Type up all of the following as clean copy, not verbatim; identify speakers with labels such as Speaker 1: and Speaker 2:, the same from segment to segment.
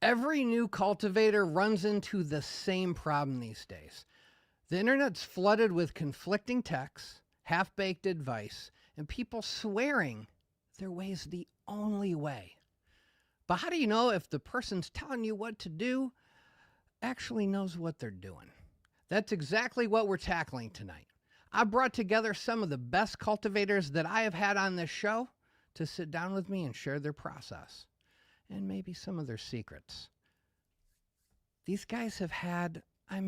Speaker 1: Every new cultivator runs into the same problem these days. The internet's flooded with conflicting texts, half-baked advice, and people swearing their way's the only way. But how do you know if the person's telling you what to do actually knows what they're doing? That's exactly what we're tackling tonight. I brought together some of the best cultivators that I have had on this show to sit down with me and share their process and maybe some of their secrets. These guys have had, I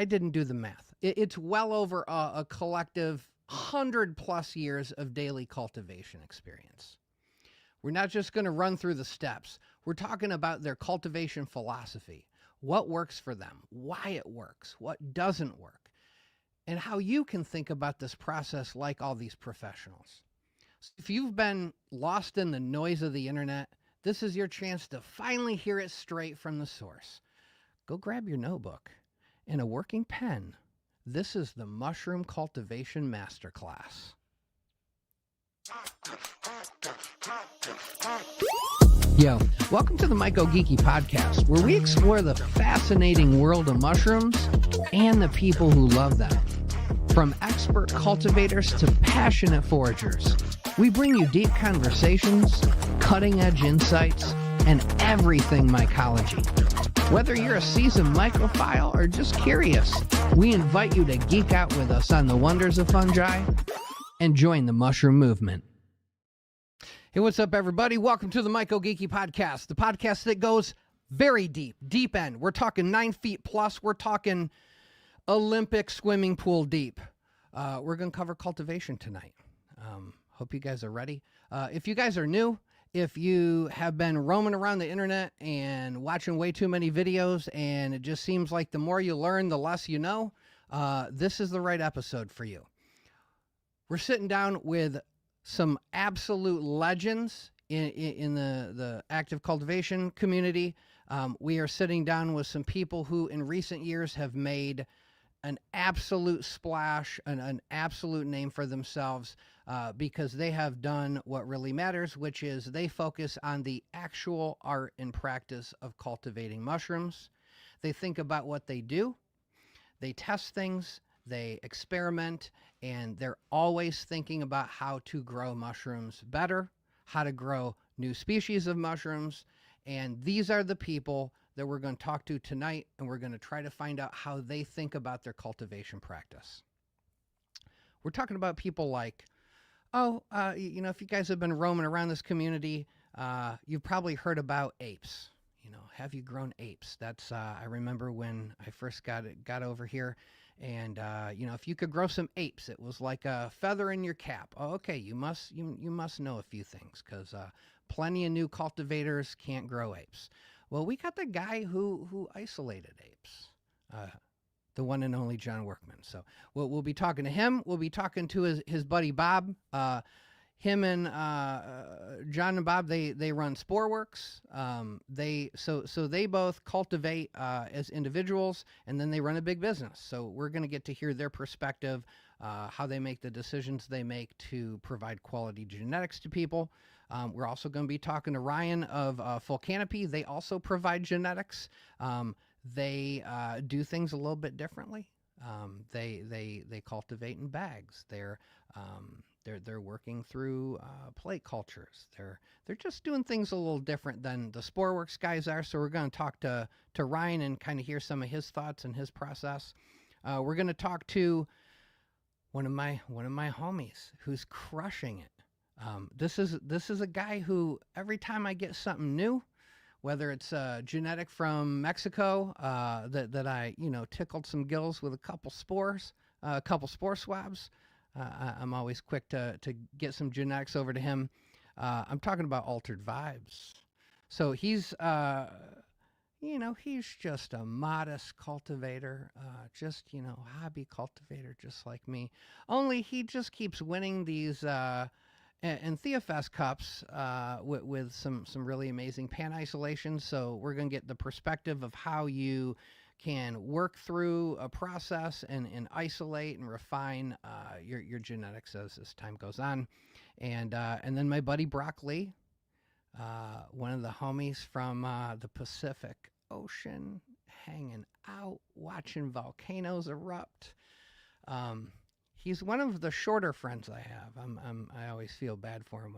Speaker 1: didn't do the math. It's well over a collective 100+ years of daily cultivation experience. We're not just going to run through the steps. We're talking about their cultivation philosophy, what works for them, why it works, what doesn't work, and how you can think about this process like all these professionals. So if you've been lost in the noise of the internet, this is your chance to finally hear it straight from the source. Go grab your notebook and a working pen. This is the Mushroom Cultivation Masterclass. Yo, welcome to the MycoGeeky Podcast, where we explore the fascinating world of mushrooms and the people who love them. From expert cultivators to passionate foragers, we bring you deep conversations, cutting-edge insights, and everything mycology. Whether you're a seasoned mycophile or just curious, we invite you to geek out with us on the wonders of fungi and join the mushroom movement. Hey, what's up, everybody? Welcome to the MycoGeeky Podcast, the podcast that goes very deep, deep end. We're talking 9 feet plus. We're talking Olympic swimming pool deep. We're going to cover cultivation tonight. Hope you guys are ready. If you guys are new, if you have been roaming around the internet and watching way too many videos and it just seems like the more you learn, the less you know, this is the right episode for you. We're sitting down with some absolute legends in the active cultivation community. We are sitting down with some people who in recent years have made an absolute splash, an absolute name for themselves because they have done what really matters, which is they focus on the actual art and practice of cultivating mushrooms. They think about what they do. They test things. They experiment, and they're always thinking about how to grow mushrooms better, how to grow new species of mushrooms. And these are the people that we're going to talk to tonight, and we're going to try to find out how they think about their cultivation practice. We're talking about people like, if you guys have been roaming around this community, you've probably heard about apes. Have you grown apes? That's, I remember when I first got over here, and, if you could grow some apes, it was like a feather in your cap. Oh, okay, you must know a few things, because plenty of new cultivators can't grow apes. Well, we got the guy who isolated apes, the one and only John Workman. So we'll be talking to him. We'll be talking to his buddy Bob. Him and John and Bob, they run Sporeworks. They both cultivate as individuals, and then they run a big business. So we're going to get to hear their perspective, how they make the decisions they make to provide quality genetics to people. We're also going to be talking to Ryan of Full Canopy. They also provide genetics. They do things a little bit differently. They cultivate in bags. They're working through plate cultures. They're just doing things a little different than the Sporeworks guys are. So we're going to talk to Ryan and kind of hear some of his thoughts and his process. We're going to talk to one of my homies who's crushing it. This is a guy who every time I get something new, whether it's genetic from Mexico that I tickled some gills with a couple spore swabs, I'm always quick to get some genetics over to him. I'm talking about Altered Vibez. So he's he's just a modest cultivator, hobby cultivator, just like me. Only he just keeps winning these Entheo Cups with some really amazing pan isolations. So we're going to get the perspective of how you can work through a process and isolate and refine your genetics as time goes on. And then my buddy Brock Lee, one of the homies from the Pacific Ocean, hanging out, watching volcanoes erupt. He's one of the shorter friends I have. I always feel bad for him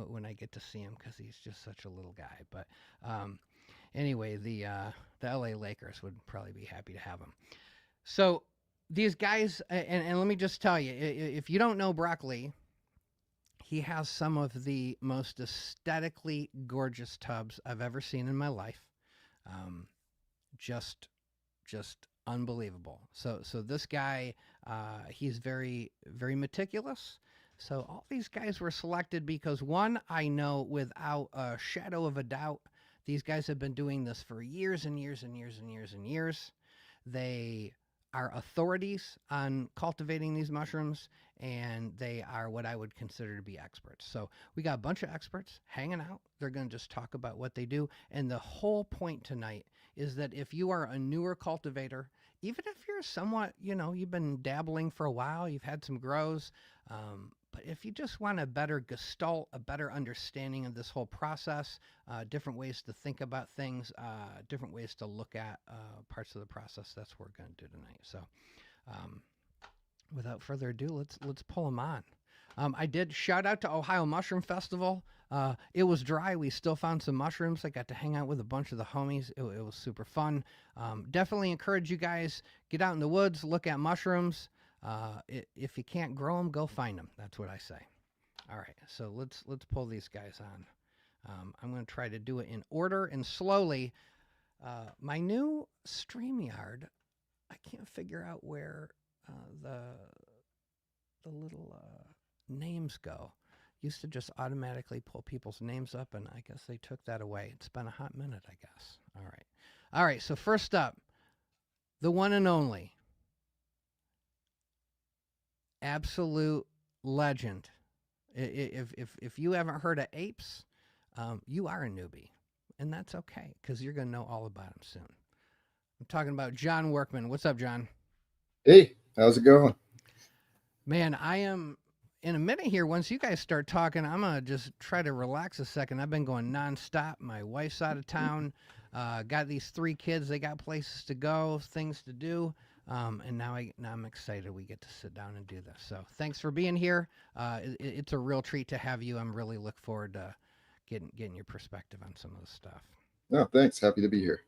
Speaker 1: when I get to see him because he's just such a little guy. But anyway, the LA Lakers would probably be happy to have him. So these guys, and let me just tell you, if you don't know Broccoli, he has some of the most aesthetically gorgeous tubs I've ever seen in my life. Just unbelievable. So this guy, he's very, very meticulous. So all these guys were selected because, one, I know without a shadow of a doubt, these guys have been doing this for years and years and years and years and years. They are authorities on cultivating these mushrooms, and they are what I would consider to be experts. So we got a bunch of experts hanging out. They're going to just talk about what they do. And the whole point tonight is that if you are a newer cultivator, even if you're somewhat, you've been dabbling for a while, you've had some grows, but if you just want a better gestalt, a better understanding of this whole process, different ways to think about things, different ways to look at parts of the process, that's what we're going to do tonight. So without further ado, let's pull them on. I did shout out to Ohio Mushroom Festival. It was dry. We still found some mushrooms. I got to hang out with a bunch of the homies. It was super fun. Definitely encourage you guys, get out in the woods, look at mushrooms. If you can't grow them, go find them. That's what I say. All right, so let's pull these guys on. I'm going to try to do it in order and slowly. My new StreamYard, I can't figure out where the little names go. Used to just automatically pull people's names up, and I guess they took that away. It's been a hot minute, I guess. All right, so first up, the one and only, absolute legend. If you haven't heard of apes, you are a newbie, and that's okay because you're going to know all about them soon. I'm talking about John Workman. What's up, John?
Speaker 2: Hey, how's it going?
Speaker 1: Man, I am in a minute here. Once you guys start talking, I'm going to just try to relax a second. I've been going nonstop. My wife's out of town. Got these 3 kids. They got places to go, things to do. And now I'm excited we get to sit down and do this. So thanks for being here. It's a real treat to have you. I'm really look forward to getting your perspective on some of the stuff.
Speaker 2: No, thanks. Happy to be here.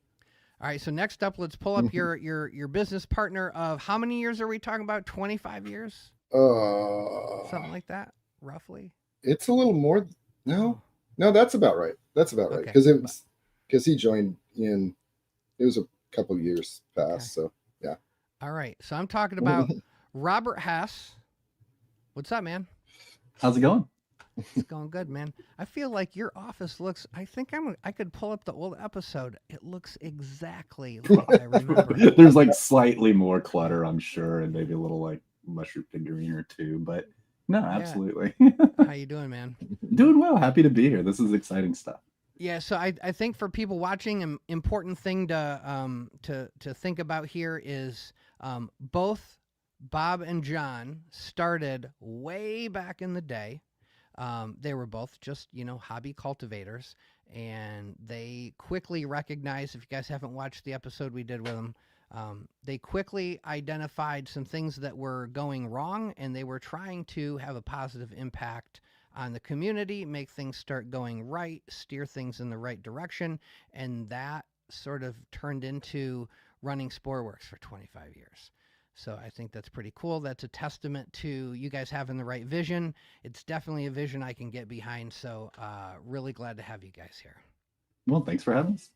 Speaker 1: All right. So next up, let's pull up your business partner of how many years are we talking about? 25 years? Something like that, roughly.
Speaker 2: It's a little more. No, that's about right. That's about right. Because he joined in. It was a couple of years past. Okay. So yeah.
Speaker 1: All right. So I'm talking about Robert Hess. What's up, man?
Speaker 3: How's it going?
Speaker 1: It's going good, man. I feel like your office looks. I think I could pull up the old episode. It looks exactly like I remember.
Speaker 3: There's like slightly more clutter, I'm sure, and maybe a little like mushroom figurine or two, but no, absolutely.
Speaker 1: How you doing, man?
Speaker 3: Doing well. Happy to be here. This is exciting stuff.
Speaker 1: Yeah, so I think for people watching, an important thing to think about here is both Bob and John started way back in the day. They were both just, hobby cultivators, and they quickly recognized, if you guys haven't watched the episode we did with them, they quickly identified some things that were going wrong, and they were trying to have a positive impact on the community, make things start going right, steer things in the right direction, and that sort of turned into running Sporeworks for 25 years. So I think that's pretty cool. That's a testament to you guys having the right vision. It's definitely a vision I can get behind, so really glad to have you guys here.
Speaker 3: Well, thanks for having us.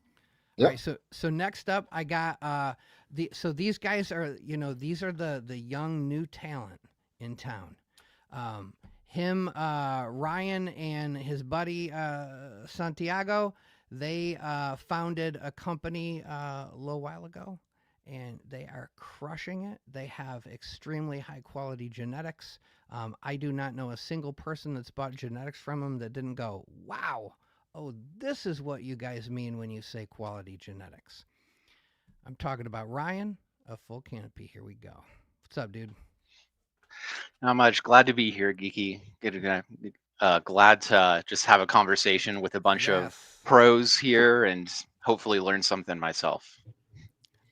Speaker 1: Yep. All right, so next up, I got these guys are, these are the young new talent in town. Ryan and his buddy Santiago, they founded a company a little while ago, and they are crushing it. They have extremely high quality genetics. I do not know a single person that's bought genetics from them that didn't go, wow, oh, this is what you guys mean when you say quality genetics. I'm talking about Ryan of Full Canopy. Here we go. What's up, dude?
Speaker 4: Not much. Glad to be here, Geeky. Good. Glad to just have a conversation with a bunch of pros here and hopefully learn something myself.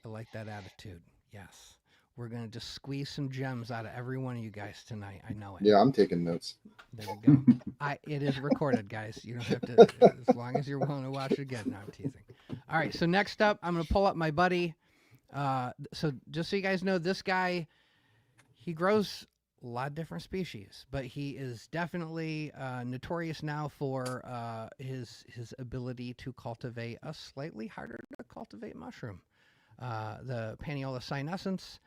Speaker 1: I like that attitude. Yes. We're going to just squeeze some gems out of every one of you guys tonight. I know it.
Speaker 2: Yeah, I'm taking notes.
Speaker 1: There we go. It is recorded, guys. You don't have to, as long as you're willing to watch it again. No, I'm teasing. All right. So next up, I'm going to pull up my buddy. So just so you guys know, this guy, he grows a lot of different species, but he is definitely notorious now for his ability to cultivate a slightly harder to cultivate mushroom. The Paniola senescens,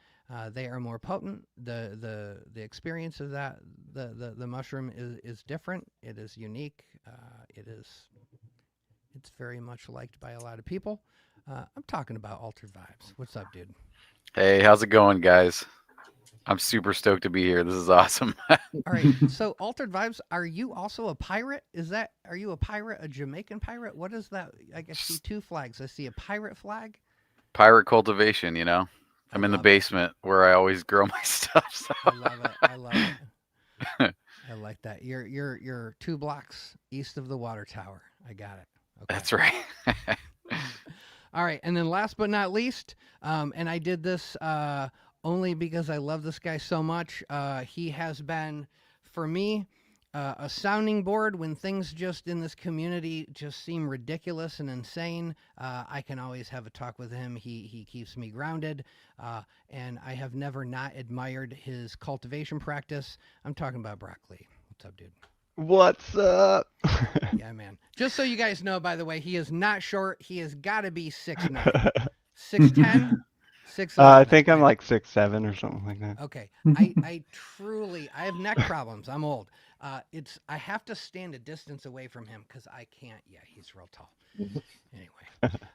Speaker 1: they are more potent. The experience of that, the mushroom is different. It is unique. It's very much liked by a lot of people. I'm talking about Altered Vibez. What's up, dude?
Speaker 5: Hey, how's it going, guys? I'm super stoked to be here. This is awesome.
Speaker 1: All right. So Altered Vibez, are you also a pirate? Are you a pirate, a Jamaican pirate? What is that? I see two flags. I see a pirate flag.
Speaker 5: Pirate cultivation, you know. I'm in the basement where I always grow my stuff. So.
Speaker 1: I love it. I love it. I like that. You're 2 blocks east of the water tower. I got it. Okay.
Speaker 5: That's right.
Speaker 1: All right. And then last but not least, and I did this only because I love this guy so much. He has been, for me, a sounding board when things just in this community just seem ridiculous and insane. I can always have a talk with him. He keeps me grounded, and I have never not admired his cultivation practice. I'm talking about Broccoli. What's up, dude?
Speaker 6: What's up?
Speaker 1: Yeah, man. Just so you guys know, by the way, he is not short. He has got to be 6'9", 6'10". 6'11".
Speaker 6: I think I'm like 6'7" or something like that.
Speaker 1: Okay. I have neck problems. I'm old. I have to stand a distance away from him because I can't. Yeah, he's real tall. Anyway.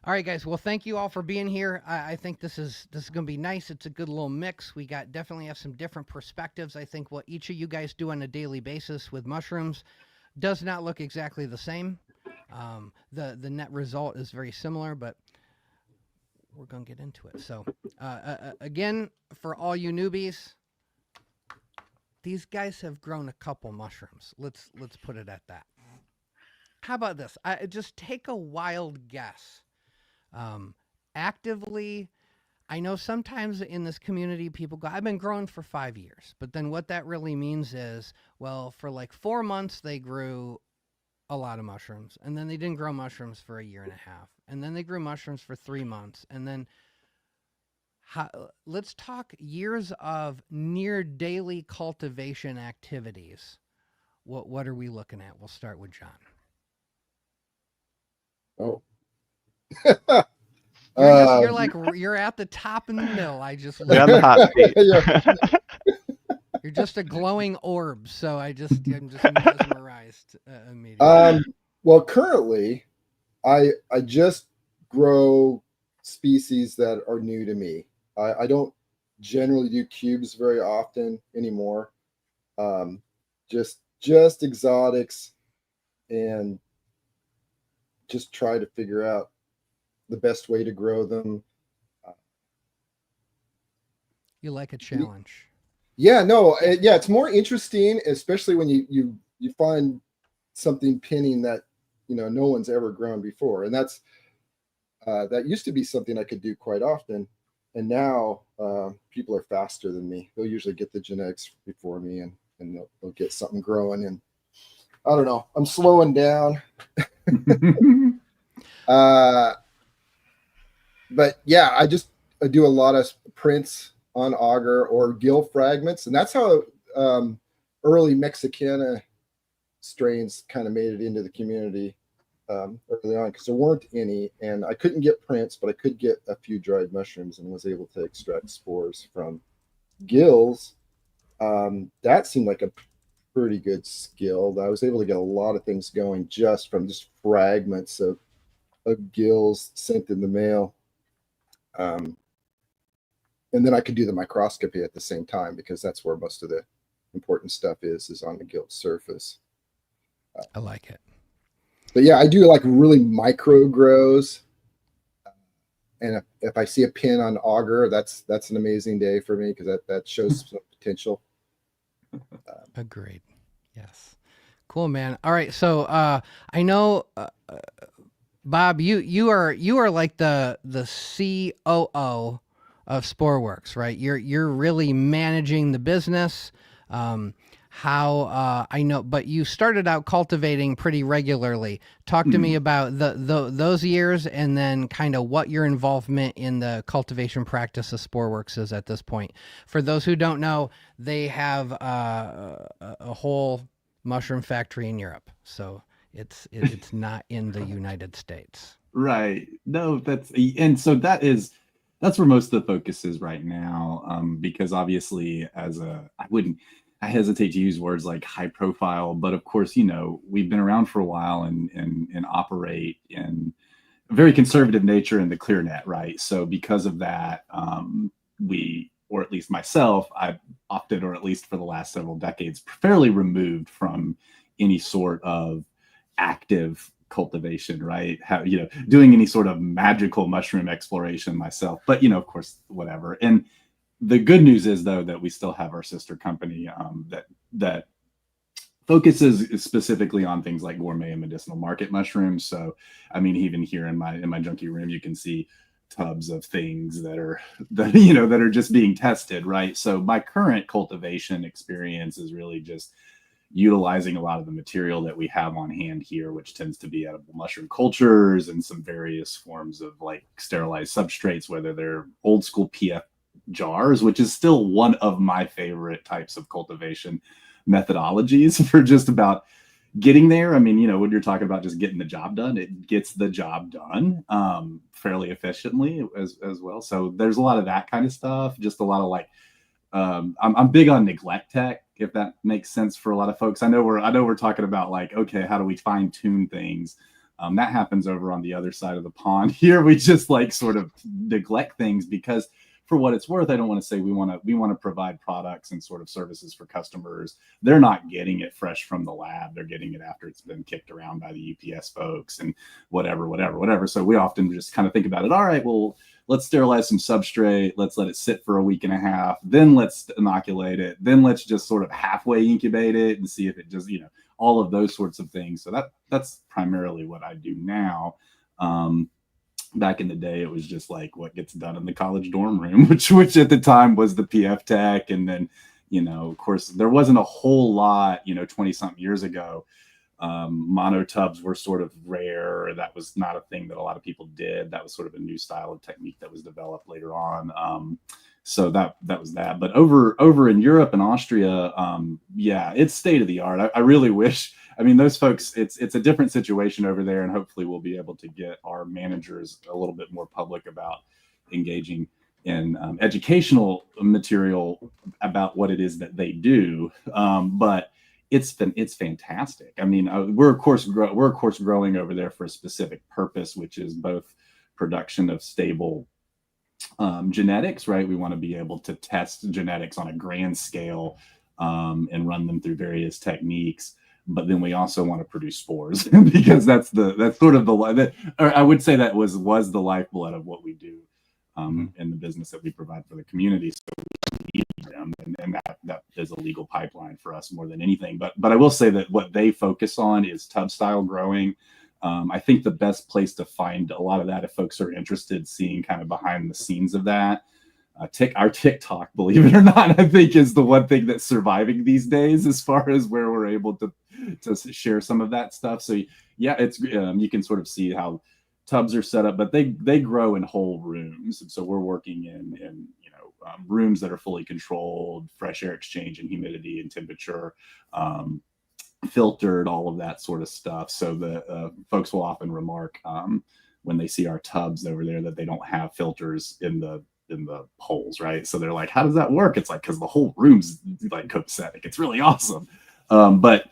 Speaker 1: All right, guys. Well, thank you all for being here. I think this is going to be nice. It's a good little mix. We definitely have some different perspectives. I think what each of you guys do on a daily basis with mushrooms does not look exactly the same. The net result is very similar, but we're going to get into it. So, again, for all you newbies, these guys have grown a couple mushrooms. Let's put it at that. How about this? Just take a wild guess. Actively, I know sometimes in this community people go, I've been growing for 5 years. But then what that really means is, well, for like 4 months, they grew a lot of mushrooms. And then they didn't grow mushrooms for 1.5 years. And then they grew mushrooms for 3 months. And then let's talk years of near daily cultivation activities. What are we looking at? We'll start with John.
Speaker 2: Oh.
Speaker 1: You're at the top in the middle.
Speaker 6: You're on the hot seat.
Speaker 1: You're just a glowing orb, so I'm just mesmerized immediately.
Speaker 2: Well, currently, I just grow species that are new to me. I don't generally do cubes very often anymore. Just exotics, and just try to figure out the best way to grow them.
Speaker 1: You like a challenge.
Speaker 2: Yeah, no, yeah, it's more interesting, especially when you find something pinning that no one's ever grown before, and that used to be something I could do quite often, and now people are faster than me. They'll usually get the genetics before me, and they'll get something growing, and I don't know. I'm slowing down. But yeah, I do a lot of prints on agar or gill fragments, and that's how early Mexicana strains kind of made it into the community early on, because there weren't any, and I couldn't get prints, but I could get a few dried mushrooms and was able to extract spores from gills. That seemed like a pretty good skill. I was able to get a lot of things going just from just fragments of gills sent in the mail. And then I could do the microscopy at the same time, because that's where most of the important stuff is on the gill surface.
Speaker 1: I like it.
Speaker 2: But yeah, I do like really micro grows. And if I see a pin on agar, that's an amazing day for me, because that shows some potential.
Speaker 1: Agreed. Yes. Cool, man. All right. So I know, Bob, you are like the COO of Sporeworks, right? You're really managing the business. How I know, but you started out cultivating pretty regularly. Talk to me about those years, and then kind of what your involvement in the cultivation practice of Sporeworks is at this point. For those who don't know, they have a whole mushroom factory in Europe, so it's not in the United States.
Speaker 3: Right. No, and so that's where most of the focus is right now. Because obviously I hesitate to use words like high profile, but of course, we've been around for a while and operate in a very conservative nature in the clear net, right? So because of that, or at least myself, I've often, or at least for the last several decades, fairly removed from any sort of active cultivation, right? Doing any sort of magical mushroom exploration myself, but of course, whatever. And the good news is, though, that we still have our sister company that focuses specifically on things like gourmet and medicinal market mushrooms. So, I mean, even here in my junkie room, you can see tubs of things that are just being tested, right? So my current cultivation experience is really just utilizing a lot of the material that we have on hand here, which tends to be edible mushroom cultures and some various forms of like sterilized substrates, whether they're old school PF jars, which is still one of my favorite types of cultivation methodologies for just about getting there. I mean, when you're talking about just getting the job done, it gets the job done fairly efficiently as well. So there's a lot of that kind of stuff, just a lot of like, I'm big on neglect tech, if that makes sense for a lot of folks. I know we're talking about like, okay, how do we fine tune things? That happens over on the other side of the pond. Here we just like sort of neglect things because, for what it's worth, I don't want to say we want to provide products and sort of services for customers. They're not getting it fresh from the lab. They're getting it after it's been kicked around by the UPS folks and whatever. So we often just kind of think about it. All right, well, let's sterilize some substrate. Let's let it sit for a week and a half. Then let's inoculate it. Then let's just sort of halfway incubate it and see if it just, all of those sorts of things. So that's primarily what I do now. Back in the day, it was just like what gets done in the college dorm room, which at the time was the PF tech. And then, of course, there wasn't a whole lot, 20 something years ago. Mono tubs were sort of rare. That was not a thing that a lot of people did. That was sort of a new style of technique that was developed later on. So that was that. But over in Europe and Austria, it's state of the art. I really wish. I mean, those folks, it's a different situation over there, and hopefully we'll be able to get our managers a little bit more public about engaging in educational material about what it is that they do. But it's fantastic. I mean, we're of course growing over there for a specific purpose, which is both production of stable genetics, right? We want to be able to test genetics on a grand scale and run them through various techniques. But then we also want to produce spores because that's sort of I would say that was the lifeblood of what we do in the business that we provide for the community. So we need them, and that is a legal pipeline for us more than anything. But I will say that what they focus on is tub style growing. I think the best place to find a lot of that, if folks are interested, seeing kind of behind the scenes of that, our TikTok, believe it or not, I think is the one thing that's surviving these days as far as where we're able to share some of that stuff. So yeah, it's you can sort of see how tubs are set up, but they grow in whole rooms. And so we're working in rooms that are fully controlled, fresh air exchange and humidity and temperature, filtered, all of that sort of stuff. So the folks will often remark when they see our tubs over there that they don't have filters in the holes, right? So they're like, how does that work? It's like, because the whole room's like copacetic. It's really awesome. But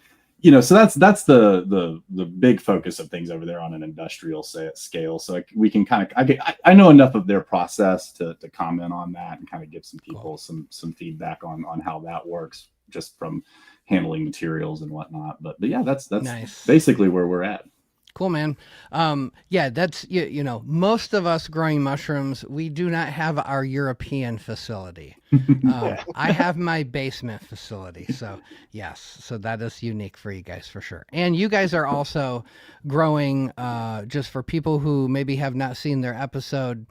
Speaker 3: so that's the big focus of things over there on an industrial scale. So we can kind of, I know enough of their process to comment on that and kind of give some people some feedback on how that works, just from handling materials and whatnot. But yeah, that's nice. Basically where we're at.
Speaker 1: Cool, man. Yeah, that's, you know, most of us growing mushrooms, we do not have our European facility. I have my basement facility. So yes, so that is unique for you guys for sure. And you guys are also growing, just for people who maybe have not seen their episode,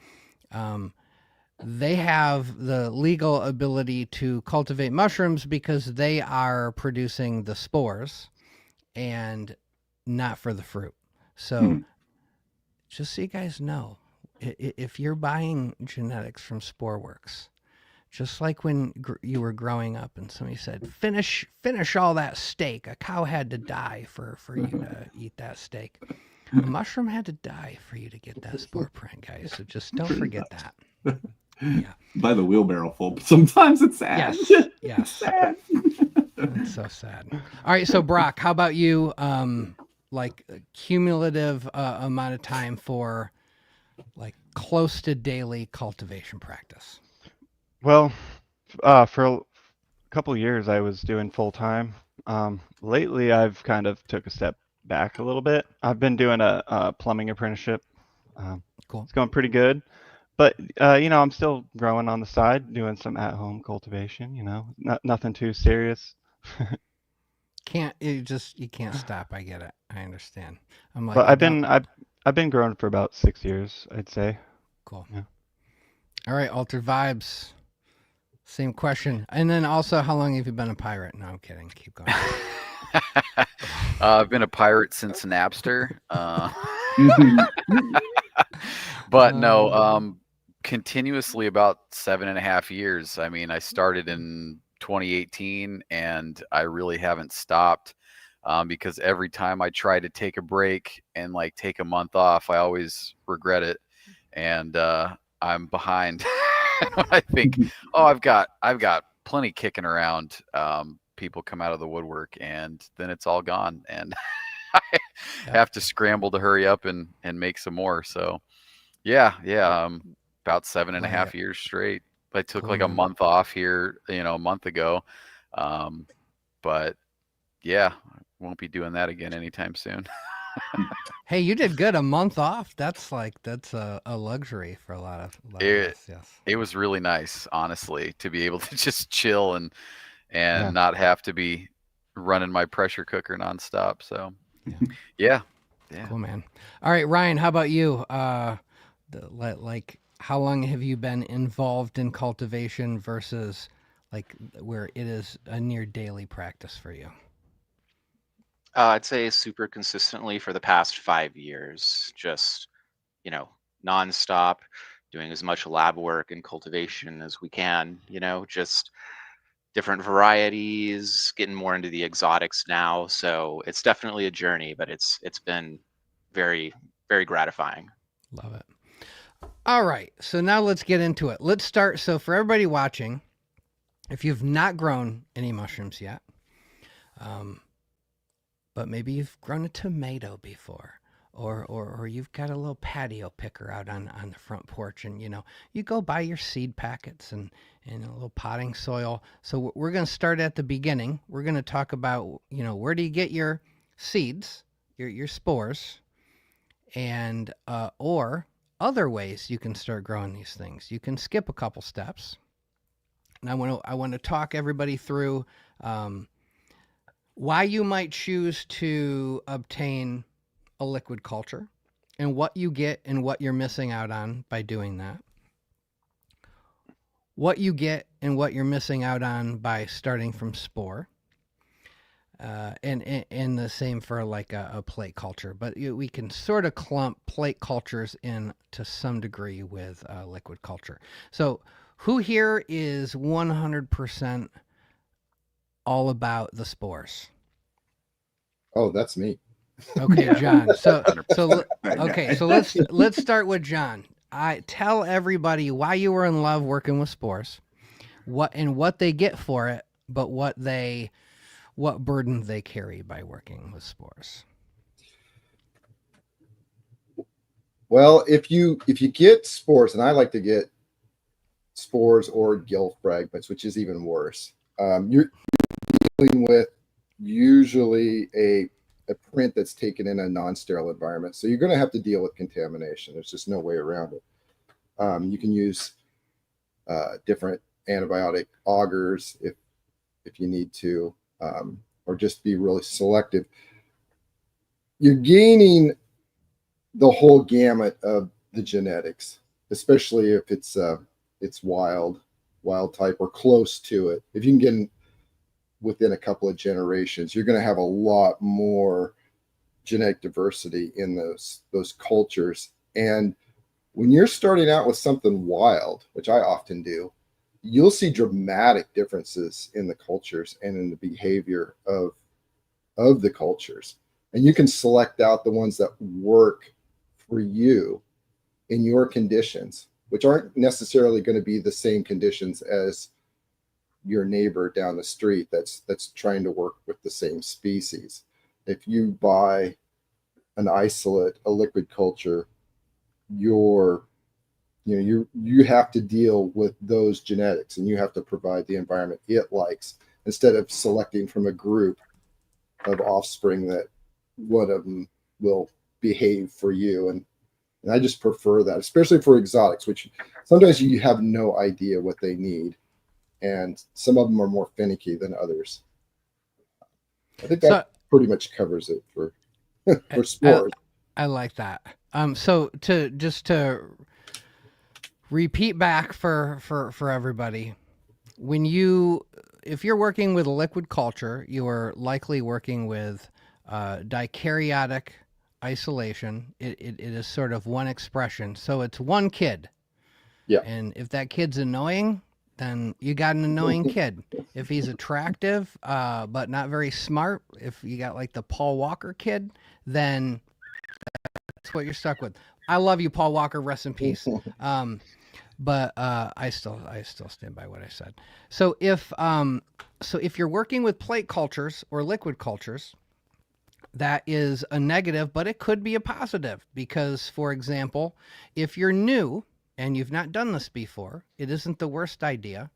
Speaker 1: they have the legal ability to cultivate mushrooms because they are producing the spores and not for the fruit. So just so you guys know, if you're buying genetics from Sporeworks, just like when you were growing up and somebody said, finish all that steak. A cow had to die for you to eat that steak. A mushroom had to die for you to get that spore print, guys. So just don't forget that. Yeah.
Speaker 3: By the wheelbarrow full. Sometimes it's sad.
Speaker 1: Yes. Yes.
Speaker 3: It's sad.
Speaker 1: It's so sad. All right. So Brock, how about you? Like a cumulative amount of time for like close to daily cultivation practice.
Speaker 6: Well, for a couple of years I was doing full time. Lately I've kind of took a step back a little bit. I've been doing a plumbing apprenticeship.
Speaker 1: Cool.
Speaker 6: It's going pretty good. But you know, I'm still growing on the side, doing some at-home cultivation, you know. Nothing too serious.
Speaker 1: You can't stop. I get it. I understand. I'm like,
Speaker 6: But I've been growing for about 6 years, I'd say.
Speaker 1: Cool.
Speaker 6: Yeah.
Speaker 1: All right, Altered Vibes. Same question. And then also, how long have you been a pirate? No, I'm kidding. Keep going.
Speaker 5: I've been a pirate since Napster. But no, continuously about 7.5 years. I mean, I started in 2018 and I really haven't stopped, because every time I try to take a break and like take a month off, I always regret it. And I'm behind. I think, oh, I've got plenty kicking around. People come out of the woodwork and then it's all gone. And I have to scramble to hurry up and make some more. So yeah. About 7.5 years straight. I took like a month off here, a month ago. But yeah, won't be doing that again anytime soon.
Speaker 1: Hey, you did good. A month off. That's a luxury for a lot of us. Yes.
Speaker 5: It was really nice, honestly, to be able to just chill and not have to be running my pressure cooker nonstop. So yeah.
Speaker 1: Cool, man. All right, Ryan, how about you? How long have you been involved in cultivation versus like where it is a near daily practice for you?
Speaker 4: I'd say super consistently for the past 5 years, just, nonstop, doing as much lab work and cultivation as we can, just different varieties, getting more into the exotics now. So it's definitely a journey, but it's been very, very gratifying.
Speaker 1: Love it. All right. So now let's get into it. Let's start. So for everybody watching, if you've not grown any mushrooms yet, but maybe you've grown a tomato before, or you've got a little patio picker out on the front porch, and you go buy your seed packets and a little potting soil. So we're going to start at the beginning. We're going to talk about where do you get your seeds, your spores, and or other ways you can start growing these things. You can skip a couple steps, and I want to talk everybody through why you might choose to obtain a liquid culture and what you get and what you're missing out on by doing that. What you get and what you're missing out on by starting from spore. And the same for like a plate culture, but we can sort of clump plate cultures in to some degree with liquid culture. So who here is 100% all about the spores?
Speaker 2: Oh, that's me.
Speaker 1: Okay, John. So let's start with John. Tell everybody why you were in love working with spores, what they get for it, but what burden they carry by working with spores.
Speaker 2: Well, if you get spores, and I like to get spores or gill fragments, which is even worse, you're dealing with usually a a print that's taken in a non-sterile environment. So you're going to have to deal with contamination. There's just no way around it. You can use different antibiotic augers if you need to, or just be really selective. You're gaining the whole gamut of the genetics, especially if it's wild type or close to it. If you can get within a couple of generations, you're going to have a lot more genetic diversity in those cultures. And when you're starting out with something wild, which I often do, you'll see dramatic differences in the cultures and in the behavior of the cultures. And you can select out the ones that work for you in your conditions, which aren't necessarily going to be the same conditions as your neighbor down the street that's trying to work with the same species. If you buy an isolate, a liquid culture, you have to deal with those genetics, and you have to provide the environment it likes, instead of selecting from a group of offspring that one of them will behave for you. And I just prefer that, especially for exotics, which sometimes you have no idea what they need, and some of them are more finicky than others. I think that pretty much covers it for spores.
Speaker 1: I like that. So to repeat back for everybody, if you're working with a liquid culture, you are likely working with dikaryotic isolation. It is sort of one expression. So it's one kid.
Speaker 2: Yeah.
Speaker 1: And if that kid's annoying, then you got an annoying kid. If he's attractive, but not very smart, if you got like the Paul Walker kid, then that's what you're stuck with. I love you, Paul Walker. Rest in peace. But I still stand by what I said. So if you're working with plate cultures or liquid cultures, that is a negative, but it could be a positive, because, for example, if you're new and you've not done this before, it isn't the worst idea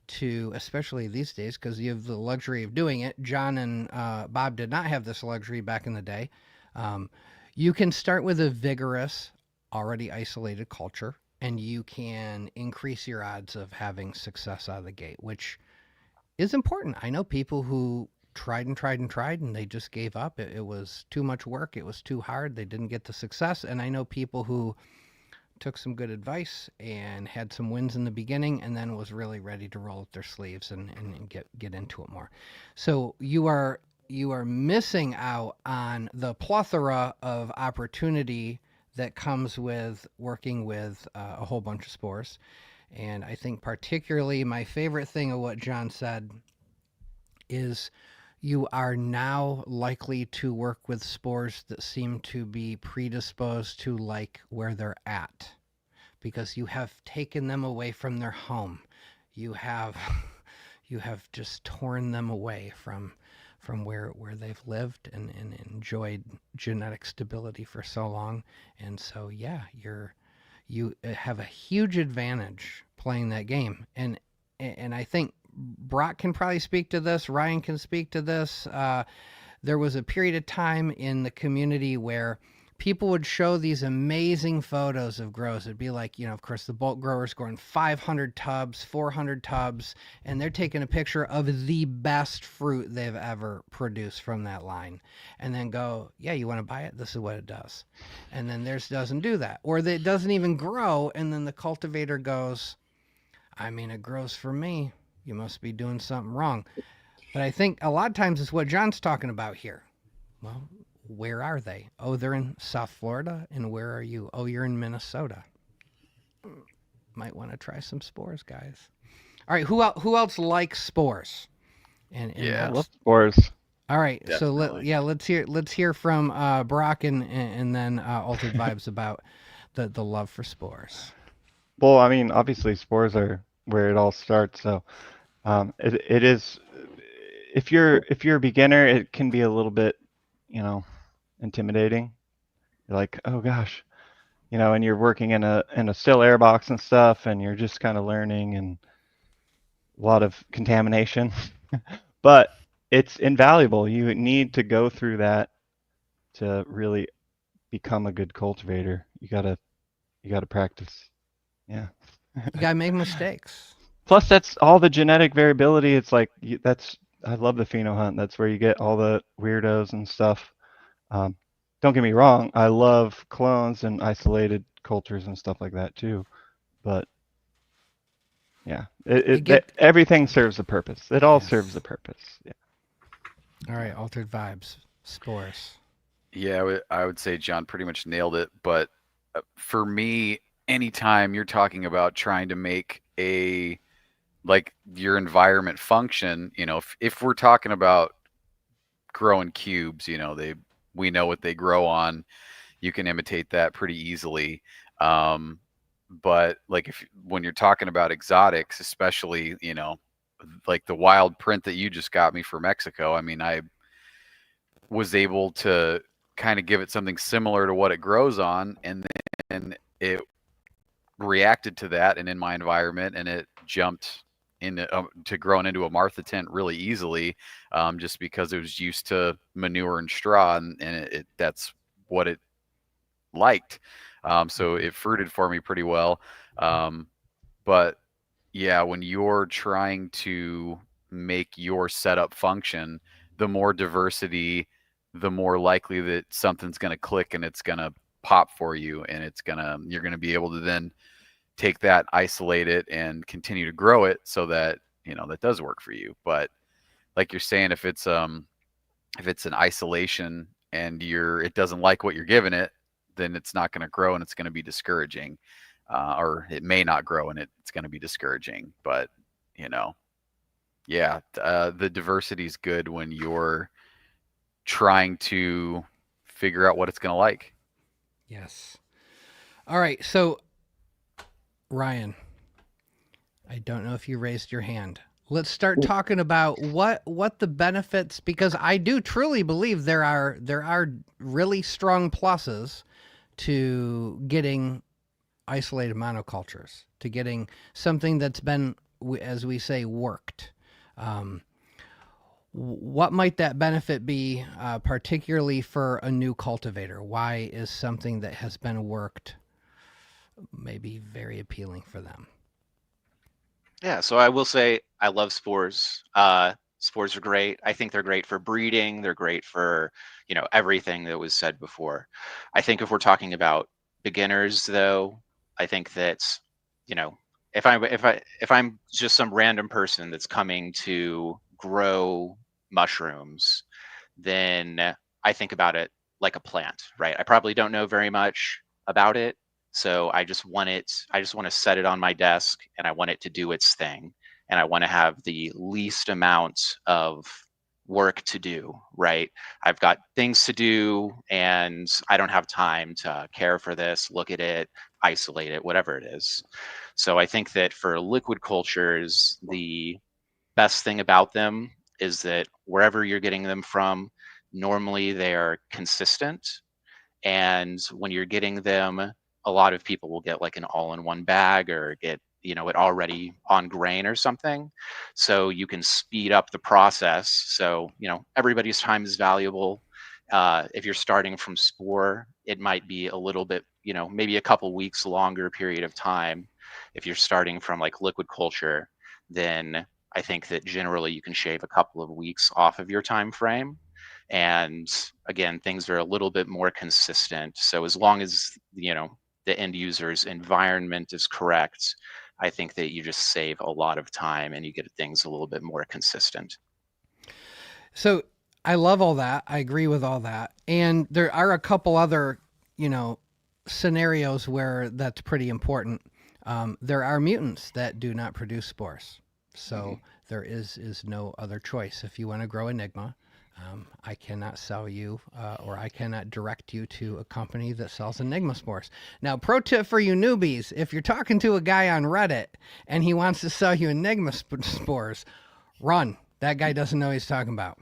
Speaker 1: to, especially these days, because you have the luxury of doing it. John and Bob did not have this luxury back in the day. You can start with a vigorous, already isolated culture, and you can increase your odds of having success out of the gate, which is important. I know people who tried and they just gave up. It was too much work. It was too hard. They didn't get the success. And I know people who took some good advice and had some wins in the beginning and then was really ready to roll up their sleeves and get into it more. So you are missing out on the plethora of opportunity that comes with working with a whole bunch of spores. And I think particularly my favorite thing of what John said is you are now likely to work with spores that seem to be predisposed to like where they're at, because you have taken them away from their home. You have just torn them away from where they've lived and enjoyed genetic stability for so long. And so, yeah, you have a huge advantage playing that game. And I think Brock can probably speak to this. Ryan can speak to this. There was a period of time in the community where people would show these amazing photos of grows. It'd be like, of course, the bulk growers growing 500 tubs, 400 tubs, and they're taking a picture of the best fruit they've ever produced from that line. And then go, yeah, you want to buy it? This is what it does. And then theirs doesn't do that. Or it doesn't even grow, and then the cultivator goes, I mean, it grows for me. You must be doing something wrong. But I think a lot of times it's what John's talking about here. Well, where are they? Oh, they're in South Florida. And where are you? Oh, you're in Minnesota. Might want to try some spores, guys. All right, who else likes spores? And
Speaker 5: Yeah,
Speaker 6: I love spores.
Speaker 1: All right,
Speaker 5: Definitely.
Speaker 1: so let's hear from Brock and then Altered Vibes about the love for spores.
Speaker 6: Well, I mean, obviously spores are where it all starts. So it is, if you're a beginner, it can be a little bit, intimidating. You're like, oh gosh, and you're working in a still air box and stuff, and you're just kind of learning, and a lot of contamination. But it's invaluable. You need to go through that to really become a good cultivator. You gotta practice. Yeah.
Speaker 1: You gotta make mistakes.
Speaker 6: Plus, that's all the genetic variability. It's like I love the pheno hunt. That's where you get all the weirdos and stuff. Don't get me wrong, I love clones and isolated cultures and stuff like that too. But yeah, everything serves a purpose. It all serves a purpose. Yeah.
Speaker 1: All right, altered vibes, spores.
Speaker 5: Yeah, I would say John pretty much nailed it. But for me, anytime you're talking about trying to make your environment function, if we're talking about growing cubes, we know what they grow on. You can imitate that pretty easily. But when you're talking about exotics, especially, like the wild print that you just got me for Mexico, I mean, I was able to kind of give it something similar to what it grows on, and then it reacted to that and in my environment, and it jumped into to growing into a Martha tent really easily, just because it was used to manure and straw, and that's what it liked. So it fruited for me pretty well. But yeah, when you're trying to make your setup function, the more diversity, the more likely that something's going to click and it's going to pop for you, and you're going to be able to then take that, isolate it, and continue to grow it so that, that does work for you. But like you're saying, if it's an isolation and it doesn't like what you're giving it, then it's not going to grow and it's going to be discouraging. Or it may not grow and it's going to be discouraging. But, the diversity is good when you're trying to figure out what it's going to like.
Speaker 1: Yes. All right. So, Ryan, I don't know if you raised your hand. Let's start talking about what the benefits, because I do truly believe there are really strong pluses to getting isolated monocultures, to getting something that's been, as we say, worked. What might that benefit be, particularly for a new cultivator? Why is something that has been worked maybe very appealing for them?
Speaker 4: Yeah, so I will say I love spores. Spores are great. I think they're great for breeding. They're great for, everything that was said before. I think if we're talking about beginners, though, I think that, if I'm just some random person that's coming to grow mushrooms, then I think about it like a plant, right? I probably don't know very much about it. So I just want to set it on my desk, and I want it to do its thing. And I want to have the least amount of work to do, right? I've got things to do and I don't have time to care for this, look at it, isolate it, whatever it is. So I think that for liquid cultures, the best thing about them is that wherever you're getting them from, normally they are consistent. And when you're getting them, a lot of people will get like an all-in-one bag or get, it already on grain or something. So you can speed up the process. So, everybody's time is valuable. If you're starting from spore, it might be a little bit, maybe a couple weeks longer period of time. If you're starting from like liquid culture, then I think that generally you can shave a couple of weeks off of your time frame. And again, things are a little bit more consistent. So as long as, the end user's environment is correct, I think that you just save a lot of time and you get things a little bit more consistent.
Speaker 1: So I love all that. I agree with all that. And there are a couple other, scenarios where that's pretty important. There are mutants that do not produce spores. So there is no other choice. If you want to grow Enigma, I cannot sell you or I cannot direct you to a company that sells Enigma spores. Now, pro tip for you newbies, if you're talking to a guy on Reddit and he wants to sell you Enigma spores, run. That guy doesn't know what he's talking about.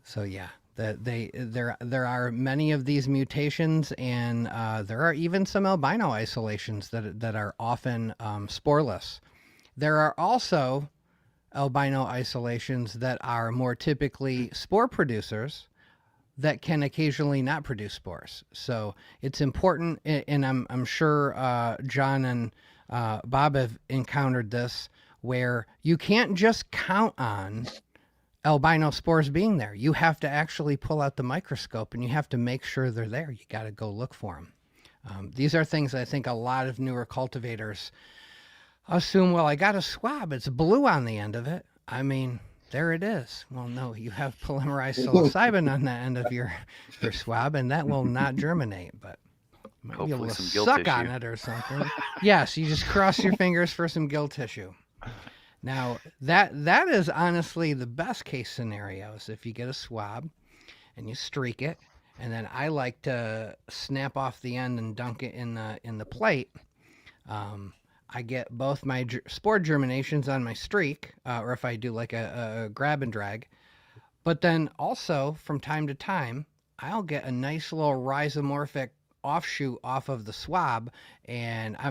Speaker 1: So yeah, there are many of these mutations, and there are even some albino isolations that are often sporeless. There are also albino isolations that are more typically spore producers that can occasionally not produce spores. So it's important, and I'm sure John and Bob have encountered this, where you can't just count on albino spores being there. You have to actually pull out the microscope and you have to make sure they're there. You got to go look for them. These are things I think a lot of newer cultivators assume, well, I got a swab, it's blue on the end of it. I mean, there it is. Well, no, you have polymerized psilocybin on the end of your swab, and that will not germinate, but might be able
Speaker 5: Hopefully
Speaker 1: to
Speaker 5: some gill
Speaker 1: suck on
Speaker 5: tissue.
Speaker 1: it or something. Yes, you just cross your fingers for some gill tissue. Now, that is honestly the best case scenario, is if you get a swab and you streak it, and then I like to snap off the end and dunk it in the plate. I get both my spore germinations on my streak, or if I do like a grab and drag. But then also, from time to time, I'll get a nice little rhizomorphic offshoot off of the swab, and I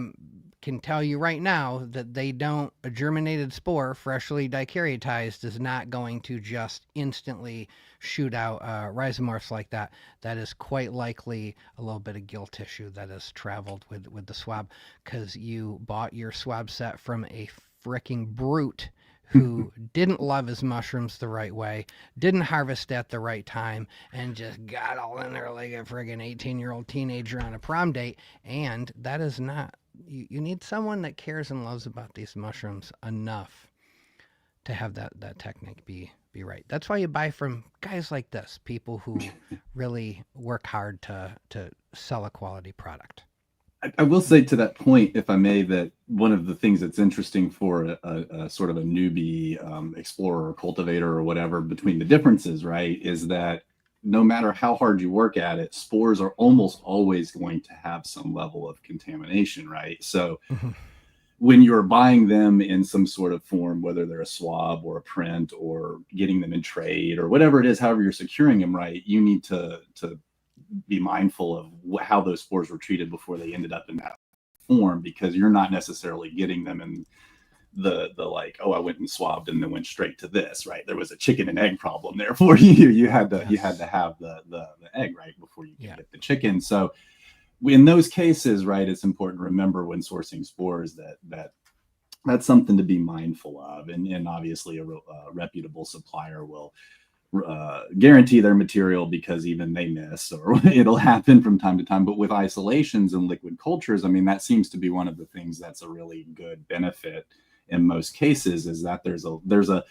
Speaker 1: can tell you right now that a germinated spore, freshly dicaryotized, is not going to just instantly shoot out rhizomorphs like that. That is quite likely a little bit of gill tissue that has traveled with the swab, because you bought your swab set from a fricking brute who didn't love his mushrooms the right way, didn't harvest at the right time, and just got all in there like a friggin' 18-year-old teenager on a prom date. And that is not, you need someone that cares and loves about these mushrooms enough to have that technique be right. That's why you buy from guys like this, people who really work hard to sell a quality product.
Speaker 3: I will say to that point, if I may, that one of the things that's interesting for a sort of a newbie explorer or cultivator or whatever, between the differences, right, is that no matter how hard you work at it, spores are almost always going to have some level of contamination, right? So when you're buying them in some sort of form, whether they're a swab or a print or getting them in trade or whatever it is, however you're securing them, right, you need to be mindful of how those spores were treated before they ended up in that form, because you're not necessarily getting them in the like, oh, I went and swabbed and then went straight to this, right? There was a chicken and egg problem there for you. You had to have the egg, right, before you could get the chicken. So in those cases, right, it's important to remember when sourcing spores that that's something to be mindful of, and obviously a reputable supplier will guarantee their material, because even they miss, or it'll happen from time to time. But with isolations and liquid cultures, I mean, that seems to be one of the things that's a really good benefit in most cases, is that there's a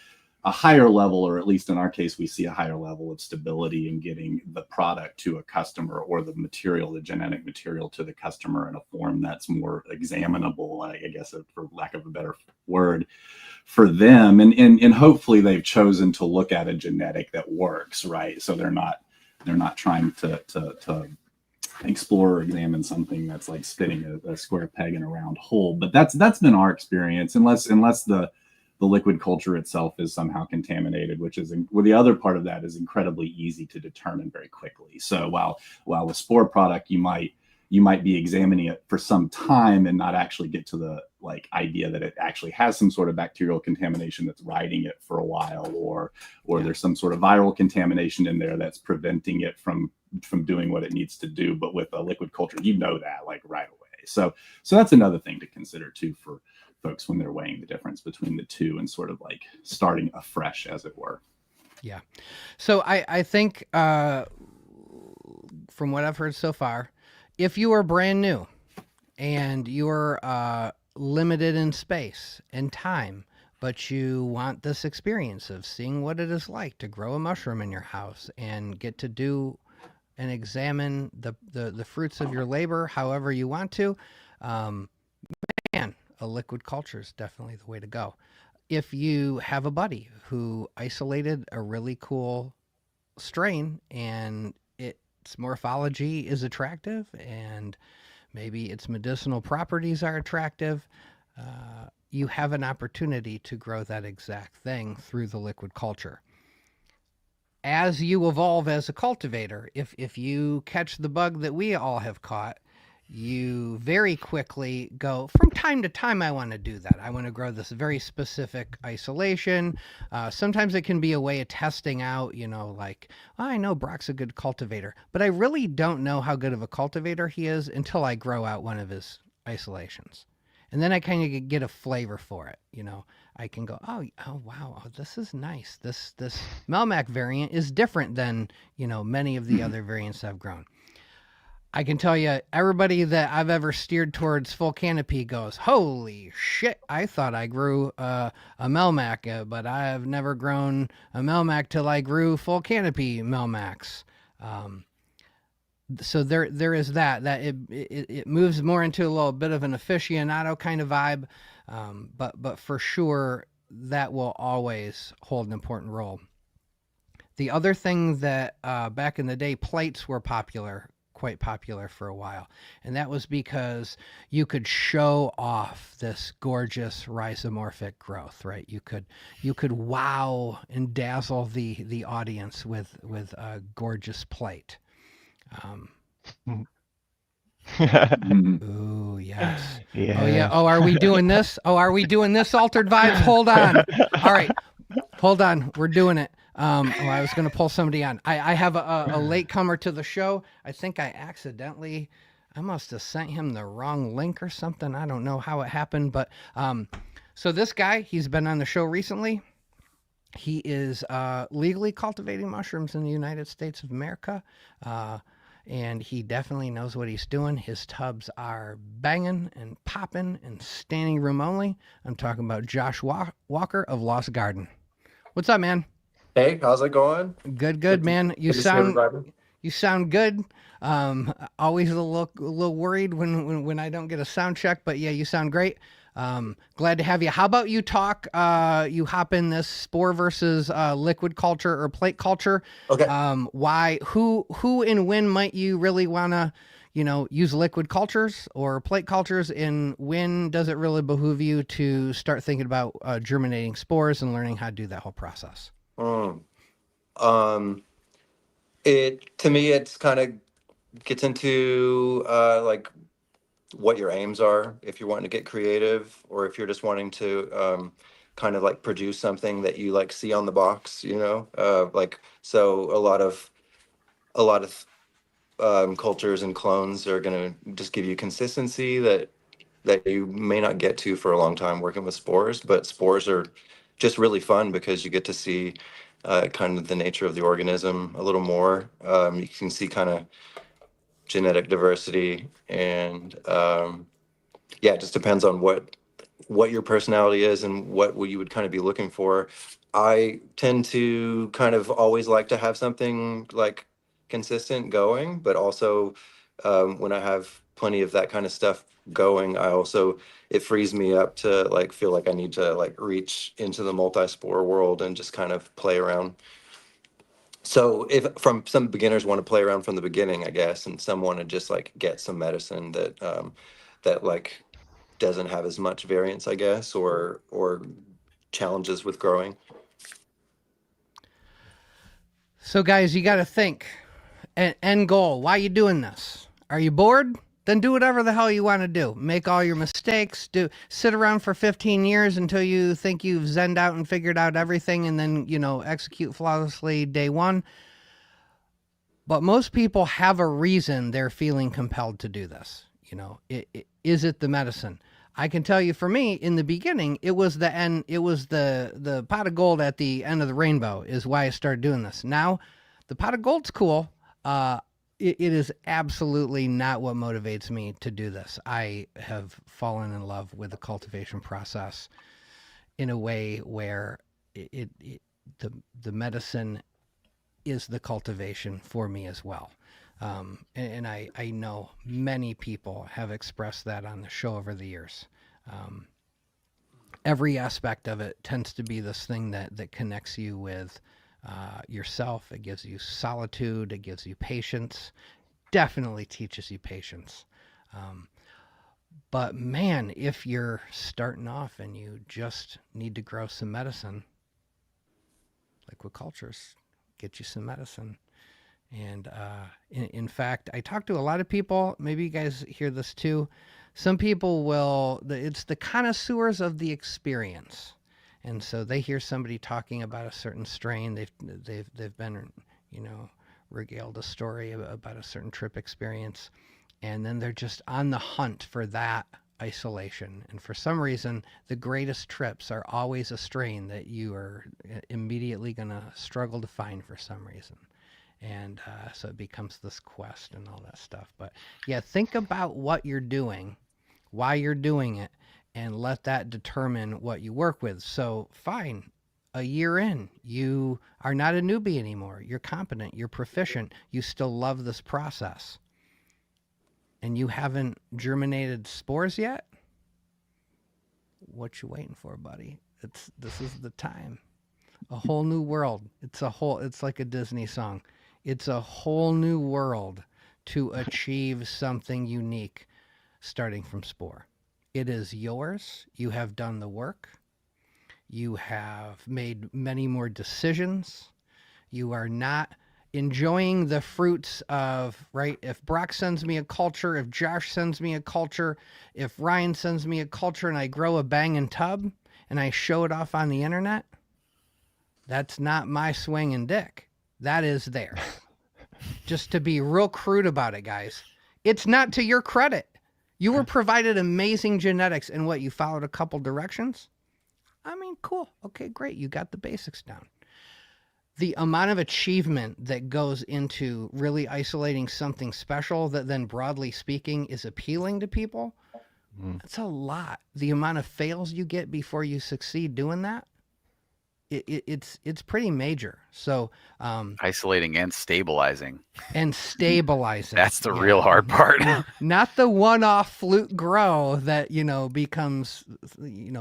Speaker 3: higher level, or at least in our case, we see a higher level of stability in getting the product to a customer, or the material, the genetic material, to the customer in a form that's more examinable, I guess, for lack of a better word, for them. And hopefully they've chosen to look at a genetic that works, right? So they're not trying to explore or examine something that's like spinning a square peg in a round hole. But that's been our experience, unless the liquid culture itself is somehow contaminated, which is, well, the other part of that is incredibly easy to determine very quickly. So while with spore product, you might be examining it for some time and not actually get to the like idea that it actually has some sort of bacterial contamination that's riding it for a while, or there's some sort of viral contamination in there that's preventing it from doing what it needs to do. But with a liquid culture, you know that like right away. So that's another thing to consider too for folks when they're weighing the difference between the two and sort of like starting afresh, as it were.
Speaker 1: Yeah. So I think from what I've heard so far, if you are brand new and you're limited in space and time, but you want this experience of seeing what it is like to grow a mushroom in your house and get to do and examine the fruits of your labor however you want to, man, a liquid culture is definitely the way to go. If you have a buddy who isolated a really cool strain and its morphology is attractive and maybe its medicinal properties are attractive, you have an opportunity to grow that exact thing through the liquid culture. As you evolve as a cultivator, if you catch the bug that we all have caught, you very quickly go, from time to time, I want to do that. I want to grow this very specific isolation. Sometimes it can be a way of testing out, like, I know Brock's a good cultivator, but I really don't know how good of a cultivator he is until I grow out one of his isolations. And then I kind of get a flavor for it. I can go, oh wow, this is nice. This Melmac variant is different than, many of the other variants I've grown. I can tell you, everybody that I've ever steered towards full canopy goes, holy shit, I thought I grew a Melmac, but I've never grown a Melmac till I grew full canopy Melmacs. So there is that it moves more into a little bit of an aficionado kind of vibe, but for sure that will always hold an important role. The other thing that back in the day, plates were quite popular for a while, and that was because you could show off this gorgeous rhizomorphic growth, right? You could wow and dazzle the audience with a gorgeous plate. Ooh, yes.
Speaker 6: Yeah.
Speaker 1: Oh yeah. Oh, are we doing this? Altered Vibes? Hold on. All right. Hold on. We're doing it. I was going to pull somebody on. I have a latecomer to the show. I think I must have sent him the wrong link or something. I don't know how it happened, but so this guy, he's been on the show recently. He is legally cultivating mushrooms in the United States of America, and he definitely knows what he's doing. His tubs are banging and popping and standing room only. I'm talking about Josh Walker of Lost Garden. What's up, man?
Speaker 7: Hey, how's it going?
Speaker 1: Good, man. You sound good. Always a little worried when I don't get a sound check, but yeah, you sound great. Glad to have you. How about you talk? You hop in this spore versus liquid culture or plate culture.
Speaker 7: Okay.
Speaker 1: Why? Who and when might you really want to, use liquid cultures or plate cultures, and when does it really behoove you to start thinking about germinating spores and learning how to do that whole process?
Speaker 7: To me, it's kind of gets into like what your aims are, if you're wanting to get creative or if you're just wanting to kind of like produce something that you like see on the box, like, so a lot of cultures and clones are going to just give you consistency that you may not get to for a long time working with spores, but spores are just really fun because you get to see kind of the nature of the organism a little more. You can see kind of genetic diversity, and yeah, it just depends on what your personality is and what you would kind of be looking for. I tend to kind of always like to have something like consistent going, but also when I have plenty of that kind of stuff going, it frees me up to like feel like I need to like reach into the multi-spore world and just kind of play around. So if some beginners want to play around from the beginning, I guess, and some want to just like get some medicine that like doesn't have as much variance, I guess, or challenges with growing.
Speaker 1: So guys, you got to think, end goal. Why are you doing this? Are you bored? Then do whatever the hell you want to do. Make all your mistakes. Sit around for 15 years until you think you've zenned out and figured out everything, and then, execute flawlessly day one. But most people have a reason they're feeling compelled to do this. Is it the medicine? I can tell you, for me, in the beginning, it was the end. It was the pot of gold at the end of the rainbow is why I started doing this. Now, the pot of gold's cool. It is absolutely not what motivates me to do this. I have fallen in love with the cultivation process in a way where the medicine is the cultivation for me as well. And I know many people have expressed that on the show over the years. Every aspect of it tends to be this thing that connects you with yourself. It gives you solitude. It gives you patience. Definitely teaches you patience. But man, if you're starting off and you just need to grow some medicine, liquid cultures get you some medicine. And in fact, I talk to a lot of people. Maybe you guys hear this too. Some people will. It's the connoisseurs of the experience, and so they hear somebody talking about a certain strain. They've been, regaled a story about a certain trip experience, and then they're just on the hunt for that isolation. And for some reason, the greatest trips are always a strain that you are immediately going to struggle to find for some reason. And so it becomes this quest and all that stuff. But yeah, think about what you're doing, why you're doing it, and let that determine what you work with. So fine, a year in, you are not a newbie anymore. You're competent, you're proficient, you still love this process. And you haven't germinated spores yet? What you waiting for, buddy? This is the time. A whole new world. It's like a Disney song. It's a whole new world to achieve something unique starting from spore. It is yours. You have done the work. You have made many more decisions. You are not enjoying the fruits of, right? If Brock sends me a culture, if Josh sends me a culture, if Ryan sends me a culture and I grow a banging tub and I show it off on the internet, that's not my swinging dick. That is theirs. Just to be real crude about it, guys. It's not to your credit. You were provided amazing genetics and what, you followed a couple directions? I mean, cool. Okay, great. You got the basics down. The amount of achievement that goes into really isolating something special that then, broadly speaking, is appealing to people, that's a lot. The amount of fails you get before you succeed doing that, it's pretty major. So
Speaker 5: Isolating and stabilizing.
Speaker 1: That's
Speaker 5: the real hard part.
Speaker 1: Not the one-off fluke grow that becomes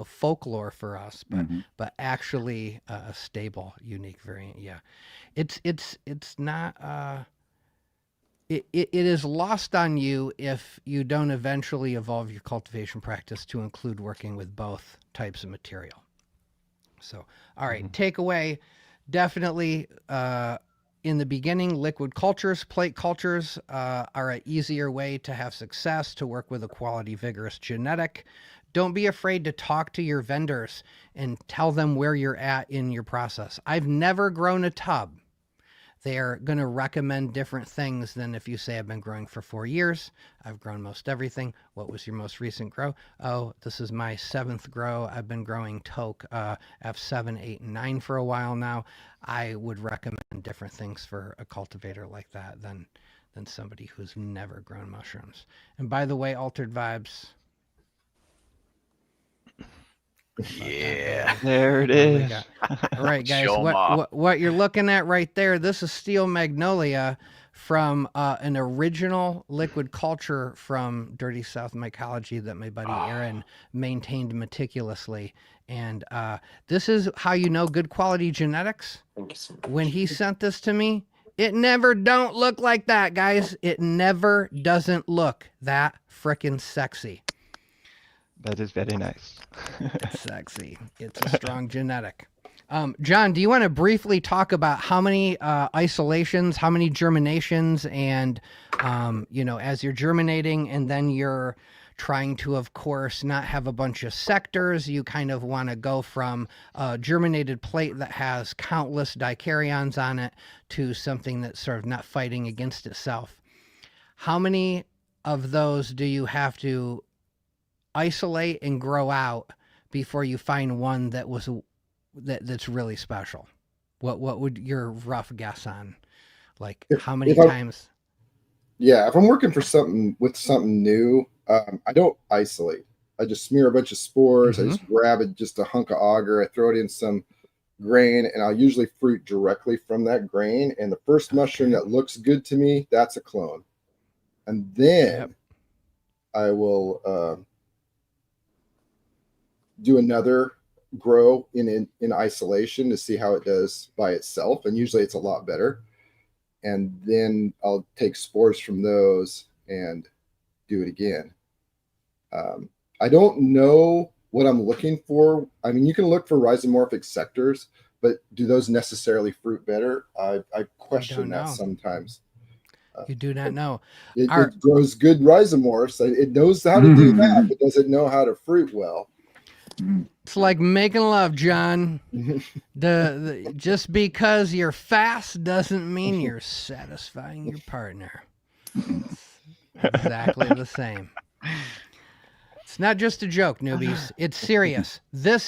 Speaker 1: folklore for us, but actually a stable, unique variant. Yeah, it's not. It is lost on you if you don't eventually evolve your cultivation practice to include working with both types of material. So, all right, takeaway, definitely in the beginning, liquid cultures, plate cultures are an easier way to have success, to work with a quality, vigorous genetic. Don't be afraid to talk to your vendors and tell them where you're at in your process. I've never grown a tub. They're going to recommend different things than if you say, I've been growing for 4 years. I've grown most everything. What was your most recent grow? Oh, this is my 7th grow. I've been growing Toke F7, 8, and 9 for a while now. I would recommend different things for a cultivator like that than somebody who's never grown mushrooms. And by the way, Altered Vibes.
Speaker 5: Yeah,
Speaker 6: there it is.
Speaker 1: All right, guys, what you're looking at right there, this is Steel Magnolia from an original liquid culture from Dirty South Mycology that my buddy Aaron maintained meticulously. And this is how you know good quality genetics.
Speaker 7: Thank you so much.
Speaker 1: When he sent this to me, it never don't look like that, guys. It never doesn't look that frickin' sexy.
Speaker 6: That is very nice.
Speaker 1: It's sexy. It's a strong genetic. John, do you want to briefly talk about how many isolations, how many germinations, and as you're germinating and then you're trying to, of course, not have a bunch of sectors, you kind of want to go from a germinated plate that has countless dicaryons on it to something that's sort of not fighting against itself. How many of those do you have to isolate and grow out before you find one that's really special? What would your rough guess on, like, how many times?
Speaker 2: Yeah, if I'm working for something new, I don't isolate. I just smear a bunch of spores. I just grab just a hunk of agar. I throw it in some grain, and I'll usually fruit directly from that grain. And the first mushroom that looks good to me, that's a clone. And then I will do another grow in isolation to see how it does by itself, and usually it's a lot better. And then I'll take spores from those and do it again. I don't know what I'm looking for. I mean, you can look for rhizomorphic sectors, but do those necessarily fruit better? I question that
Speaker 1: know.
Speaker 2: sometimes.
Speaker 1: You do not know.
Speaker 2: It grows good rhizomorphs. It knows how to do that, but does it know how to fruit well?
Speaker 1: It's like making love, John. The just because you're fast doesn't mean you're satisfying your partner. It's exactly the same. It's not just a joke, newbies. It's serious.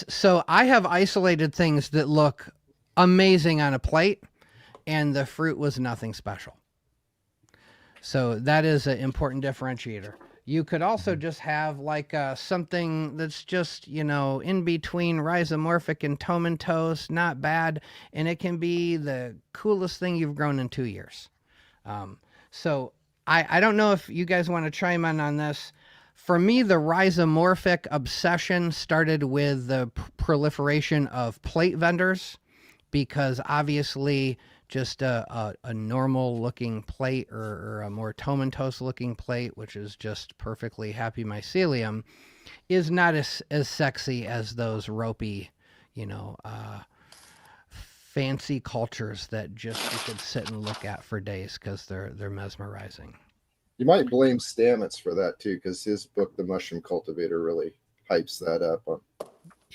Speaker 1: So I have isolated things that look amazing on a plate, and the fruit was nothing special. So that is an important differentiator. You could also just have like something that's just, in between rhizomorphic and tomentose, not bad, and it can be the coolest thing you've grown in 2 years. So I don't know if you guys want to chime in on this. For me, the rhizomorphic obsession started with the proliferation of plate vendors, because obviously just a normal looking plate or a more tomentose looking plate, which is just perfectly happy mycelium, is not as sexy as those ropey, fancy cultures that just you could sit and look at for days because they're mesmerizing.
Speaker 2: You might blame Stamets for that too, because his book, The Mushroom Cultivator, really hypes that up on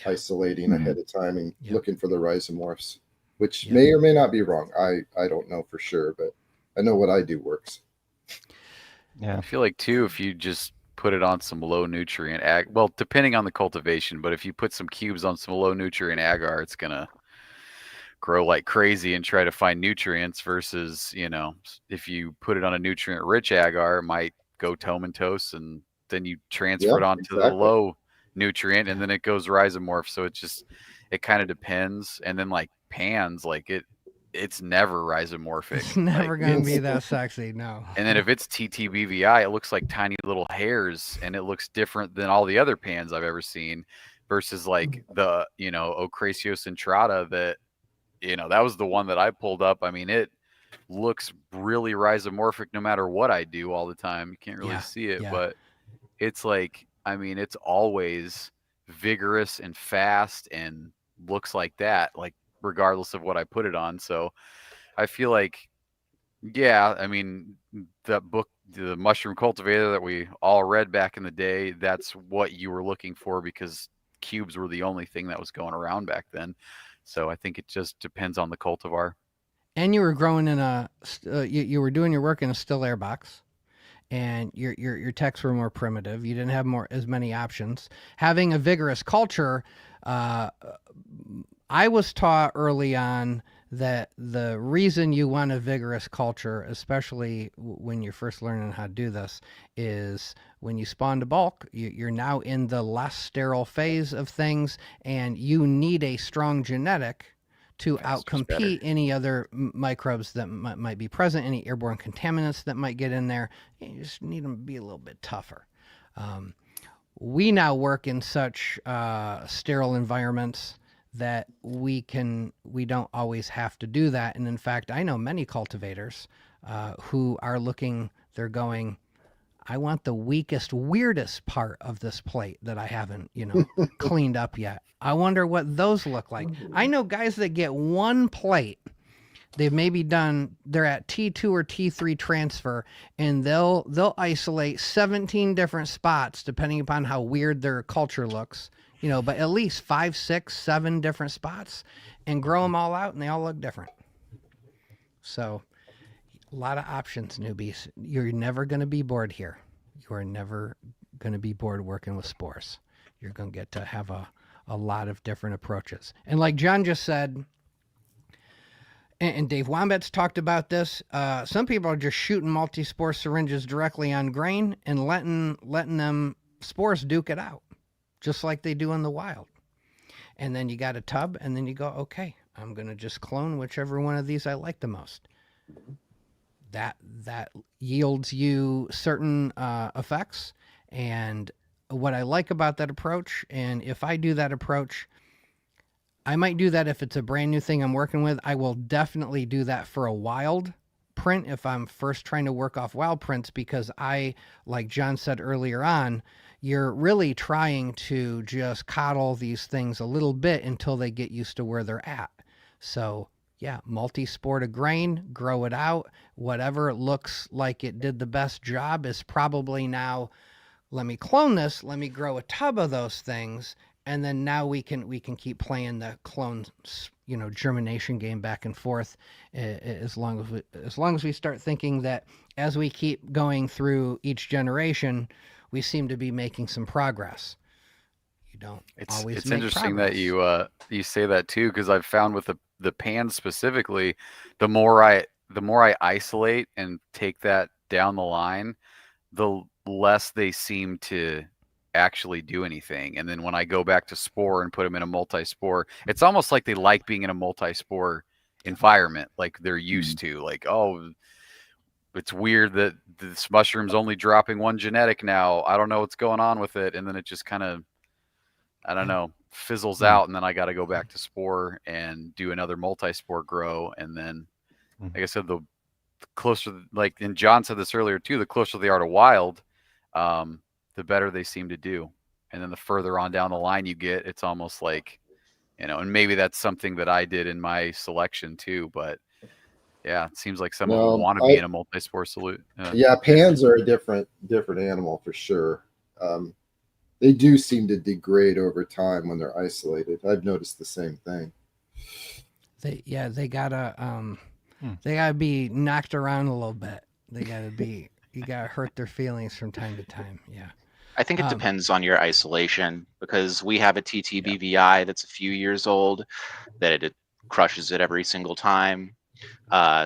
Speaker 2: isolating ahead of time and looking for the rhizomorphs, which may or may not be wrong. I don't know for sure, but I know what I do works.
Speaker 5: Yeah, I feel like too, if you just put it on some low nutrient well, depending on the cultivation, but if you put some cubes on some low nutrient agar, it's gonna grow like crazy and try to find nutrients, versus, if you put it on a nutrient rich agar, it might go tomentose, and then you transfer it onto the low nutrient, and then it goes rhizomorph. So it kind of depends. And then like pans, like it's never rhizomorphic.
Speaker 1: It's never going to be that sexy, no.
Speaker 5: And then if it's TTBVI, it looks like tiny little hairs, and it looks different than all the other pans I've ever seen, versus like the, Ocrasios entrata that, that was the one that I pulled up. I mean, it looks really rhizomorphic no matter what I do all the time. You can't really see it, but it's like, I mean, it's always vigorous and fast and looks like that, like regardless of what I put it on. So I feel like, I mean, that book, The Mushroom Cultivator, that we all read back in the day, that's what you were looking for, because cubes were the only thing that was going around back then. So I think it just depends on the cultivar.
Speaker 1: And you were growing in you were doing your work in a still air box, and your techs were more primitive. You didn't have as many options. Having a vigorous culture, I was taught early on that the reason you want a vigorous culture, especially when you're first learning how to do this, is when you spawn to bulk, you're now in the less sterile phase of things, and you need a strong genetic to outcompete any other microbes that might be present, any airborne contaminants that might get in there. You just need them to be a little bit tougher. We now work in such sterile environments that we don't always have to do that. And in fact, I know many cultivators who are they're going, I want the weakest, weirdest part of this plate that I haven't, cleaned up yet. I wonder what those look like. I know guys that get one plate. They've maybe they're at T2 or T3 transfer, and they'll isolate 17 different spots depending upon how weird their culture looks, but at least 5, 6, 7 different spots, and grow them all out, and they all look different. So a lot of options, newbies. You're never going to be bored here. You are never going to be bored working with spores. You're going to get to have a lot of different approaches. And like John just said, and Dave Wombat's talked about this, some people are just shooting multi-spore syringes directly on grain and letting them spores duke it out, just like they do in the wild. And then you got a tub, and then you go, okay, I'm going to just clone whichever one of these I like the most. That yields you certain effects. And what I like about that approach, and if I do that approach, I might do that if it's a brand new thing I'm working with. I will definitely do that for a wild print if I'm first trying to work off wild prints, because like John said earlier on, you're really trying to just coddle these things a little bit until they get used to where they're at. So yeah, multi-spore to grain, grow it out. Whatever looks like it did the best job is probably now, let me clone this, let me grow a tub of those things, and then now we can keep playing the clone, germination game back and forth, as long as we start thinking that as we keep going through each generation, we seem to be making some progress. You don't always
Speaker 5: it's
Speaker 1: make
Speaker 5: interesting
Speaker 1: progress.
Speaker 5: that you say that too, because I've found with the pans specifically, the more I isolate and take that down the line, the less they seem to actually do anything. And then when I go back to spore and put them in a multi-spore, it's almost like they like being in a multi-spore environment, like they're used to. Like, oh, it's weird that this mushroom's only dropping one genetic now. I don't know what's going on with it. And then it just kind of, I don't know, fizzles out. And then I got to go back to spore and do another multi-spore grow. And then, like I said, the closer, like, and John said this earlier too, the closer they are to wild, the better they seem to do. And then the further on down the line you get, it's almost like, and maybe that's something that I did in my selection too, but yeah, it seems like some of them want to be in a multi-spore salute.
Speaker 2: Yeah, pans are a different animal for sure. They do seem to degrade over time when they're isolated. I've noticed the same thing.
Speaker 1: They gotta be knocked around a little bit. You gotta hurt their feelings from time to time. Yeah.
Speaker 4: I think it depends on your isolation, because we have a TTBVI that's a few years old that it crushes it every single time.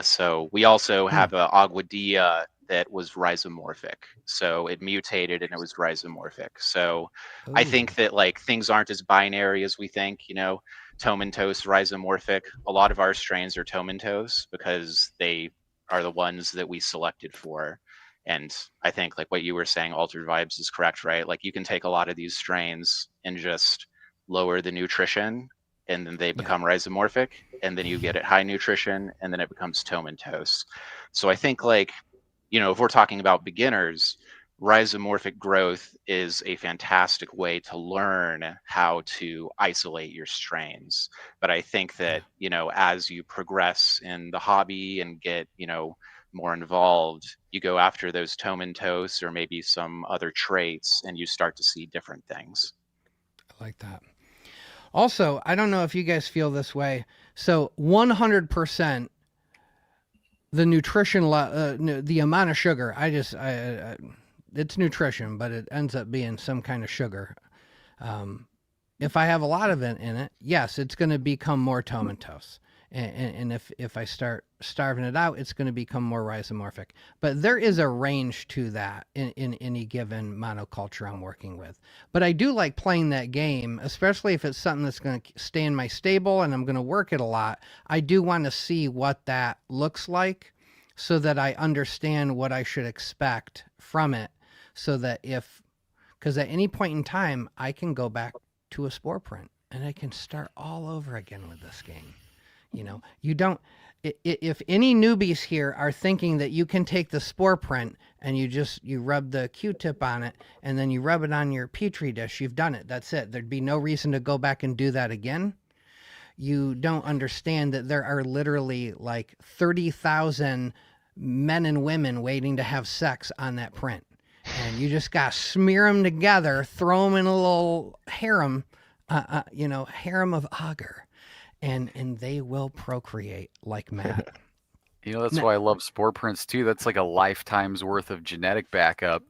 Speaker 4: So we also have a Aguadilla that was rhizomorphic. So it mutated and it was rhizomorphic. So I think that like things aren't as binary as we think, tomentose, rhizomorphic. A lot of our strains are tomentose because they are the ones that we selected for. And I think like what you were saying, Altered Vibes, is correct, right? Like you can take a lot of these strains and just lower the nutrition, and then they become rhizomorphic, and then you get it high nutrition, and then it becomes tomentose. So I think like, if we're talking about beginners, rhizomorphic growth is a fantastic way to learn how to isolate your strains. But I think that, as you progress in the hobby and get, more involved, you go after those tomentose or maybe some other traits, and you start to see different things.
Speaker 1: I like that. Also, I don't know if you guys feel this way. So 100% the nutrition, the amount of sugar, it's nutrition, but it ends up being some kind of sugar. If I have a lot of it in it, yes, it's going to become more tomentose. And if I start starving it out, it's going to become more rhizomorphic. But there is a range to that in any given monoculture I'm working with. But I do like playing that game, especially if it's something that's going to stay in my stable and I'm going to work it a lot. I do want to see what that looks like so that I understand what I should expect from it, so that because at any point in time, I can go back to a spore print and I can start all over again with this game. You don't, if any newbies here are thinking that you can take the spore print and you rub the Q-tip on it and then you rub it on your Petri dish, you've done it. That's it. There'd be no reason to go back and do that again. You don't understand that there are literally like 30,000 men and women waiting to have sex on that print. And you just got to smear them together, throw them in a little harem, harem of agar. And they will procreate like mad.
Speaker 5: That's why I love spore prints too. That's like a lifetime's worth of genetic backup.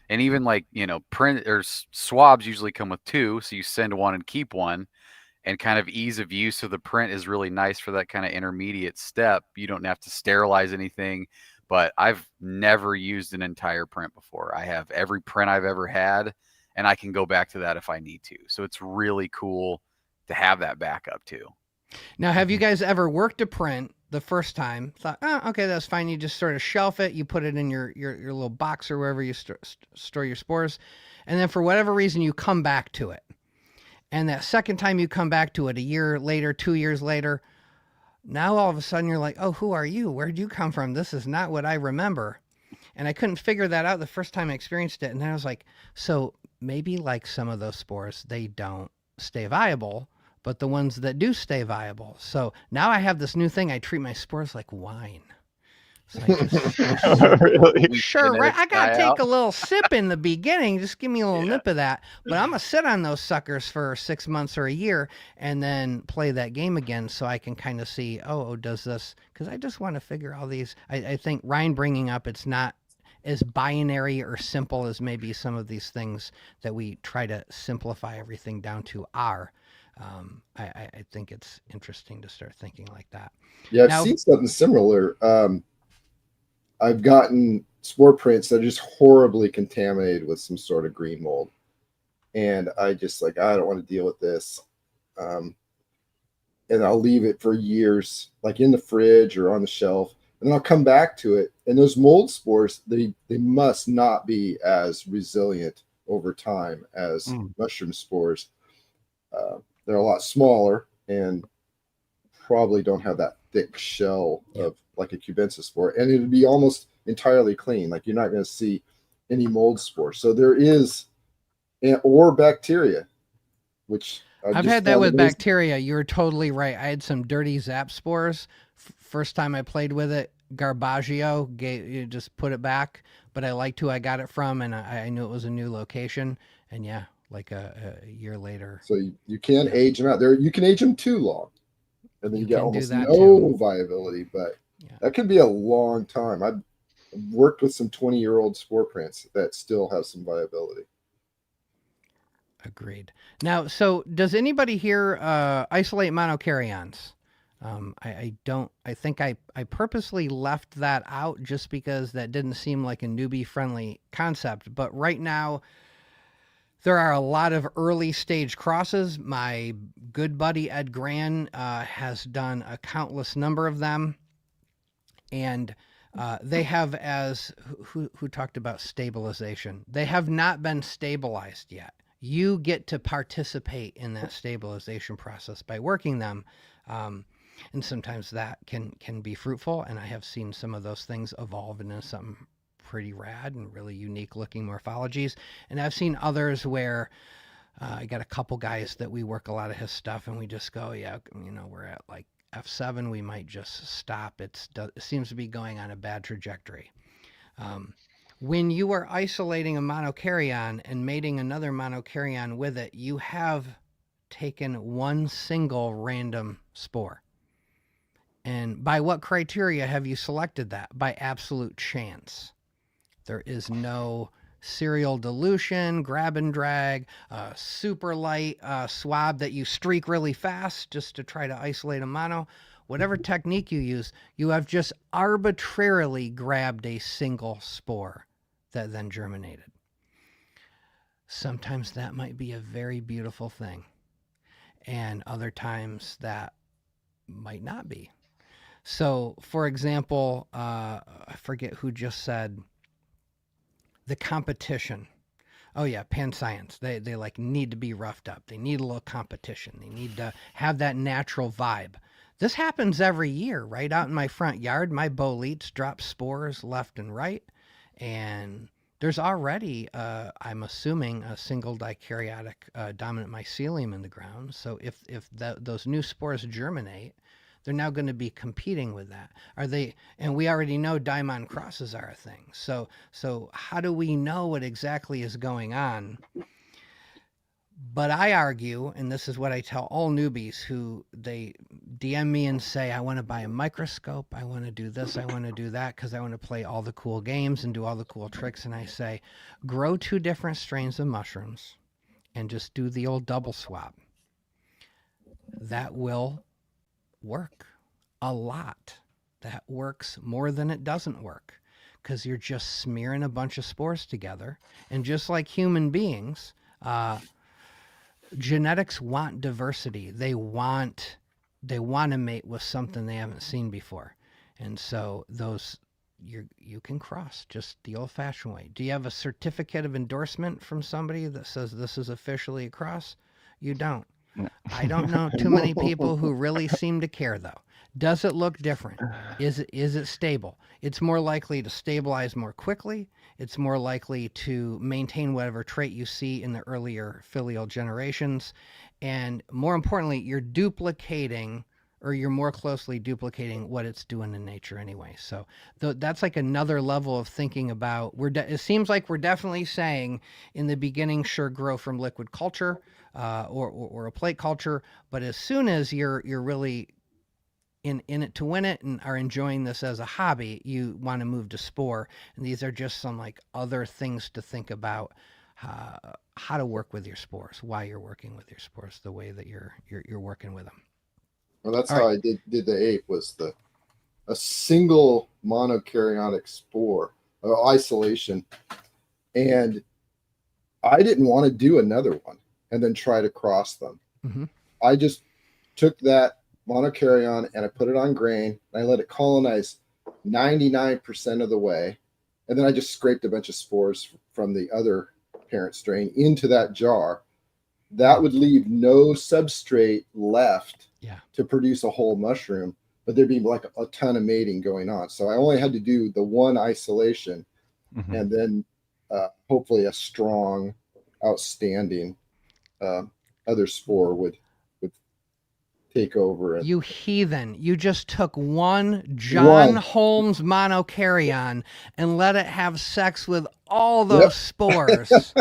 Speaker 5: And even like, print or swabs usually come with 2. So you send one and keep one, and kind of ease of use of the print is really nice for that kind of intermediate step. You don't have to sterilize anything, but I've never used an entire print before. I have every print I've ever had, and I can go back to that if I need to. So it's really cool to have that backup too.
Speaker 1: Now, have you guys ever worked a print the first time, thought, okay, that's fine. You just sort of shelf it. You put it in your little box or wherever you store your spores. And then for whatever reason, you come back to it. And that second time you come back to it, a year later, 2 years later, now all of a sudden you're like, oh, who are you? Where'd you come from? This is not what I remember. And I couldn't figure that out the first time I experienced it. And then I was like, so maybe like some of those spores, they don't stay viable, but the ones that do stay viable. So now I have this new thing. I treat my spores like wine. So
Speaker 6: Really?
Speaker 1: sure, right. I gotta
Speaker 5: die
Speaker 1: take
Speaker 5: out.
Speaker 1: a little sip in the beginning. Just give me a little nip of that. But I'm gonna sit on those suckers for 6 months or a year, and then play that game again, so I can kind of see, oh, does this? Because I just want to figure all these. I think Ryan bringing up, it's not as binary or simple as maybe some of these things that we try to simplify everything down to are. I think it's interesting to start thinking like that.
Speaker 2: Yeah, I've
Speaker 1: Now-
Speaker 2: seen something similar. I've gotten spore prints that are just horribly contaminated with some sort of green mold. And I just I don't want to deal with this. And I'll leave it for years, like in the fridge or on the shelf. And then I'll come back to it. And those mold spores, they must not be as resilient over time as mushroom spores. They're a lot smaller and probably don't have that thick shell of like a cubensis spore, and it'd be almost entirely clean. Like you're not going to see any mold spore. So there is, or bacteria, which
Speaker 1: I've had that with bacteria. You're totally right. I had some dirty zap spores. First time I played with it, Garbaggio you just put it back, but I liked who I got it from, and I knew it was a new location. And yeah, like a year later.
Speaker 2: So you can age them out there. You can age them too long, and then you get almost no
Speaker 1: too.
Speaker 2: viability, but that can be a long time. I've worked with some 20-year-old spore prints that still have some viability.
Speaker 1: Agreed. Now, so does anybody here isolate monokaryons? I don't. I think I purposely left that out just because that didn't seem like a newbie-friendly concept. But right now, there are a lot of early stage crosses. My good buddy Ed Gran has done a countless number of them. And they have, as who talked about stabilization, they have not been stabilized yet. You get to participate in that stabilization process by working them. And sometimes that can be fruitful. And I have seen some of those things evolve into something pretty rad and really unique looking morphologies. And I've seen others where I got a couple guys that we work a lot of his stuff, and we just go, we're at like F7, we might just stop. It seems to be going on a bad trajectory. When you are isolating a monokaryon and mating another monokaryon with it, you have taken one single random spore. And by what criteria have you selected that? By absolute chance. There is no serial dilution, grab and drag, super light swab that you streak really fast just to try to isolate a mono. Whatever technique you use, you have just arbitrarily grabbed a single spore that then germinated. Sometimes that might be a very beautiful thing, and other times that might not be. So, for example, I forget who just said the competition. Oh yeah, Pan Science. They like need to be roughed up. They need a little competition. They need to have that natural vibe. This happens every year, right out in my front yard. My boletes drop spores left and right, and there's already, I'm assuming, a single dikaryotic dominant mycelium in the ground. So if those new spores germinate, they're now going to be competing with that. Are they? And we already know diamond crosses are a thing. So how do we know what exactly is going on? But I argue, and this is what I tell all newbies who they DM me and say, I want to buy a microscope, I want to do this, I want to do that, because I want to play all the cool games and do all the cool tricks. And I say, grow 2 different strains of mushrooms and just do the old double swap. That will work a lot. That works more than it doesn't work, because you're just smearing a bunch of spores together. And just like human beings, genetics want diversity. They want to mate with something they haven't seen before. And so those you can cross just the old-fashioned way. Do you have a certificate of endorsement from somebody that says this is officially a cross? You don't. No. I don't know too many people who really seem to care, though. Does it look different? Is it stable? It's more likely to stabilize more quickly. It's more likely to maintain whatever trait you see in the earlier filial generations. And more importantly, you're duplicating, or you're more closely duplicating what it's doing in nature anyway. So that's like another level of thinking about. It seems like we're definitely saying in the beginning, sure, grow from liquid culture or a plate culture, but as soon as you're really in it to win it and are enjoying this as a hobby, you want to move to spore. And these are just some like other things to think about, how to work with your spores, why you're working with your spores, the way that you're working with them.
Speaker 2: Well, that's
Speaker 1: All
Speaker 2: how
Speaker 1: right.
Speaker 2: I did the ape, was a single monokaryotic spore isolation, and I didn't want to do another one and then try to cross them.
Speaker 1: Mm-hmm.
Speaker 2: I just took that monokaryon and I put it on grain and I let it colonize 99% of the way, and then I just scraped a bunch of spores from the other parent strain into that jar. That would leave no substrate left to produce a whole mushroom, but there'd be like a ton of mating going on. So I only had to do the one isolation, and then hopefully a strong, outstanding other spore would take over.
Speaker 1: You heathen. You just took one John Holmes monokaryon and let it have sex with all those spores.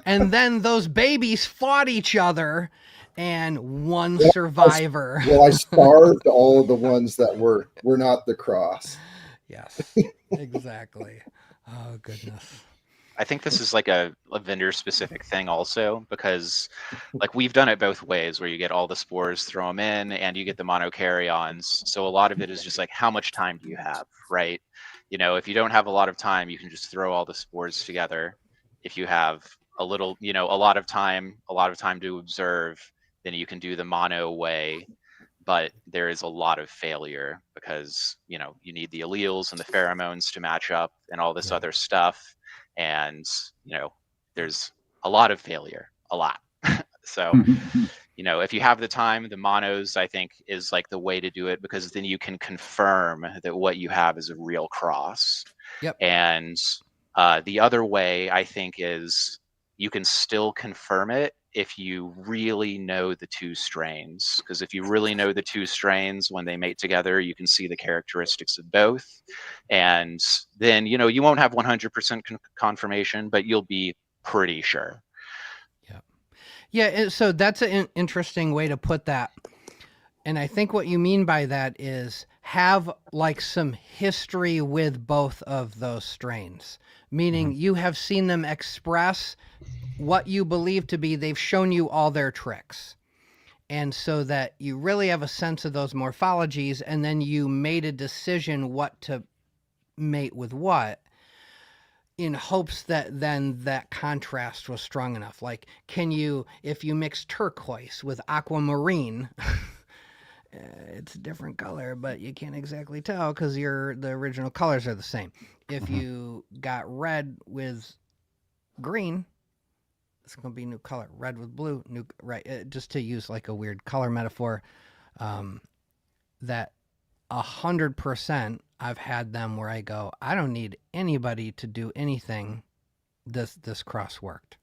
Speaker 1: And then those babies fought each other and one survivor.
Speaker 2: Well, I starved all of the ones that were not the cross.
Speaker 1: Yes, exactly. Oh, goodness.
Speaker 4: I think this is like a vendor specific thing also, because like we've done it both ways, where you get all the spores, throw them in, and you get the monokaryons. So a lot of it is just like, how much time do you have, right? You know, if you don't have a lot of time, you can just throw all the spores together. If you have a little, you know, a lot of time to observe, then you can do the mono way. But there is a lot of failure because, you know, you need the alleles and the pheromones to match up and all this other stuff. And, you know, there's a lot of failure, a lot. So, you know, if you have the time, the monos, I think, is like the way to do it, because then you can confirm that what you have is a real cross.
Speaker 1: Yep.
Speaker 4: And the other way, I think, is you can still confirm it if you really know the two strains. Because if you really know the two strains, when they mate together, you can see the characteristics of both. And then, you know, you won't have 100% confirmation, but you'll be pretty sure.
Speaker 1: Yeah, so that's an interesting way to put that. And I think what you mean by that is have like some history with both of those strains, meaning you have seen them express what you believe to be, they've shown you all their tricks. And so that you really have a sense of those morphologies, and then you made a decision what to mate with what, in hopes that then that contrast was strong enough. Like, can you, if you mix turquoise with aquamarine, it's a different color, but you can't exactly tell because the original colors are the same. If you got red with green, it's going to be new color. Red with blue, new, right? Just to use like a weird color metaphor, that 100% I've had them where I go, I don't need anybody to do anything. This cross worked.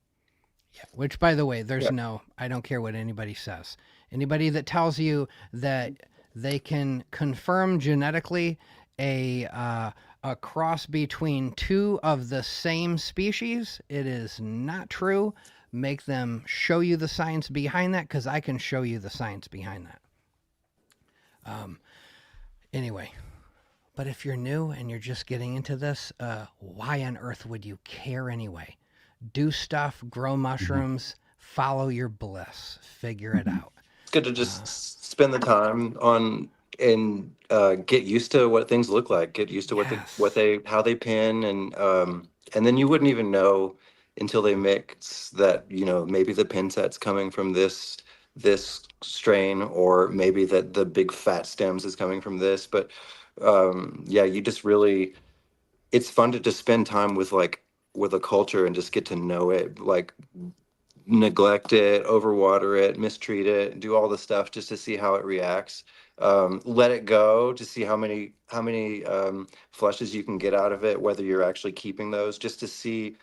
Speaker 1: Yeah. Which, by the way, there's no, I don't care what anybody says. Anybody that tells you that they can confirm genetically a cross between two of the same species, it is not true. Make them show you the science behind that, because I can show you the science behind that. Anyway, but if you're new and you're just getting into this, why on earth would you care anyway? Do stuff, grow mushrooms, follow your bliss, figure it out.
Speaker 7: It's good to just spend the time on and get used to what things look like, get used to how they pin, and then you wouldn't even know until they mix that, you know, maybe the pin set's coming from this strain, or maybe that the big fat stems is coming from this. But you just really, it's fun to just spend time with a culture and just get to know it, like neglect it, overwater it, mistreat it, do all the stuff just to see how it reacts. let it go to see how many flushes you can get out of it, whether you're actually keeping those, just to see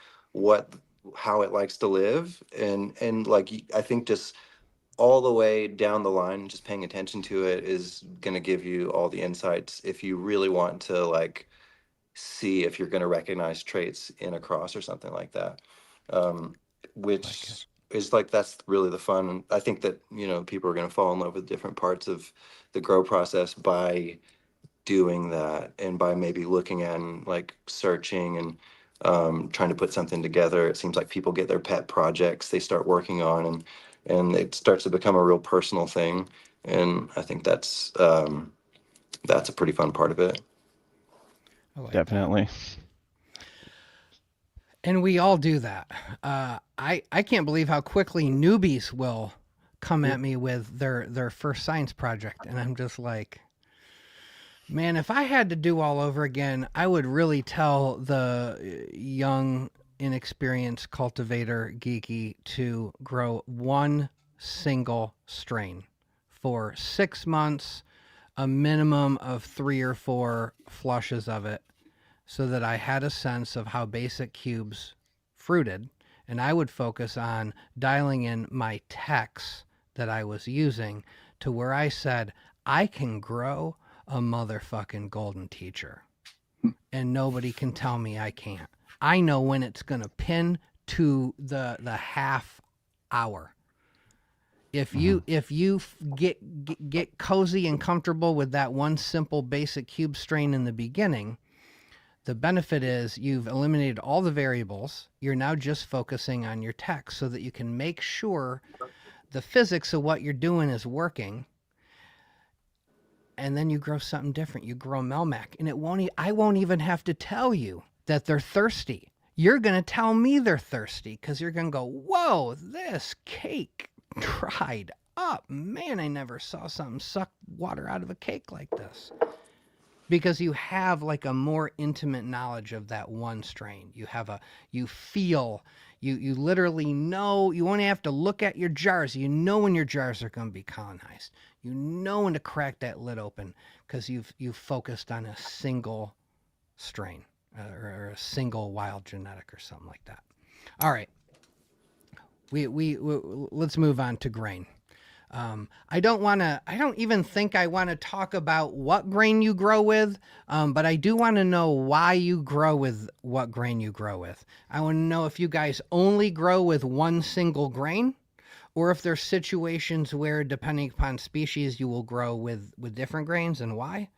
Speaker 7: how it likes to live. And like, I think just all the way down the line, just paying attention to it is going to give you all the insights if you really want to like see if you're going to recognize traits in a cross or something like that. Which is like, that's really the fun. I think that, you know, people are going to fall in love with different parts of the grow process by doing that, and by maybe looking at and like searching and trying to put something together. It seems like people get their pet projects they start working on, and it starts to become a real personal thing. And I think that's a pretty fun part of it.
Speaker 1: I like
Speaker 6: Definitely.
Speaker 1: And we all do that. I can't believe how quickly newbies will come at me with their first science project, and I'm just like, man, if I had to do all over again, I would really tell the young, inexperienced cultivator geeky to grow one single strain for 6 months, a minimum of 3 or 4 flushes of it, so that I had a sense of how basic cubes fruited, and I would focus on dialing in my techs that I was using to where I said, I can grow a motherfucking golden teacher, and nobody can tell me I can't. I know when it's going to pin to the half hour. If you get cozy and comfortable with that one simple basic cube strain in the beginning, the benefit is you've eliminated all the variables. You're now just focusing on your text so that you can make sure the physics of what you're doing is working. And then you grow something different. You grow Melmac, and I won't even have to tell you that they're thirsty. You're going to tell me they're thirsty because you're going to go, whoa, this cake dried up. Man, I never saw something suck water out of a cake like this. Because you have like a more intimate knowledge of that one strain. You literally know, you only have to look at your jars. You know when your jars are going to be colonized. You know when to crack that lid open because you've focused on a single strain or a single wild genetic or something like that. All right. We let's move on to grain. I don't even think I want to talk about what grain you grow with, but I do want to know why you grow with what grain you grow with. I want to know if you guys only grow with one single grain, or if there's situations where, depending upon species, you will grow with different grains, and why.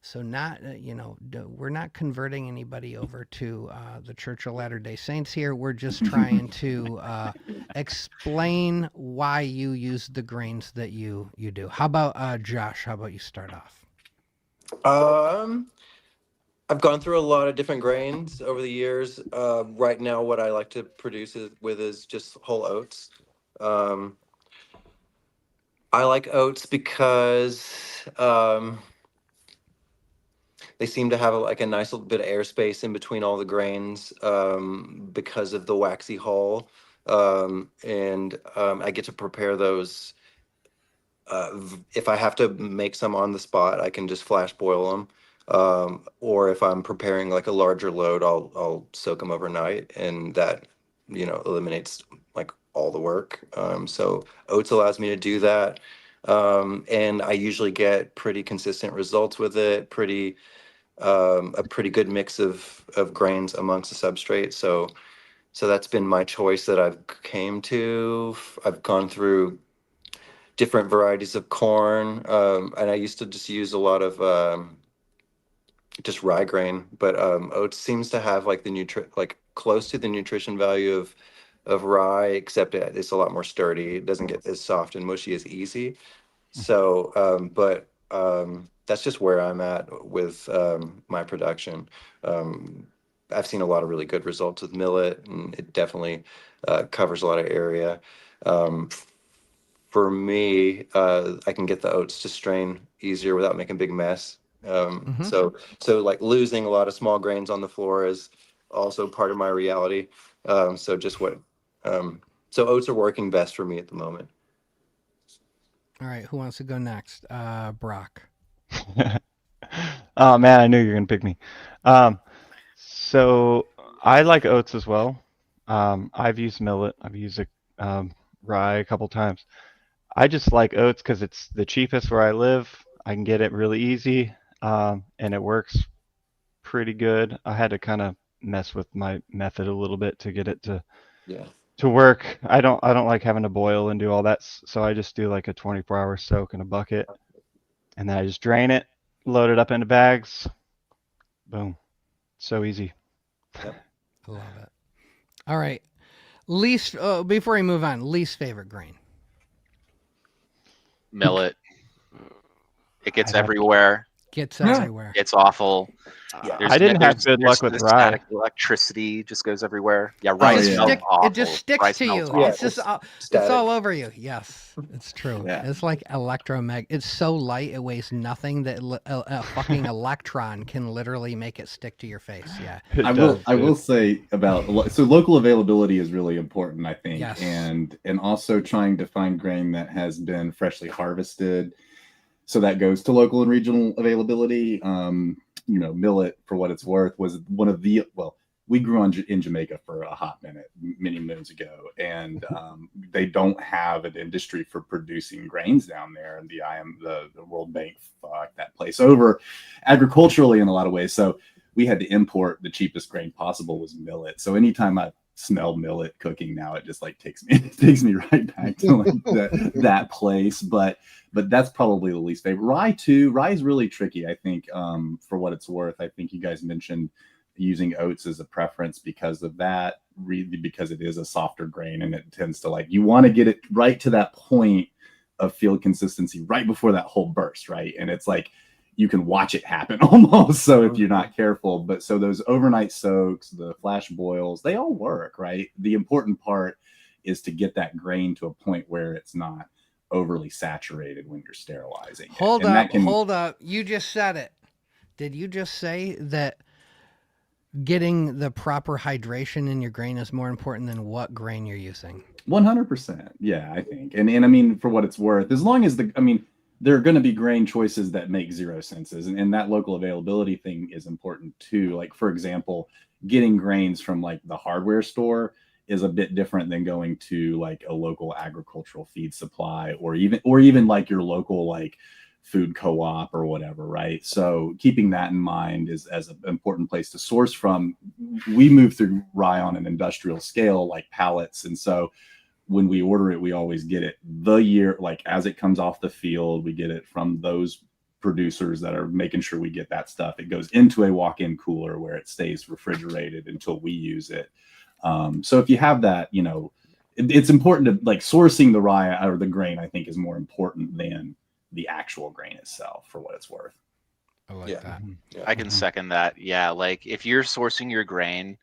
Speaker 1: So not, we're not converting anybody over to the Church of Latter-day Saints here. We're just trying to explain why you use the grains that you do. How about Josh? How about you start off?
Speaker 7: I've gone through a lot of different grains over the years. Right now, what I like to produce is just whole oats. I like oats because they seem to have a nice little bit of airspace in between all the grains because of the waxy hull. And I get to prepare those. If I have to make some on the spot, I can just flash boil them. Or if I'm preparing like a larger load, I'll soak them overnight, and that, eliminates like all the work. So oats allows me to do that. And I usually get pretty consistent results with it, a pretty good mix of grains amongst the substrate. So that's been my choice that I've came to. I've gone through different varieties of corn, and I used to just use a lot of just rye grain, but oats seems to have like close to the nutrition value of rye, except it's a lot more sturdy. It doesn't get as soft and mushy as easy. So, that's just where I'm at with my production. I've seen a lot of really good results with millet, and it definitely covers a lot of area. For me, I can get the oats to strain easier without making a big mess. So like losing a lot of small grains on the floor is also part of my reality. So oats are working best for me at the moment.
Speaker 1: All right, who wants to go next? Brock.
Speaker 6: Oh man, I knew you were gonna pick me. So I like oats as well. I've used millet. I've used rye a couple times. I just like oats because it's the cheapest where I live. I can get it really easy, and it works pretty good. I had to kind of mess with my method a little bit to get it
Speaker 7: Yeah.
Speaker 6: to work. I don't like having to boil and do all that, so I just do like a 24-hour soak in a bucket, and then I just drain it, load it up into bags. Boom. So easy.
Speaker 1: I love it. All right. Least before we move on, least favorite grain.
Speaker 4: Millet. It gets everywhere.
Speaker 1: Gets everywhere.
Speaker 4: It's awful.
Speaker 7: Yeah.
Speaker 6: I didn't have good luck with
Speaker 4: the
Speaker 6: rye.
Speaker 4: static electricity just goes everywhere. Yeah, rye
Speaker 1: It
Speaker 4: smells awful.
Speaker 1: just sticks
Speaker 4: Rye
Speaker 1: to you.
Speaker 4: smells
Speaker 1: It's just
Speaker 4: awful.
Speaker 1: it's all over you. Yes, it's true.
Speaker 3: Yeah.
Speaker 1: It's like electromag. It's so light it weighs nothing that a fucking electron can literally make it stick to your face. Yeah.
Speaker 3: I will say about so local availability is really important, I think,
Speaker 1: Yes.
Speaker 3: and also trying to find grain that has been freshly harvested. So that goes to local and regional availability. Millet, for what it's worth, was one of the we grew in Jamaica for a hot minute, many moons ago, and they don't have an industry for producing grains down there. And the World Bank fucked that place over agriculturally in a lot of ways. So we had to import the cheapest grain possible was millet. So anytime I smell millet cooking now, it just like takes me right back to like that place. But that's probably the least favorite. Rye too. Rye is really tricky, I think, for what it's worth. I think you guys mentioned using oats as a preference because of that, really, because it is a softer grain and it tends to you want to get it right to that point of field consistency right before that whole burst, right? And it's like you can watch it happen almost. So if you're not careful, but so those overnight soaks, the flash boils, they all work, right? The important part is to get that grain to a point where it's not overly saturated when you're sterilizing.
Speaker 1: Hold up. You just said it. Did you just say that getting the proper hydration in your grain is more important than what grain you're using?
Speaker 3: 100%. Yeah, I think. And I mean, for what it's worth, as long as there are going to be grain choices that make zero senses. And that local availability thing is important too. Like, for example, getting grains from the hardware store is a bit different than going to like a local agricultural feed supply or even like your local food co-op or whatever, right? So keeping that in mind is as an important place to source from. We move through rye on an industrial scale, like pallets. And so when we order it, we always get it the year, as it comes off the field, we get it from those producers that are making sure we get that stuff. It goes into a walk-in cooler where it stays refrigerated until we use it. So if you have that, it's important to sourcing the rye or the grain, I think, is more important than the actual grain itself, for what it's worth.
Speaker 1: I like that.
Speaker 7: Yeah.
Speaker 4: I can second that. Yeah, if you're sourcing your grain,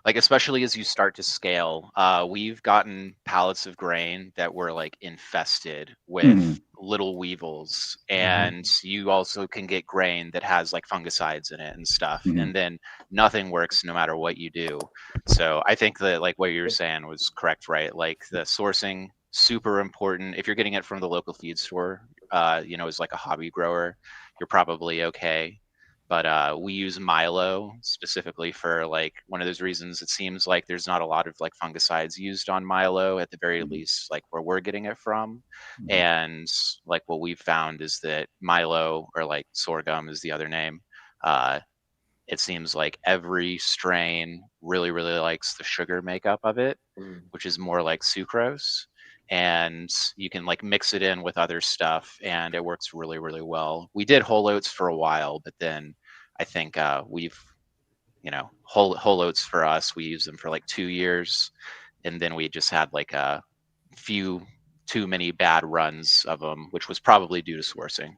Speaker 4: especially as you start to scale, we've gotten pallets of grain that were infested with little weevils, and you also can get grain that has fungicides in it and stuff, and then nothing works no matter what you do. So I think that what you were saying was correct, right? The sourcing, super important. If you're getting it from the local feed store, as a hobby grower, you're probably okay. But we use Milo specifically for one of those reasons. It seems like there's not a lot of fungicides used on Milo, at the very least, where we're getting it from. And what we've found is that Milo, or sorghum is the other name, it seems like every strain really, really likes the sugar makeup of it, which is more like sucrose. And you can mix it in with other stuff, and it works really, really well. We did whole oats for a while, but then I think we've, whole oats for us, we used them for 2 years, and then we just had a few too many bad runs of them, which was probably due to sourcing.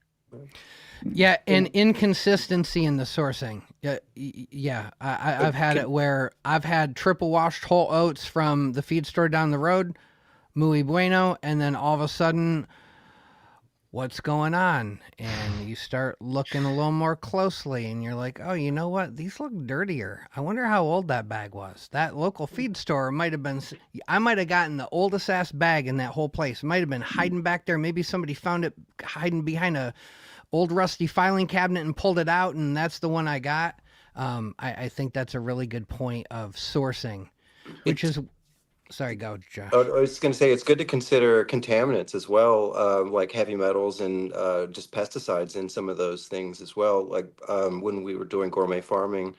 Speaker 1: Yeah, and inconsistency in the sourcing. Yeah, I've had it where I've had triple washed whole oats from the feed store down the road, muy bueno, and then all of a sudden what's going on? And you start looking a little more closely and you're like, oh, you know what? These look dirtier. I wonder how old that bag was. That local feed store might have been, I might have gotten the oldest ass bag in that whole place. It might have been hiding back there. Maybe somebody found it hiding behind a old rusty filing cabinet and pulled it out, and that's the one I got. I think that's a really good point of sourcing, which is, sorry, go, Josh.
Speaker 7: I was going to say it's good to consider contaminants as well, like heavy metals and just pesticides in some of those things as well. Like when we were doing gourmet farming,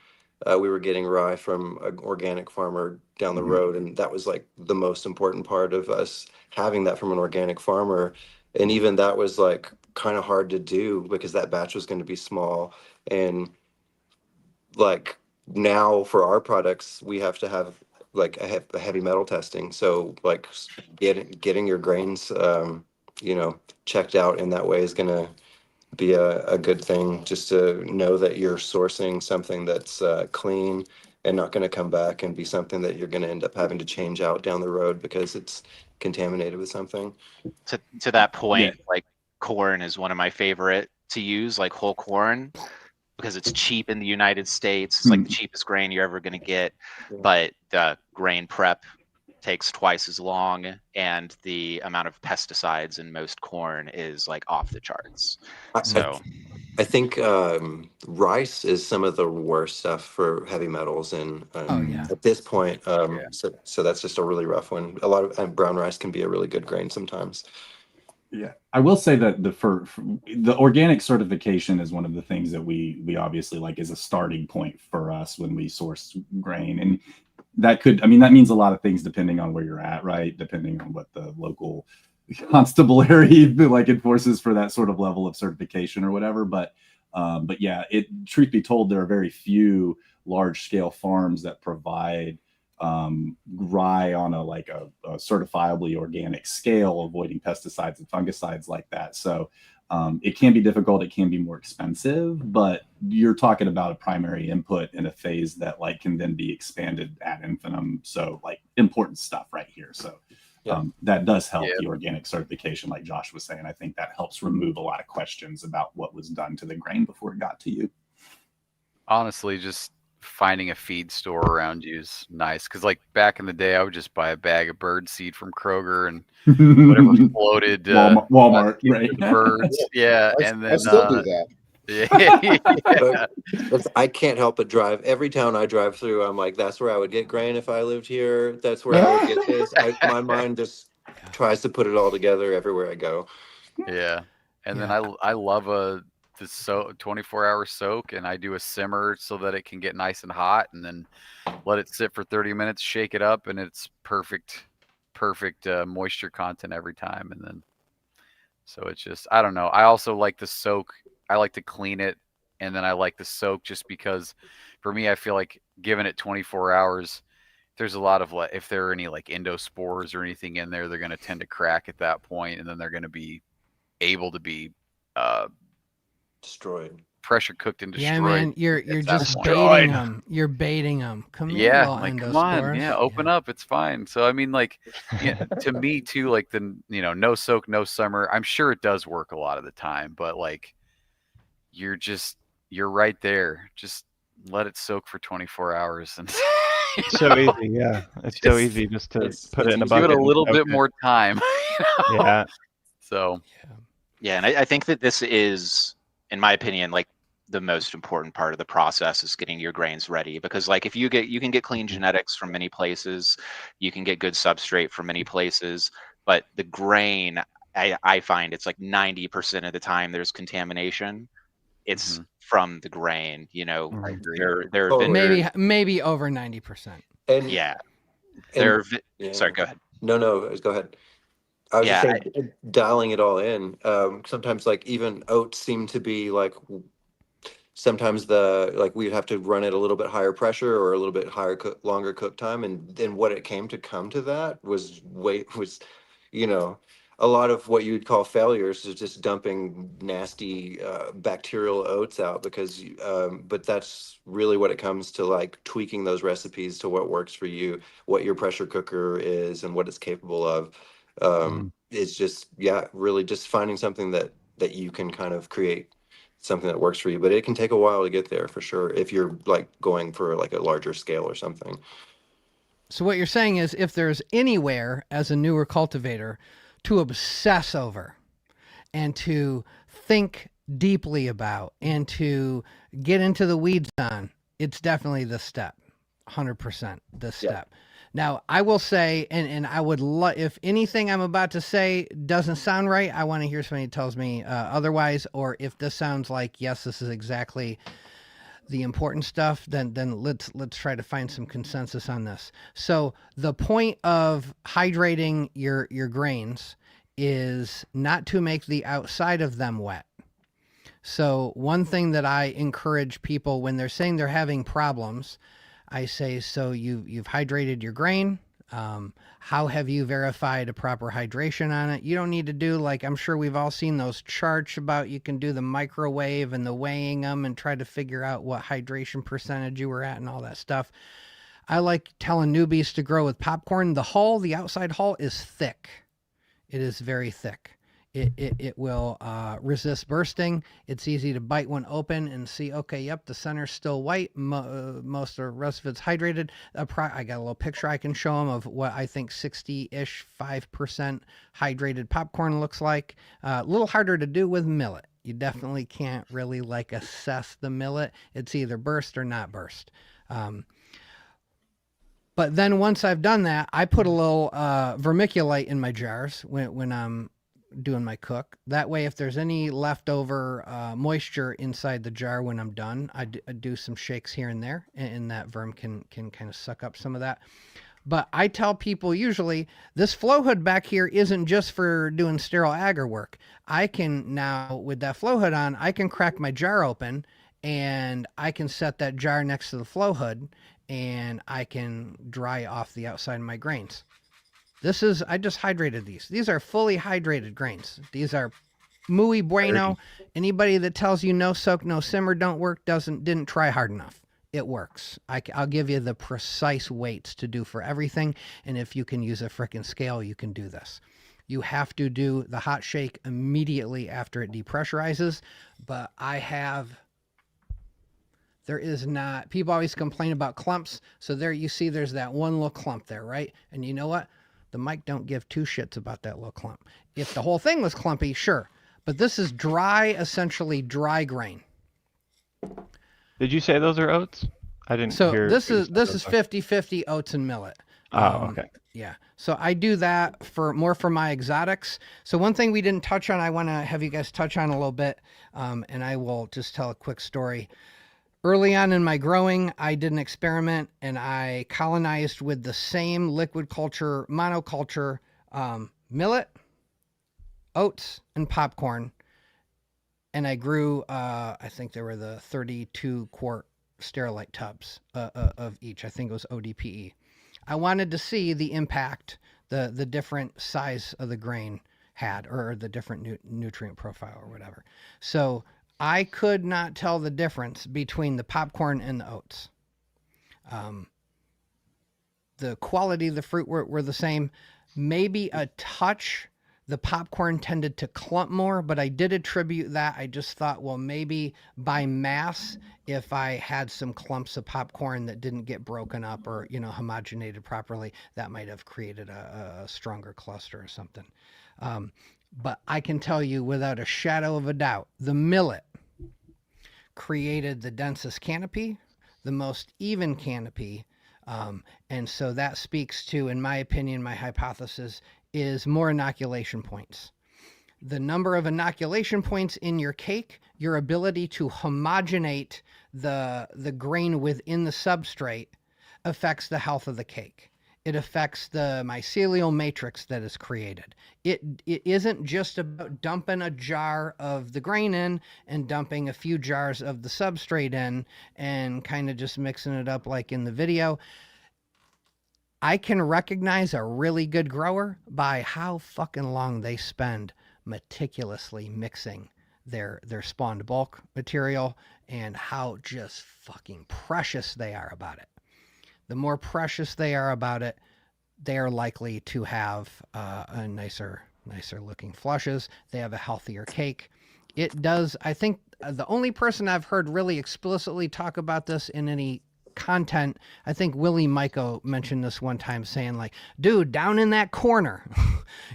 Speaker 7: we were getting rye from an organic farmer down the road, and that was like the most important part of us having that from an organic farmer. And even that was like kind of hard to do because that batch was going to be small. And like now for our products, we have to have like a heavy metal testing. So like getting your grains, checked out in that way is going to be a good thing, just to know that you're sourcing something that's clean and not going to come back and be something that you're going to end up having to change out down the road because it's contaminated with something.
Speaker 4: To that point, like corn is one of my favorite to use, like whole corn, because it's cheap in the United States. It's like the cheapest grain you're ever going to get, but the grain prep takes twice as long, and the amount of pesticides in most corn is like off the charts. So
Speaker 7: I think rice is some of the worst stuff for heavy metals, and at this point, so that's just a really rough one. A lot of brown rice can be a really good grain sometimes.
Speaker 3: Yeah, I will say that the organic certification is one of the things that we obviously like as a starting point for us when we source grain, and that means a lot of things depending on where you're at, right? Depending on what the local constabulary like enforces for that sort of level of certification or whatever. But yeah, truth be told, there are very few large scale farms that provide rye on a certifiably organic scale, avoiding pesticides and fungicides like that. So it can be difficult, it can be more expensive, but you're talking about a primary input in a phase that like can then be expanded ad infinitum. So like important stuff right here. So that does help the organic certification, like Josh was saying. I think that helps remove a lot of questions about what was done to the grain before it got to you. Honestly, just finding a feed store around you is nice, because like back in the day I would just buy a bag of bird seed from Kroger and whatever floated Walmart right? The birds and then
Speaker 2: I still do that.
Speaker 7: But I can't help but drive. Every town I drive through, I'm like, that's where I would get grain if I lived here. That's where I would get this. My mind just tries to put it all together everywhere I go. And then I love the 24-hour soak, and I do a simmer so that it can get nice and hot, and then let it sit for 30 minutes, shake it up, and it's perfect moisture content every time. And then so it's just, I don't know, I also like the soak. I like to clean it, and then I like the soak just because for me, I feel like giving it 24 hours, there's a lot of, if there are any like endospores or anything in there, they're going to tend to crack at that point, and then they're going to be able to be destroyed, pressure cooked and destroyed.
Speaker 1: Yeah, man, you're just baiting them. You're baiting them. Come on,
Speaker 7: open up. It's fine. So I mean, like, to me too, like the no soak, no summer. I'm sure it does work a lot of the time, but like, you're right there. Just let it soak for 24 hours, and
Speaker 6: so easy. Yeah, it's so easy just to put it in a bucket.
Speaker 7: Give it a little bit more time.
Speaker 6: Yeah.
Speaker 7: So.
Speaker 4: Yeah, and I think that this is, in my opinion, like the most important part of the process is getting your grains ready, because like if you can get clean genetics from many places, you can get good substrate from many places, but the grain, I find it's like 90% of the time there's contamination. It's from the grain, there have been
Speaker 1: maybe over 90%.
Speaker 7: And
Speaker 4: sorry, go ahead.
Speaker 7: No, go ahead. I was just saying, dialing it all in. Sometimes, like even oats seem to be like. Sometimes we'd have to run it a little bit higher pressure or a little bit higher longer cook time, and then what it came to that was a lot of what you'd call failures is just dumping nasty bacterial oats out, because but that's really what it comes to, like tweaking those recipes to what works for you, what your pressure cooker is and what it's capable of. It's just really just finding something that that you can kind of create something that works for you. But it can take a while to get there for sure if you're like going for like a larger scale or something.
Speaker 1: So what you're saying is, if there's anywhere as a newer cultivator to obsess over and to think deeply about and to get into the weeds on, it's definitely this step. 100% this step. Now, I will say, and I would love, if anything I'm about to say doesn't sound right, I want to hear somebody who tells me otherwise, or if this sounds like, yes, this is exactly the important stuff, then let's try to find some consensus on this. So the point of hydrating your grains is not to make the outside of them wet. So one thing that I encourage people when they're saying they're having problems, I say, so you've hydrated your grain. How have you verified a proper hydration on it? You don't need to do, like, I'm sure we've all seen those charts about you can do the microwave and the weighing them and try to figure out what hydration percentage you were at and all that stuff. I like telling newbies to grow with popcorn. The outside hull is thick. It is very thick. It will resist bursting. It's easy to bite one open and see, okay, yep, the center's still white. Most of the rest of it's hydrated. I got a little picture I can show them of what I think 60-ish 5% hydrated popcorn looks like. A little harder to do with millet. You definitely can't really like assess the millet. It's either burst or not burst. But then once I've done that, I put a little vermiculite in my jars when I'm doing my cook. That way, if there's any leftover moisture inside the jar when I'm done, I do some shakes here and there, and that verm can kind of suck up some of that. But I tell people usually this flow hood back here isn't just for doing sterile agar work. I can now, with that flow hood on, I can crack my jar open and I can set that jar next to the flow hood and I can dry off the outside of my grains. I just hydrated these. These are fully hydrated grains. These are muy bueno. Anybody that tells you no soak, no simmer don't work didn't try hard enough. It works. I'll give you the precise weights to do for everything. And if you can use a frickin' scale, you can do this. You have to do the hot shake immediately after it depressurizes. But there is not, people always complain about clumps. So there you see there's that one little clump there, right? And you know what? The mic don't give two shits about that little clump. If the whole thing was clumpy, sure. But this is dry, essentially dry grain.
Speaker 6: Did you say those are oats? I didn't hear.
Speaker 1: This is 50-50 oats and millet.
Speaker 6: Oh, okay.
Speaker 1: Yeah. So I do that more for my exotics. So one thing we didn't touch on, I want to have you guys touch on a little bit, and I will just tell a quick story. Early on in my growing, I did an experiment and I colonized with the same liquid culture, monoculture, millet, oats, and popcorn. And I grew, I think there were the 32 quart sterilite tubs of each. I think it was ODPE. I wanted to see the impact the different size of the grain had, or the different nutrient profile or whatever. So I could not tell the difference between the popcorn and the oats. The quality of the fruit were the same. Maybe a touch. The popcorn tended to clump more, but I did attribute that. I just thought, well, maybe by mass, if I had some clumps of popcorn that didn't get broken up or, homogenated properly, that might have created a stronger cluster or something. But I can tell you without a shadow of a doubt, the millet created the densest canopy, the most even canopy. And so that speaks to, in my opinion, my hypothesis is more inoculation points. The number of inoculation points in your cake, your ability to homogenate the grain within the substrate affects the health of the cake. It affects the mycelial matrix that is created. It isn't just about dumping a jar of the grain in and dumping a few jars of the substrate in and kind of just mixing it up like in the video. I can recognize a really good grower by how fucking long they spend meticulously mixing their spawned bulk material and how just fucking precious they are about it. The more precious they are about it, they are likely to have a nicer looking flushes. They have a healthier cake. it does. I think the only person I've heard really explicitly talk about this in any content, I think Willie Myco mentioned this one time, saying like, dude, down in that corner,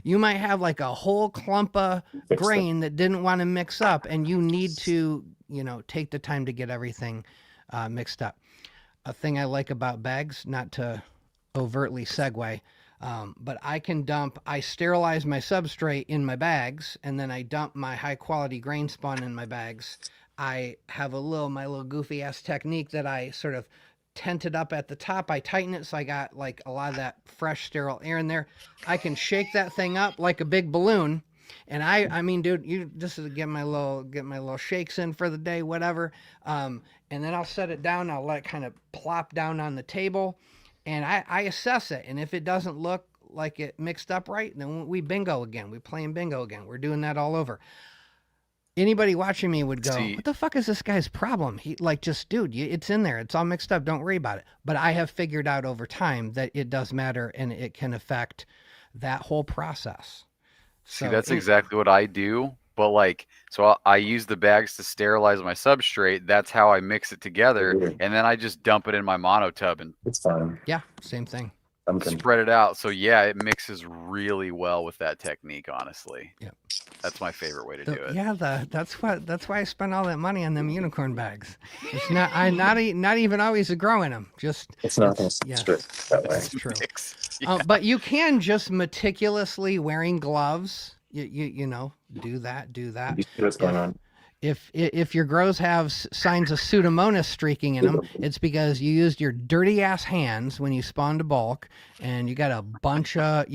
Speaker 1: you might have like a whole clump of grain that didn't want to mix up, and you need to, take the time to get everything mixed up. A thing I like about bags, not to overtly segue, but I sterilize my substrate in my bags, and then I dump my high quality grain spawn in my bags. I have my little goofy ass technique that I sort of tent it up at the top. I tighten it so I got like a lot of that fresh sterile air in there. I can shake that thing up like a big balloon. And I mean, dude, you just get my little shakes in for the day, whatever. And then I'll set it down. I'll let it kind of plop down on the table, and I assess it. And if it doesn't look like it mixed up right, then we bingo again. We playing bingo again. We're doing that all over. Anybody watching me would go, what the fuck is this guy's problem? He dude, it's in there. It's all mixed up. Don't worry about it. But I have figured out over time that it does matter, and it can affect that whole process.
Speaker 5: See, that's exactly what I do. But so I use the bags to sterilize my substrate. That's how I mix it together. And then I just dump it in my mono tub and
Speaker 7: it's fine.
Speaker 1: Yeah, same thing.
Speaker 5: Spread it out. So yeah, it mixes really well with that technique, honestly.
Speaker 1: Yep.
Speaker 5: That's my favorite way to do it.
Speaker 1: Yeah, that's why I spend all that money on them unicorn bags. It's not even always growing them.
Speaker 7: It's not going to strip that way.
Speaker 1: That's true. But you can just meticulously wearing gloves. You do that.
Speaker 7: You see what's going on.
Speaker 1: If your grows have signs of Pseudomonas streaking in them, it's because you used your dirty ass hands when you spawned a bulk, and you got a bunch of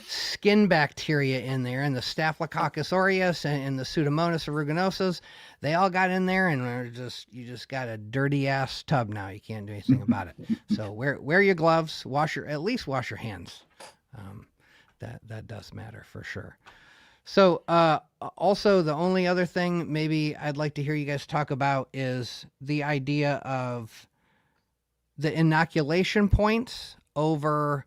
Speaker 1: skin bacteria in there, and the Staphylococcus aureus and the Pseudomonas aeruginosus, they all got in there, and you just got a dirty ass tub now. You can't do anything about it. So wear your gloves, at least wash your hands. That does matter for sure. So also the only other thing maybe I'd like to hear you guys talk about is the idea of the inoculation points over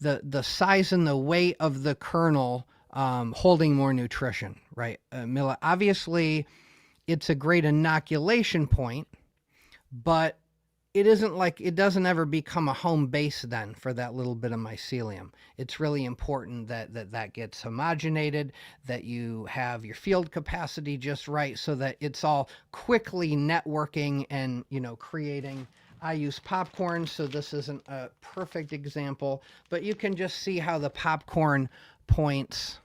Speaker 1: the size and the weight of the kernel holding more nutrition, right? Millet, obviously it's a great inoculation point, but it doesn't ever become a home base then for that little bit of mycelium. It's really important that gets homogenated, that you have your field capacity just right so that it's all quickly networking and, creating. I use popcorn, so this isn't a perfect example, but you can just see how the popcorn points,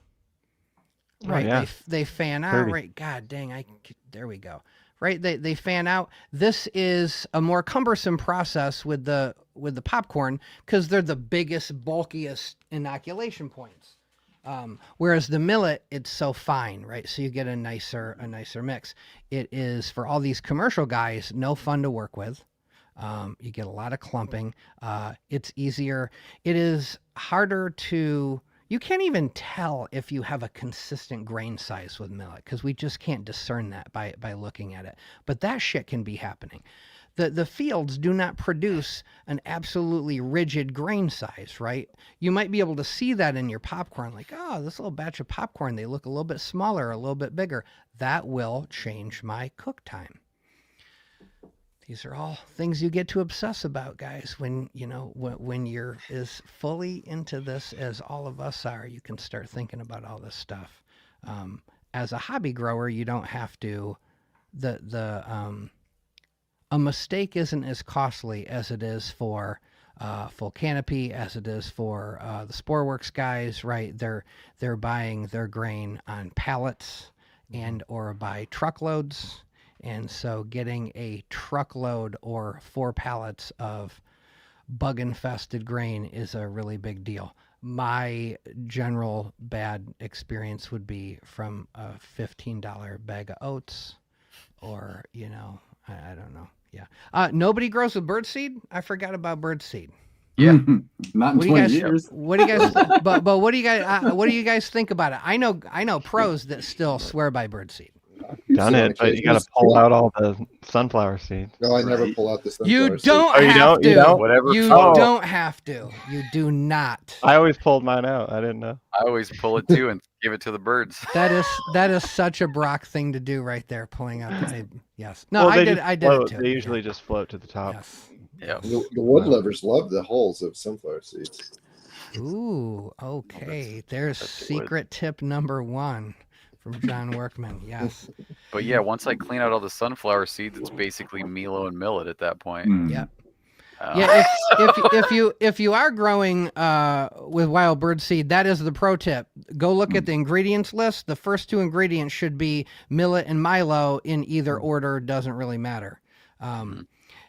Speaker 1: right? Yeah. They fan out, right? God dang, there we go. Right, they fan out. This is a more cumbersome process with the popcorn because they're the biggest, bulkiest inoculation points. Whereas the millet, it's so fine, right? So you get a nicer mix. It is, for all these commercial guys, no fun to work with. You get a lot of clumping. It's easier. It is harder to. You can't even tell if you have a consistent grain size with millet because we just can't discern that by looking at it. But that shit can be happening. The fields do not produce an absolutely rigid grain size, right? You might be able to see that in your popcorn, like, oh, this little batch of popcorn, they look a little bit smaller, a little bit bigger. That will change my cook time. These are all things you get to obsess about, guys. When you're as fully into this as all of us are, you can start thinking about all this stuff. As a hobby grower, you don't have to. A mistake isn't as costly as it is for full Canopy, as it is for the Sporeworks guys, right? They're buying their grain on pallets and or by truckloads. And so getting a truckload or 4 pallets of bug-infested grain is a really big deal. My general bad experience would be from a $15 bag of oats or, I don't know. Yeah. Nobody grows with birdseed? I forgot about birdseed.
Speaker 5: Yeah.
Speaker 3: Not in 20 years.
Speaker 1: What do you guys, but what do you guys think about it? I know pros that still swear by birdseed.
Speaker 6: Done it, but you got to pull out all the sunflower seeds.
Speaker 2: No, I never pull out the sunflower
Speaker 1: You
Speaker 2: seeds.
Speaker 1: don't
Speaker 6: Oh, you
Speaker 1: have
Speaker 6: don't?
Speaker 1: to.
Speaker 6: You don't?
Speaker 5: Whatever.
Speaker 1: You
Speaker 5: Oh.
Speaker 1: don't have to. You do not.
Speaker 6: I always pulled mine out. I didn't know.
Speaker 5: I always pull it too, and Give it to the birds.
Speaker 1: That is such a Brock thing to do right there, pulling up. Yes. No,
Speaker 6: Well,
Speaker 1: I
Speaker 6: they
Speaker 1: did
Speaker 6: just
Speaker 1: it
Speaker 6: float.
Speaker 1: too.
Speaker 6: They usually just float to the top.
Speaker 1: Yes.
Speaker 5: Yep.
Speaker 2: The wood lovers love the hulls of sunflower seeds.
Speaker 1: Ooh, okay. There's
Speaker 5: that's wood.
Speaker 1: secret tip number 1 from John Workman. Yes.
Speaker 5: But yeah, once I clean out all the sunflower seeds, it's basically Milo and millet at that point.
Speaker 1: Yeah.
Speaker 5: Um,
Speaker 1: Yeah, if you are growing with wild bird seed, that is the pro tip. Go look at the ingredients list. The first 2 ingredients should be millet and Milo in either order. Doesn't really matter.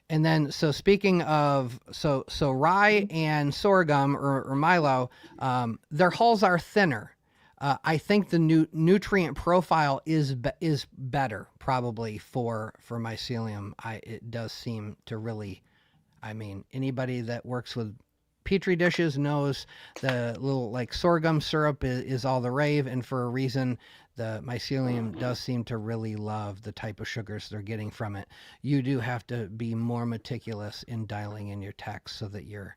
Speaker 1: And then, so speaking of, so rye and sorghum or Milo, their hulls are thinner. I think the nutrient profile is better probably for mycelium. It does seem to really. I mean, anybody that works with Petri dishes knows the little like sorghum syrup is all the rave, and for a reason. The mycelium does seem to really love the type of sugars they're getting from it. You do have to be more meticulous in dialing in your text so that you're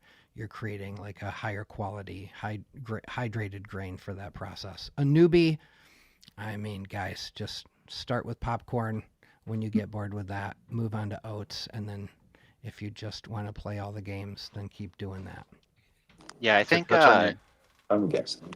Speaker 1: creating like a higher quality, hydrated grain for that process. A newbie, I mean, guys, just start with popcorn. When you get bored with that, move on to oats, and then if you just want to play all the games, then keep doing that.
Speaker 4: Yeah, I think
Speaker 7: I'm guessing.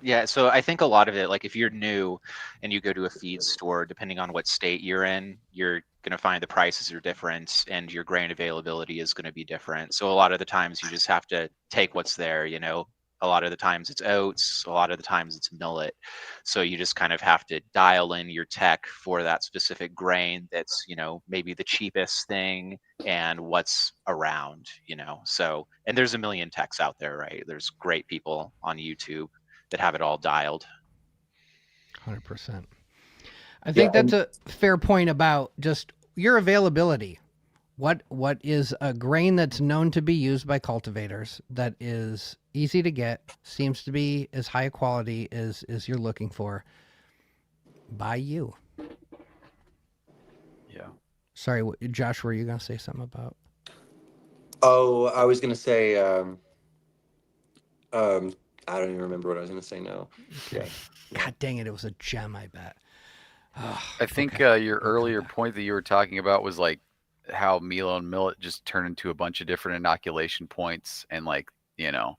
Speaker 4: yeah, so I think a lot of it, like if you're new and you go to a feed store, depending on what state you're in, you're going to find the prices are different and your grain availability is going to be different. So a lot of the times you just have to take what's there, you know. A lot of the times it's oats, a lot of the times it's millet. So you just kind of have to dial in your tech for that specific grain that's, you know, maybe the cheapest thing and what's around, you know. So, and there's a million techs out there, right? There's great people on YouTube that have it all dialed.
Speaker 1: 100%. I think that's a fair point about just your availability. What is a grain that's known to be used by cultivators that is easy to get, seems to be as high a quality as you're looking for by you?
Speaker 5: Yeah.
Speaker 1: Sorry, Josh, were you going to say something about?
Speaker 7: Oh, I was gonna say. I don't even remember what I was gonna say now.
Speaker 1: Okay. God dang it! It was a gem, I bet. Oh,
Speaker 5: I think
Speaker 1: okay.
Speaker 5: your earlier point that you were talking about was like how Milo and millet just turn into a bunch of different inoculation points, and like, you know,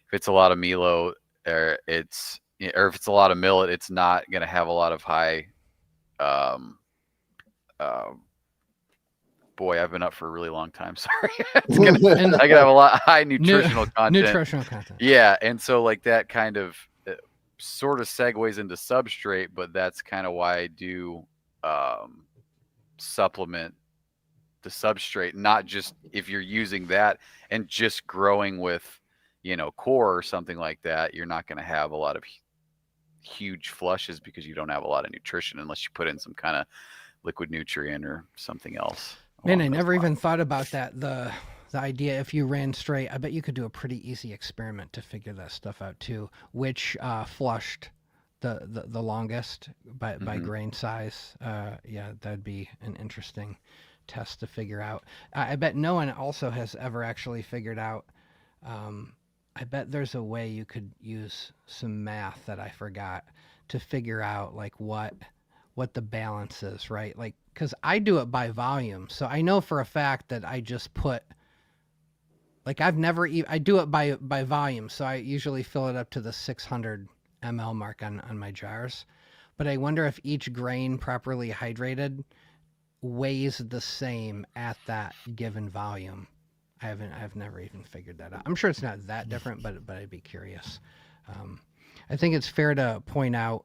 Speaker 5: if it's a lot of Milo or if it's a lot of millet, it's not going to have a lot of high. Boy, I've been up for a really long time. Sorry, I can have a lot high nutritional content.
Speaker 1: Nutritional content.
Speaker 5: Yeah, and so like that kind of sort of segues into substrate, but that's kind of why I do supplement the substrate, not just if you're using that and just growing with, you know, core or something like that, you're not going to have a lot of huge flushes because you don't have a lot of nutrition unless you put in some kind of liquid nutrient or something else.
Speaker 1: Man, I never even thought about that. The idea, if you ran straight, I bet you could do a pretty easy experiment to figure that stuff out too. Which flushed the longest by grain size. Yeah, that'd be an interesting test to figure out. I bet no one also has ever actually figured out. I bet there's a way you could use some math that I forgot to figure out like what the balance is, right? Like, because I do it by volume, so I know for a fact that I just put, like, I do it by volume, so I usually fill it up to the 600 ml mark on my jars. But I wonder if each grain properly hydrated weighs the same at that given volume. I've never even figured that out. I'm sure it's not that different, but I'd be curious. I think it's fair to point out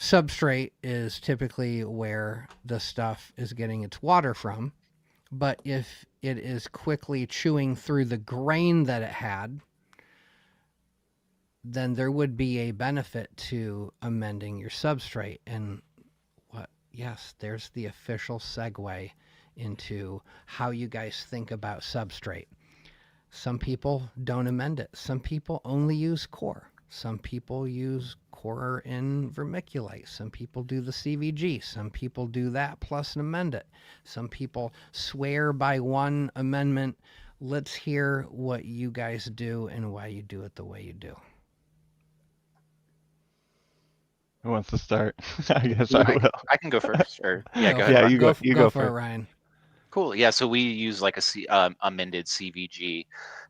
Speaker 1: substrate is typically where the stuff is getting its water from, but if it is quickly chewing through the grain that it had, then there would be a benefit to amending your substrate. And yes, there's the official segue into how you guys think about substrate. Some people don't amend it. Some people only use core. Some people use core in vermiculite. Some people do the CVG. Some people do that plus amend it. Some people swear by one amendment. Let's hear what you guys do and why you do it the way you do.
Speaker 6: Who wants to start? I guess I will.
Speaker 4: I can go first. Or yeah, go ahead.
Speaker 6: Yeah,
Speaker 4: Ron.
Speaker 6: you go. You go
Speaker 1: for it,
Speaker 6: first.
Speaker 1: Ryan.
Speaker 4: Cool. Yeah, so we use like a amended CVG,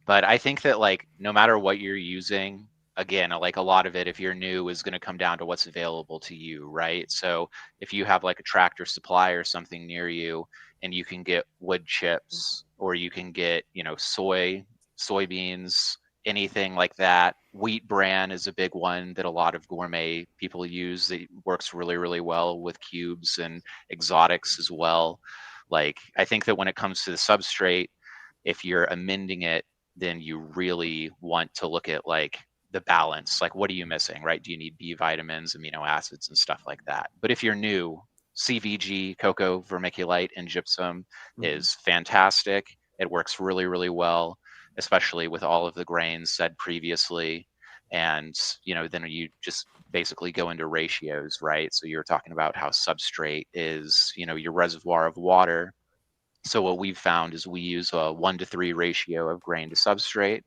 Speaker 4: but I think that like no matter what you're using, again, like a lot of it, if you're new, is going to come down to what's available to you, right? So if you have like a Tractor Supply or something near you, and you can get wood chips, or you can get soybeans, anything like that. Wheat bran is a big one that a lot of gourmet people use. That works really, really well with cubes and exotics as well. Like, I think that when it comes to the substrate, if you're amending it, then you really want to look at like the balance. Like, what are you missing, right? Do you need B vitamins, amino acids, and stuff like that? But if you're new, CVG, cocoa, vermiculite, and gypsum is fantastic. It works really, really well, especially with all of the grains said previously. And, then you just basically go into ratios, right? So you're talking about how substrate is, your reservoir of water. So what we've found is we use a 1-to-3 ratio of grain to substrate,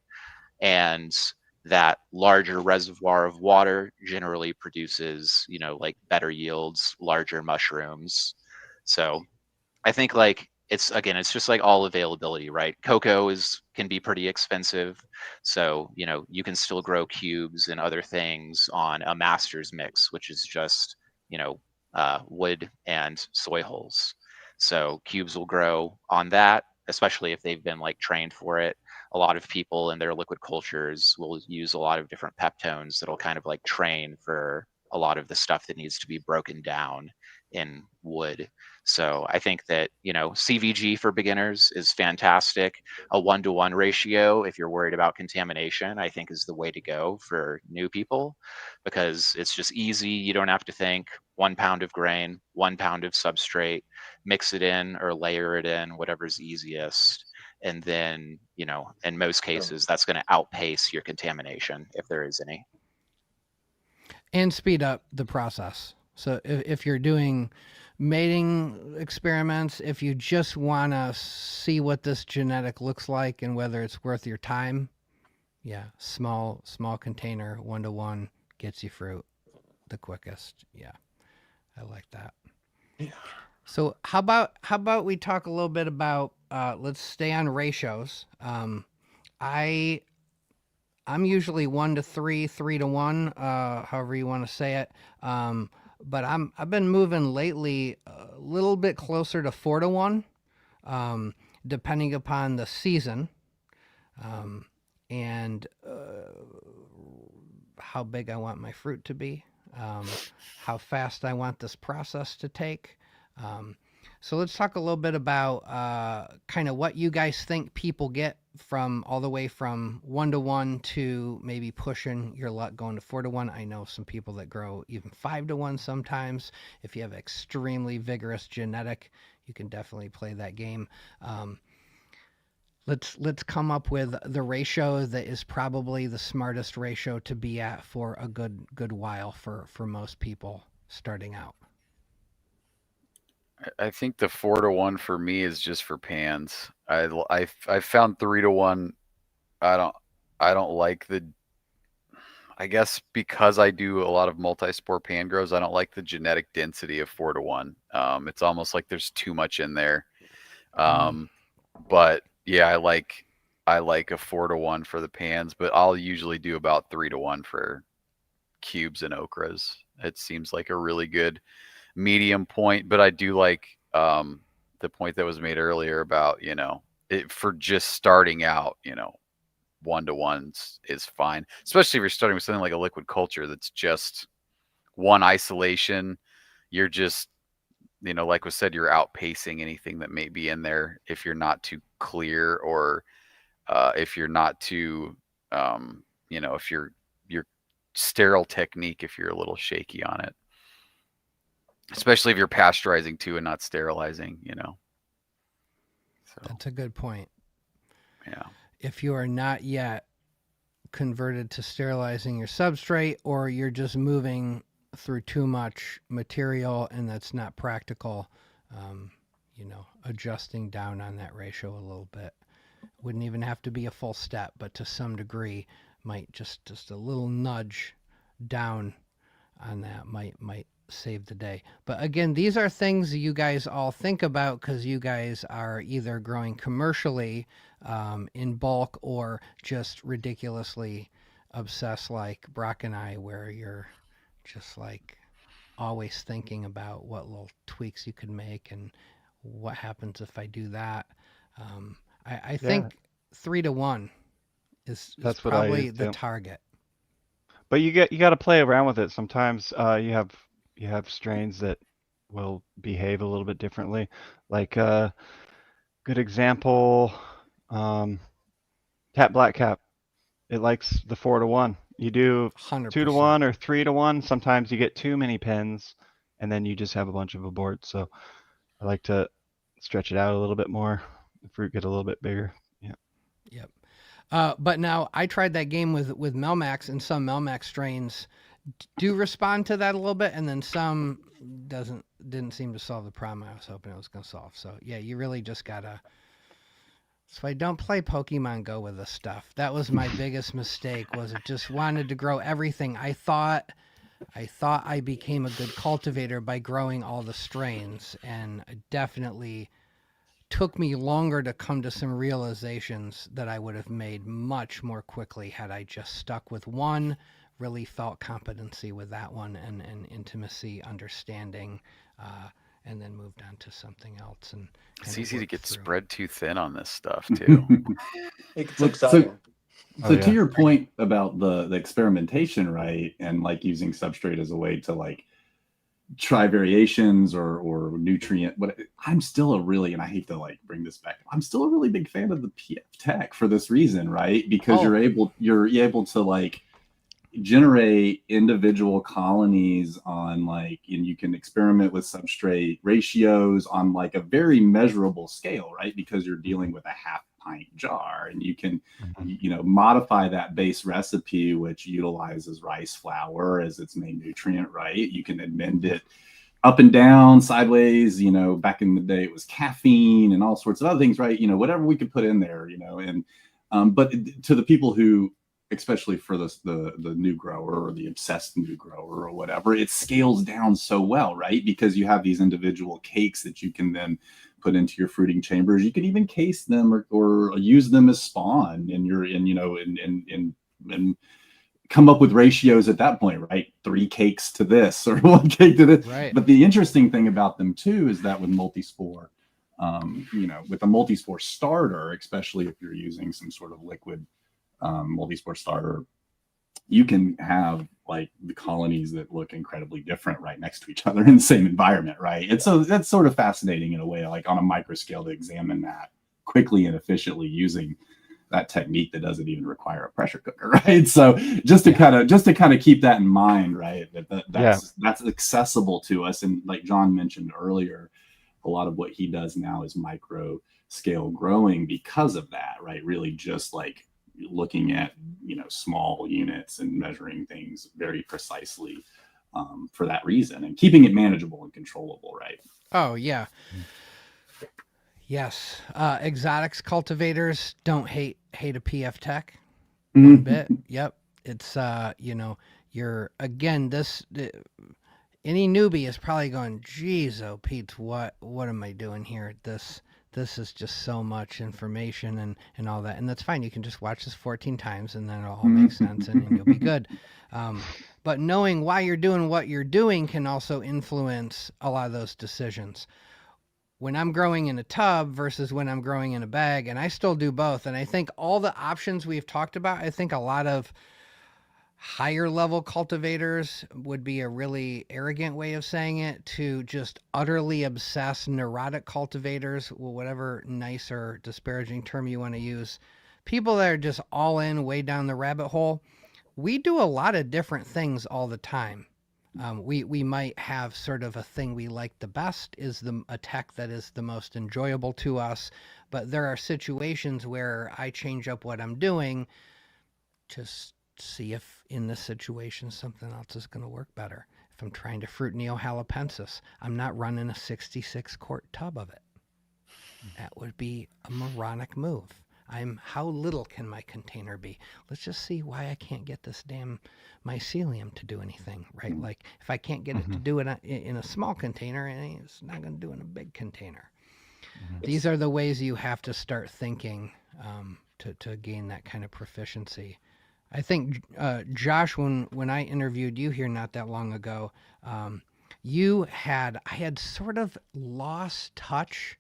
Speaker 4: and that larger reservoir of water generally produces, like better yields, larger mushrooms. So I think like it's just like all availability, right? Cocoa can be pretty expensive. So, you can still grow cubes and other things on a master's mix, which is just, wood and soy hulls. So cubes will grow on that, especially if they've been like trained for it. A lot of people in their liquid cultures will use a lot of different peptones that'll kind of like train for a lot of the stuff that needs to be broken down in wood. So I think that, CVG for beginners is fantastic. A 1-to-1 ratio, if you're worried about contamination, I think is the way to go for new people, because it's just easy. You don't have to think. 1 pound of grain, 1 pound of substrate, mix it in or layer it in, whatever's easiest. And then, in most cases, that's going to outpace your contamination if there is any.
Speaker 1: And speed up the process. So if you're doing mating experiments, if you just want to see what this genetic looks like and whether it's worth your time, yeah, small container, 1-to-1 gets you fruit the quickest. Yeah, I like that.
Speaker 7: Yeah.
Speaker 1: So how about we talk a little bit about let's stay on ratios. I'm usually 1-to-3, 3-to-1, however you want to say it. But I've been moving lately a little bit closer to 4-to-1, depending upon the season, and how big I want my fruit to be, how fast I want this process to take. So let's talk a little bit about kind of what you guys think people get from all the way from 1-to-1 to maybe pushing your luck going to 4-to-1. I know some people that grow even 5-to-1 sometimes. If you have extremely vigorous genetic, you can definitely play that game. Let's come up with the ratio that is probably the smartest ratio to be at for a good while for most people starting out.
Speaker 5: I think the 4-to-1 for me is just for pans. I found 3-to-1. I don't like the. I guess because I do a lot of multi-spore pan grows, I don't like the genetic density of 4-to-1. It's almost like there's too much in there. But yeah, I like a 4-to-1 for the pans, but I'll usually do about 3-to-1 for cubes and okras. It seems like a really good medium point, but I do like the point that was made earlier about, it for just starting out, 1-to-1s is fine, especially if you're starting with something like a liquid culture that's just one isolation. You're just, like was said, you're outpacing anything that may be in there if you're not too clear, or if you're not too, if your sterile technique, if you're a little shaky on it. Especially if you're pasteurizing too and not sterilizing, So
Speaker 1: That's a good point.
Speaker 5: Yeah.
Speaker 1: If you are not yet converted to sterilizing your substrate, or you're just moving through too much material and that's not practical, adjusting down on that ratio a little bit. Wouldn't even have to be a full step, but to some degree might just a little nudge down on that might save the day. But again, these are things you guys all think about because you guys are either growing commercially in bulk or just ridiculously obsessed like Brock and I, where you're just like always thinking about what little tweaks you could make and what happens if I do that. I think 3-to-1 is
Speaker 6: That's what I
Speaker 1: probably
Speaker 6: use
Speaker 1: the
Speaker 6: too.
Speaker 1: target.
Speaker 6: But you got to play around with it. Sometimes you have strains that will behave a little bit differently. Like good example, Black Cap. It likes the 4-to-1. You do
Speaker 1: 100%.
Speaker 6: 2-to-1 or 3-to-1. Sometimes you get too many pins, and then you just have a bunch of aborts. So I like to stretch it out a little bit more. The fruit get a little bit bigger. Yeah.
Speaker 1: Yep. But now I tried that game with Melmax, and some Melmax strains do respond to that a little bit, and then some didn't seem to solve the problem I was hoping it was going to solve. So yeah, you really just gotta. So I don't play Pokemon Go with this stuff. That was my biggest mistake. Was it just wanted to grow everything. I thought I became a good cultivator by growing all the strains, and I definitely took me longer to come to some realizations that I would have made much more quickly had I just stuck with one, really felt competency with that one and intimacy, understanding, and then moved on to something else. And
Speaker 5: It's easy to get
Speaker 1: through.
Speaker 5: spread too thin on this stuff too.
Speaker 7: It's
Speaker 3: Look,
Speaker 7: exciting.
Speaker 3: So to your point about the experimentation, right, and like using substrate as a way to like try variations or nutrient, but I'm still a really, and I hate to like bring this back, I'm still a really big fan of the PF Tech for this reason, right? Because you're able to like generate individual colonies on like, and you can experiment with substrate ratios on like a very measurable scale, right? Because you're dealing with a half pint jar, and you can modify that base recipe, which utilizes rice flour as its main nutrient, right? You can amend it up and down, sideways. Back in the day it was caffeine and all sorts of other things, right? Whatever we could put in there, and but to the people who, especially for the new grower or the obsessed new grower or whatever, it scales down so well, right? Because you have these individual cakes that you can then put into your fruiting chambers. You can even case them or use them as spawn and come up with ratios at that point, right? 3 cakes to this or 1 cake to this.
Speaker 1: Right.
Speaker 3: But the interesting thing about them too is that with multispore, with a multispore starter, especially if you're using some sort of liquid multispore starter, you can have like the colonies that look incredibly different right next to each other in the same environment, right? And so that's sort of fascinating in a way, like on a micro scale, to examine that quickly and efficiently using that technique that doesn't even require a pressure cooker, right? So just to kind of keep that in mind, right? That's accessible to us. And like John mentioned earlier, a lot of what he does now is micro scale growing because of that, right? Really just like looking at small units and measuring things very precisely for that reason, and keeping it manageable and controllable, right?
Speaker 1: Oh yeah. Yes. Exotics cultivators don't hate a PF Tech one bit. Yep. It's you're again any newbie is probably going, geez, oh Pete, what am I doing here? This is just so much information and all that. And that's fine. You can just watch this 14 times and then it'll all make sense and you'll be good. But knowing why you're doing what you're doing can also influence a lot of those decisions. When I'm growing in a tub versus when I'm growing in a bag, and I still do both. And I think all the options we've talked about, I think a lot of higher level cultivators would be a really arrogant way of saying it, to just utterly obsessed neurotic cultivators, whatever nice or disparaging term you want to use, people that are just all in, way down the rabbit hole. We do a lot of different things all the time. We might have sort of a thing we like the best, is a tech that is the most enjoyable to us, but there are situations where I change up what I'm doing to see if in this situation something else is going to work better. If I'm trying to fruit Neo halapensis, I'm not running a 66 quart tub of it. That would be a moronic move. how little can my container be? Let's just see why I can't get this damn mycelium to do anything, right? Like if I can't get it to do it in a small container, it's not going to do in a big container. These are the ways you have to start thinking to gain that kind of proficiency. I think, Josh, when I interviewed you here not that long ago, I had sort of lost touch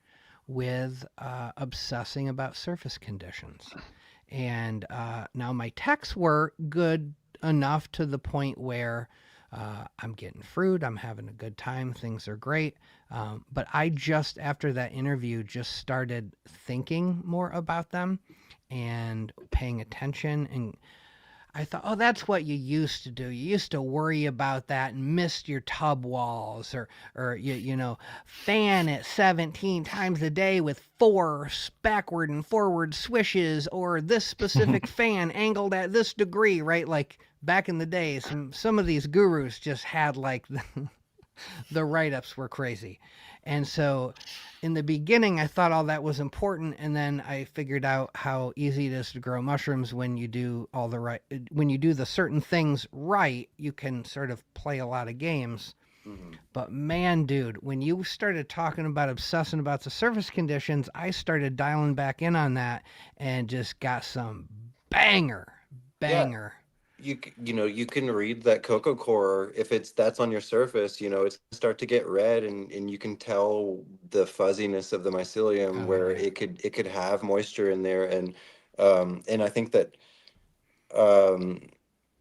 Speaker 1: with obsessing about surface conditions. And now my techs were good enough to the point where I'm getting fruit, I'm having a good time, things are great. But I just, after that interview, just started thinking more about them and paying attention. And I thought, oh, that's what you used to do. You used to worry about that and mist your tub walls, or you fan it 17 times a day with 4 backward and forward swishes, or this specific fan angled at this degree, right? Like back in the days, some of these gurus just had like the write-ups were crazy. And so in the beginning, I thought all that was important, and then I figured out how easy it is to grow mushrooms when you do when you do the certain things right, you can sort of play a lot of games. But man, dude, when you started talking about obsessing about the surface conditions, I started dialing back in on that and just got some banger.
Speaker 7: You can read that cocoa core. If that's on your surface, it's gonna start to get red, and you can tell the fuzziness of the mycelium where it could have moisture in there, and I think that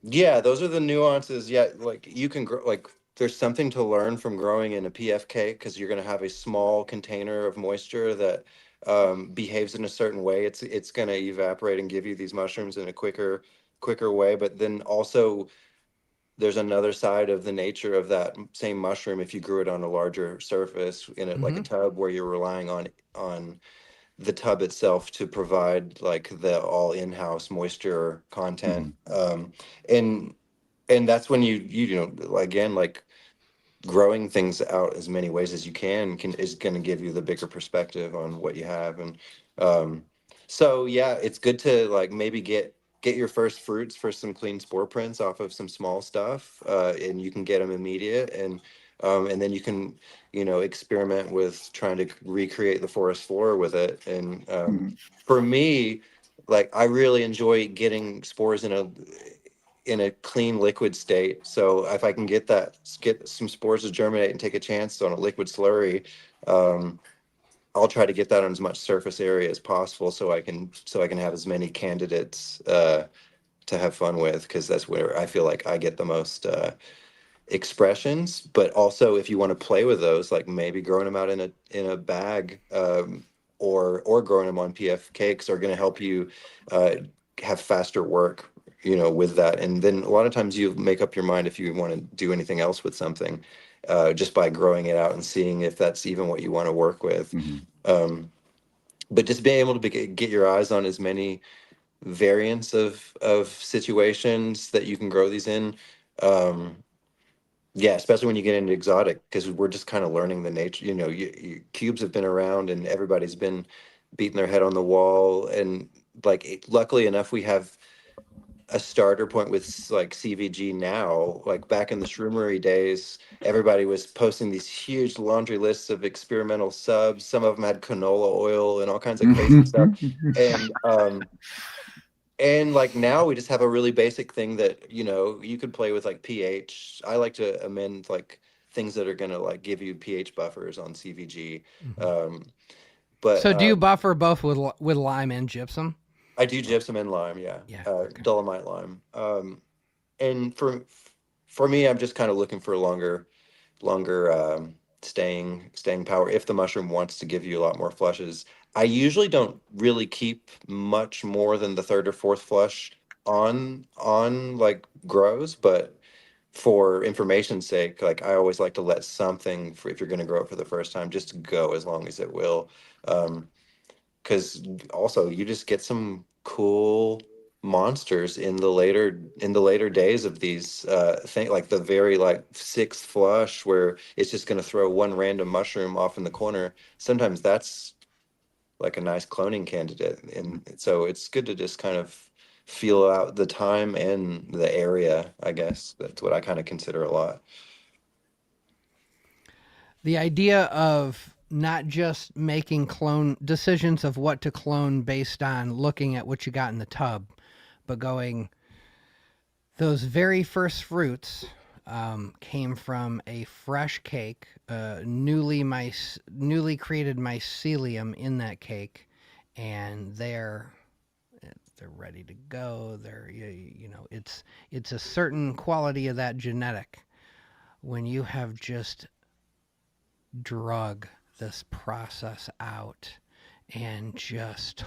Speaker 7: those are the nuances. Yeah, like you can grow, like there's something to learn from growing in a PFK, because you're gonna have a small container of moisture that behaves in a certain way. It's gonna evaporate and give you these mushrooms in a quicker way. But then also there's another side of the nature of that same mushroom if you grew it on a larger surface in it, like a tub, where you're relying on the tub itself to provide like the all in-house moisture content. And that's when you again, like growing things out as many ways as you is going to give you the bigger perspective on what you have. And so yeah, it's good to like maybe get your first fruits for some clean spore prints off of some small stuff, and you can get them immediate, and then you can experiment with trying to recreate the forest floor with it. And for me, like I really enjoy getting spores in a clean liquid state. So if I can get some spores to germinate and take a chance on a liquid slurry, I'll try to get that on as much surface area as possible, so I can have as many candidates to have fun with, because that's where I feel like I get the most expressions. But also, if you want to play with those, like maybe growing them out in a bag, or growing them on PF cakes, are going to help you have faster work, with that. And then a lot of times you make up your mind if you want to do anything else with something, just by growing it out and seeing if that's even what you want to work with. But just being able to get your eyes on as many variants of situations that you can grow these in. Especially when you get into exotic, because we're just kind of learning the nature. Cubes have been around, and everybody's been beating their head on the wall. And like, luckily enough, we have a starter point with like CVG now. Like back in the shroomery days, everybody was posting these huge laundry lists of experimental subs. Some of them had canola oil and all kinds of crazy stuff. And like now we just have a really basic thing that you could play with, like pH. I like to amend like things that are gonna like give you pH buffers on CVG. But
Speaker 1: so do you buffer both with lime and gypsum?
Speaker 7: I do gypsum and lime,
Speaker 1: okay.
Speaker 7: Dolomite lime. And for me, I'm just kind of looking for longer staying power. If the mushroom wants to give you a lot more flushes, I usually don't really keep much more than the third or fourth flush on like grows, but for information's sake, like I always like to let something, if you're going to grow it for the first time, just go as long as it will. Because also you just get some cool monsters in the later days of these things, like the very like sixth flush, where it's just going to throw one random mushroom off in the corner. Sometimes that's like a nice cloning candidate. And so it's good to just kind of feel out the time and the area, I guess. That's what I kind of consider a lot.
Speaker 1: The idea of not just making clone decisions of what to clone based on looking at what you got in the tub, but going, those very first fruits came from a fresh cake, newly created mycelium in that cake, and they're ready to go. They're, you know, it's a certain quality of that genetic. When you have just drug this process out and just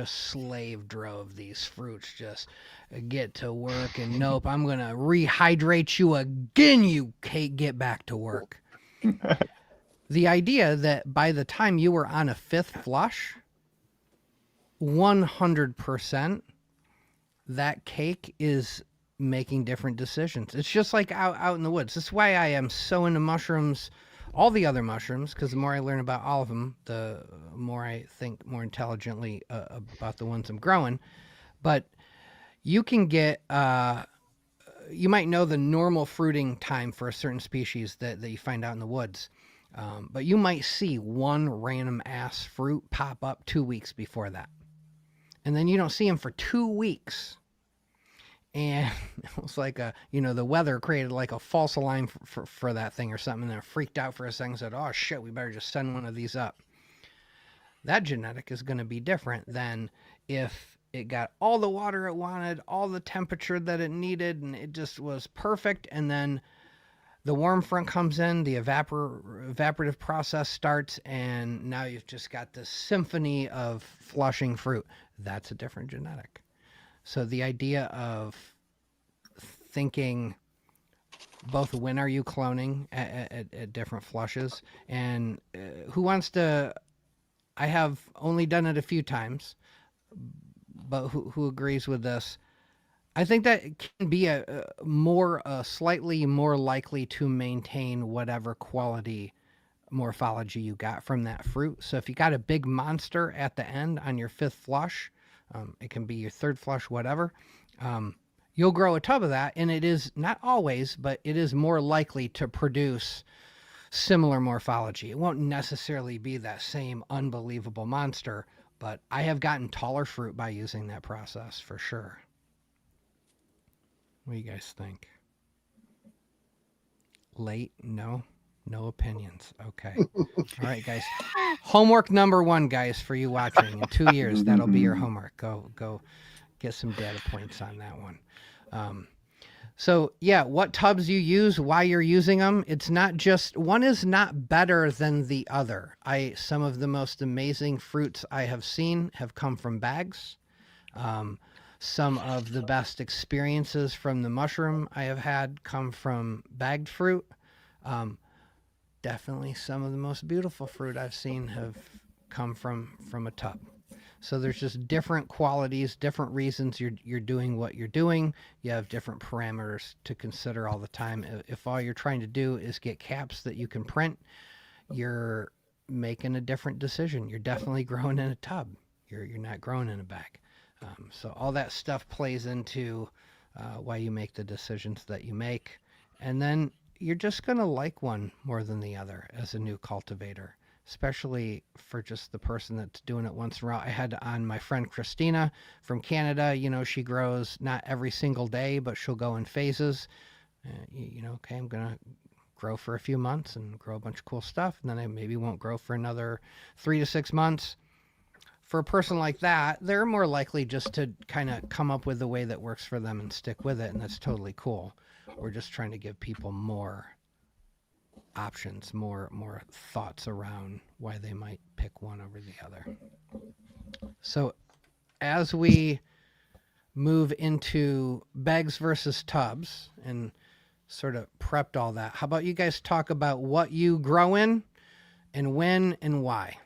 Speaker 1: slave drove these fruits, just get to work, and nope, I'm gonna rehydrate you again, you cake, get back to work. The idea that by the time you were on a fifth flush, 100% that cake is making different decisions. It's just like out in the woods. That's why I am so into mushrooms, all the other mushrooms, because the more I learn about all of them, the more I think more intelligently about the ones I'm growing. But you can get, you might know the normal fruiting time for a certain species that you find out in the woods. But you might see one random ass fruit pop up 2 weeks before that. And then you don't see them for 2 weeks. And it was like the weather created like a false alarm for that thing or something. And then freaked out for a second and said, oh shit, we better just send one of these up. That genetic is going to be different than if it got all the water it wanted, all the temperature that it needed, and it just was perfect. And then the warm front comes in, the evaporative process starts, and now you've just got this symphony of flushing fruit. That's a different genetic. So the idea of thinking both when are you cloning at different flushes, and who wants to, I have only done it a few times, but who agrees with this? I think that can be a slightly more likely to maintain whatever quality morphology you got from that fruit. So if you got a big monster at the end on your fifth flush, it can be your third flush, whatever, you'll grow a tub of that, and it is not always, but it is more likely to produce similar morphology. It won't necessarily be that same unbelievable monster, but I have gotten taller fruit by using that process for sure. What do you guys think? Late? No opinions. Okay. All right, guys. Homework number 1, guys, for you watching. In 2 years, that'll be your homework. Go get some data points on that one. So yeah, what tubs you use, why you're using them. It's not just, one is not better than the other. Some of the most amazing fruits I have seen have come from bags. Some of the best experiences from the mushroom I have had come from bagged fruit. Definitely some of the most beautiful fruit I've seen have come from a tub. So there's just different qualities, different reasons you're doing what you're doing. You have different parameters to consider all the time. If all you're trying to do is get caps that you can print, you're making a different decision. You're definitely growing in a tub. You're not growing in a bag. So all that stuff plays into why you make the decisions that you make. And then you're just going to like one more than the other as a new cultivator, especially for just the person that's doing it once in a while. I had on my friend Christina from Canada. She grows not every single day, but she'll go in phases. Okay, I'm going to grow for a few months and grow a bunch of cool stuff. And then I maybe won't grow for another 3 to 6 months. For a person like that, they're more likely just to kind of come up with the way that works for them and stick with it, and that's totally cool. We're just trying to give people more options, more thoughts around why they might pick one over the other. So as we move into bags versus tubs and sort of prepped all that, how about you guys talk about what you grow in and when and why?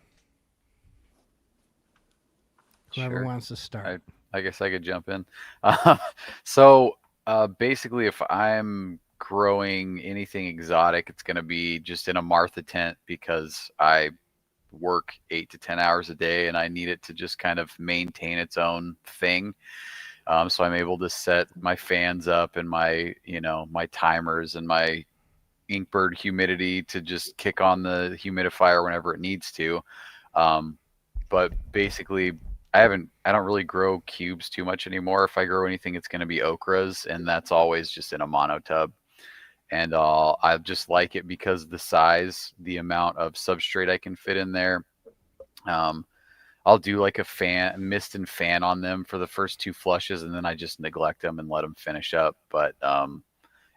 Speaker 1: Whoever wants to start.
Speaker 5: I guess I could jump in. So basically, if I'm growing anything exotic, it's going to be just in a Martha tent because I work 8 to 10 hours a day, and I need it to just kind of maintain its own thing. So I'm able to set my fans up and my, my timers and my Inkbird humidity to just kick on the humidifier whenever it needs to. But basically, I don't really grow cubes too much anymore. If I grow anything, it's going to be okras, and that's always just in a mono tub. And I just like it because of the size, the amount of substrate I can fit in there. I'll do like a mist and fan on them for the first 2 flushes, and then I just neglect them and let them finish up. But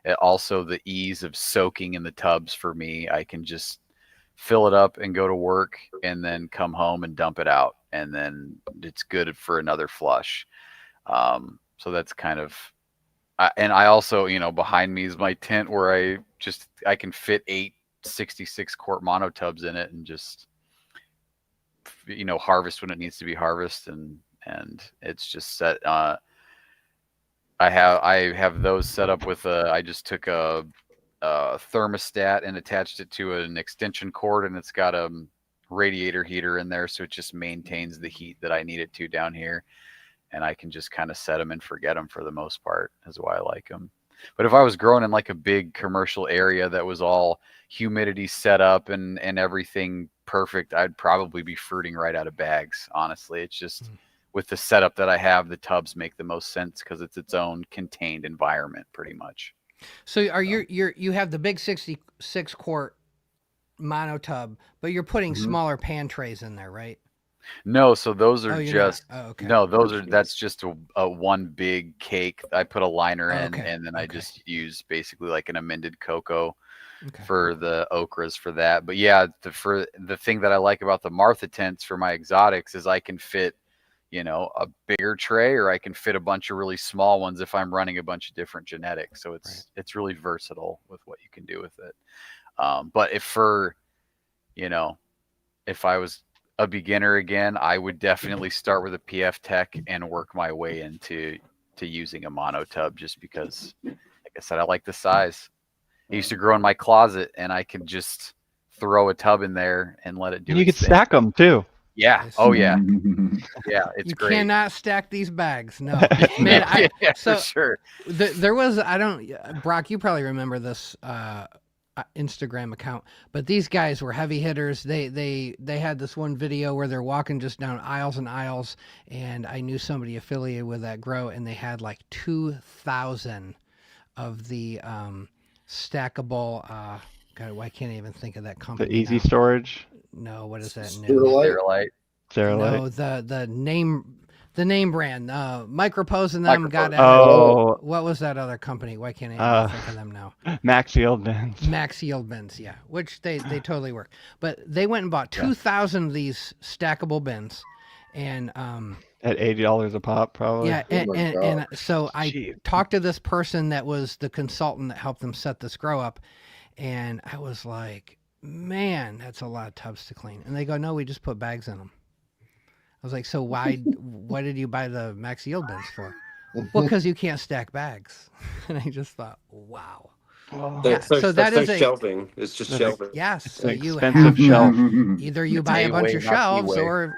Speaker 5: it also, the ease of soaking in the tubs for me, I can just fill it up and go to work and then come home and dump it out, and then it's good for another flush. So that's kind of, and I also, behind me is my tent where I can fit 8 66 quart mono tubs in it and just, harvest when it needs to be harvested, and it's just set. I have those set up with I just took a thermostat and attached it to an extension cord, and it's got a radiator heater in there, so it just maintains the heat that I need it to down here, and I can just kind of set them and forget them for the most part. Is why I like them. But if I was growing in like a big commercial area that was all humidity set up and everything perfect, I'd probably be fruiting right out of bags. Honestly, it's just with the setup that I have, the tubs make the most sense because it's its own contained environment, pretty much.
Speaker 1: So are you have the big 66 quart mono tub, but you're putting smaller pan trays in there, right?
Speaker 5: No, so those are
Speaker 1: okay.
Speaker 5: No, that's just a one big cake. I put a liner in, and then I just use basically like an amended cocoa for the okras for that. But yeah, for the thing that I like about the Martha tents for my exotics is I can fit, a bigger tray, or I can fit a bunch of really small ones if I'm running a bunch of different genetics. So it's really versatile with what you can do with it. But if I was a beginner again, I would definitely start with a PF Tech and work my way into using a mono tub, just because, like I said, I like the size. I used to grow in my closet, and I could just throw a tub in there and let it do.
Speaker 6: You could stack them too.
Speaker 5: Yeah. Oh yeah. Yeah. It's great.
Speaker 1: You cannot stack these bags. No, man.
Speaker 5: For sure.
Speaker 1: There was, Brock, you probably remember this Instagram account, but these guys were heavy hitters. They had this one video where they're walking just down aisles and aisles, and I knew somebody affiliated with that grow, and they had like 2,000 of the stackable. God, why can't I even think of that company?
Speaker 6: The Easy
Speaker 1: now?
Speaker 6: Storage.
Speaker 1: No, what is that?
Speaker 5: Sterilite.
Speaker 1: No, the name brand. Micropose and them got out.
Speaker 6: Oh,
Speaker 1: what was that other company? Why can't I even think of them now?
Speaker 6: Max Yield Bins.
Speaker 1: Max Yield Bins, yeah, which they totally work. But they went and bought 2,000 of these stackable bins, and
Speaker 6: at $80 a pop, probably.
Speaker 1: Yeah, and so I talked to this person that was the consultant that helped them set this grow up, and I was like, man, that's a lot of tubs to clean. And they go, no, we just put bags in them. I was like, so why did you buy the Max Yield Bins for? Well, because you can't stack bags. And I just thought, wow.
Speaker 8: So that is shelving. It's just shelving.
Speaker 1: Yes. So you
Speaker 6: expensive shelf.
Speaker 1: Either you buy a bunch of shelves or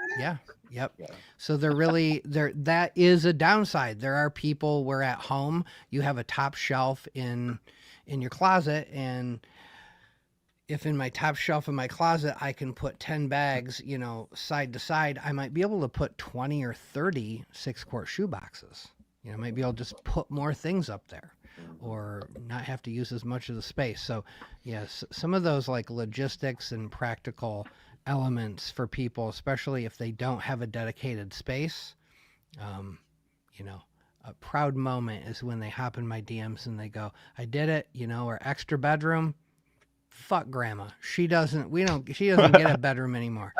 Speaker 1: Yep. So that is a downside. There are people where at home you have a top shelf in your closet, and if in my top shelf in my closet I can put 10 bags, side to side, I might be able to put 20 or 30 6-quart shoe boxes. Maybe I'll just put more things up there or not have to use as much of the space. So yes, some of those like logistics and practical elements for people, especially if they don't have a dedicated space. A proud moment is when they hop in my DMs and they go, I did it, or extra bedroom. Fuck grandma. She doesn't get a bedroom anymore.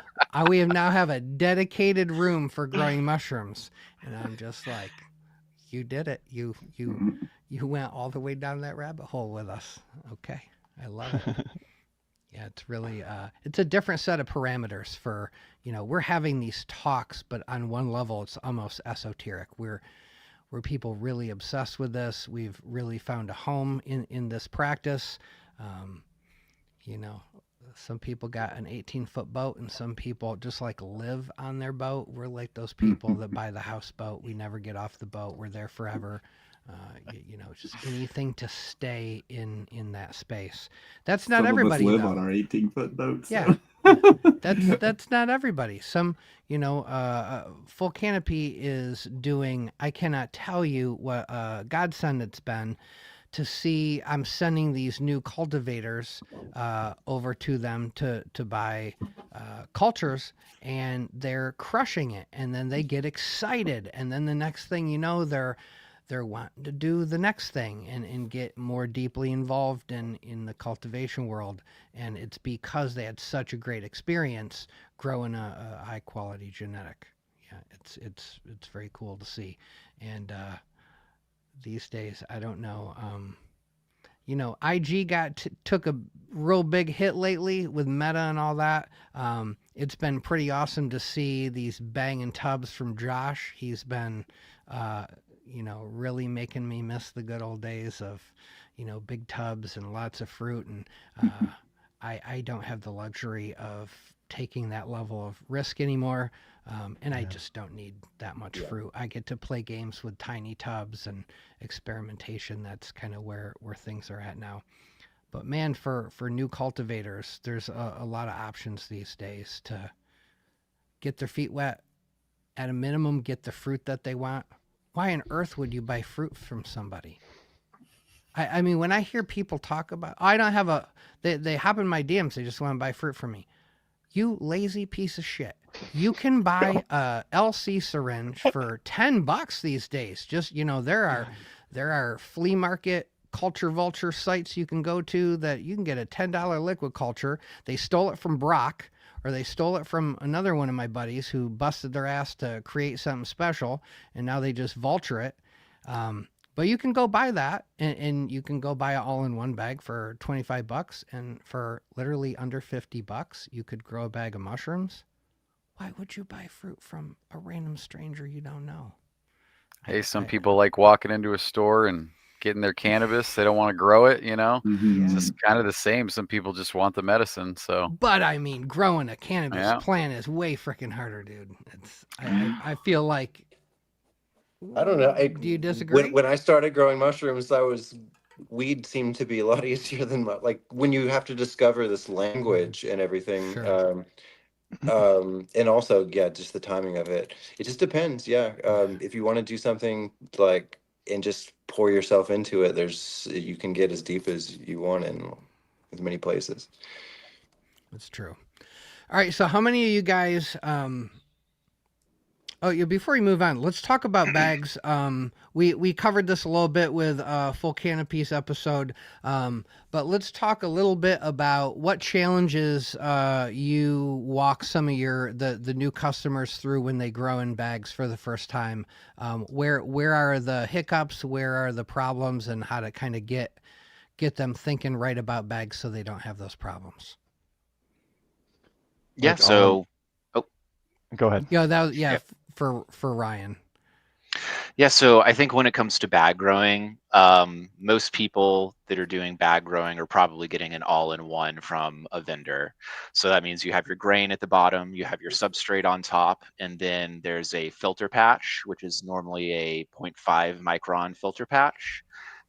Speaker 1: We now have a dedicated room for growing mushrooms. And I'm just like, you did it. You went all the way down that rabbit hole with us. Okay. I love it. Yeah, it's really, it's a different set of parameters for, we're having these talks, but on one level, it's almost esoteric. We're people really obsessed with this. We've really found a home in this practice. some people got an 18-foot boat, and some people just like live on their boat. We're like those people that buy the houseboat. We never get off the boat. We're there forever. Just anything to stay in that space. That's not everybody.
Speaker 3: Some of us live
Speaker 1: though.
Speaker 3: on our 18-foot boats.
Speaker 1: Yeah, that's not everybody. Some, Full Canopy is doing. I cannot tell you what godsend it's been to see. I'm sending these new cultivators over to them to buy cultures, and they're crushing it, and then they get excited, and then the next thing you know, they're wanting to do the next thing and get more deeply involved in the cultivation world. And it's because they had such a great experience growing a high quality genetic. Yeah, it's very cool to see. And these days, I don't know. IG took a real big hit lately with Meta and all that. It's been pretty awesome to see these banging tubs from Josh. He's been, really making me miss the good old days of, big tubs and lots of fruit. And I don't have the luxury of taking that level of risk anymore. And I just don't need that much fruit. I get to play games with tiny tubs and experimentation. That's kind of where things are at now. But man, for new cultivators, there's a lot of options these days to get their feet wet, at a minimum, get the fruit that they want. Why on earth would you buy fruit from somebody? I mean, when I hear people talk about, I don't have they hop in my DMs, they just want to buy fruit from me. You lazy piece of shit. You can buy a LC syringe for $10 these days. Just, there are flea market culture vulture sites you can go to that you can get a $10 liquid culture. They stole it from Brock, or they stole it from another one of my buddies who busted their ass to create something special, and now they just vulture it. But you can go buy that, and you can go buy it all in one bag for $25, and for literally under $50, you could grow a bag of mushrooms. Why would you buy fruit from a random stranger you don't know?
Speaker 5: Hey, some people like walking into a store and getting their cannabis. They don't want to grow it,
Speaker 3: Mm-hmm.
Speaker 5: It's just kind of the same. Some people just want the medicine. So,
Speaker 1: but I mean, growing a cannabis plant is way freaking harder, dude. I feel like.
Speaker 7: I don't know.
Speaker 1: Do you disagree?
Speaker 7: When I started growing mushrooms, weed seemed to be a lot easier than like when you have to discover this language and everything.
Speaker 1: Sure.
Speaker 7: And also, just the timing of it. It just depends. If you want to do something like and just pour yourself into it, you can get as deep as you want in as many places.
Speaker 1: That's true. All right. So how many of you guys, before we move on, let's talk about bags. We covered this a little bit with Full Canopy's episode, but let's talk a little bit about what challenges you walk some of the new customers through when they grow in bags for the first time. Where are the hiccups? Where are the problems? And how to kind of get them thinking right about bags so they don't have those problems.
Speaker 4: Yeah. So,
Speaker 6: go ahead.
Speaker 1: Yeah, for Ryan.
Speaker 4: Yeah, so I think when it comes to bag growing, most people that are doing bag growing are probably getting an all-in-one from a vendor. So that means you have your grain at the bottom, you have your substrate on top, and then there's a filter patch, which is normally a 0.5 micron filter patch.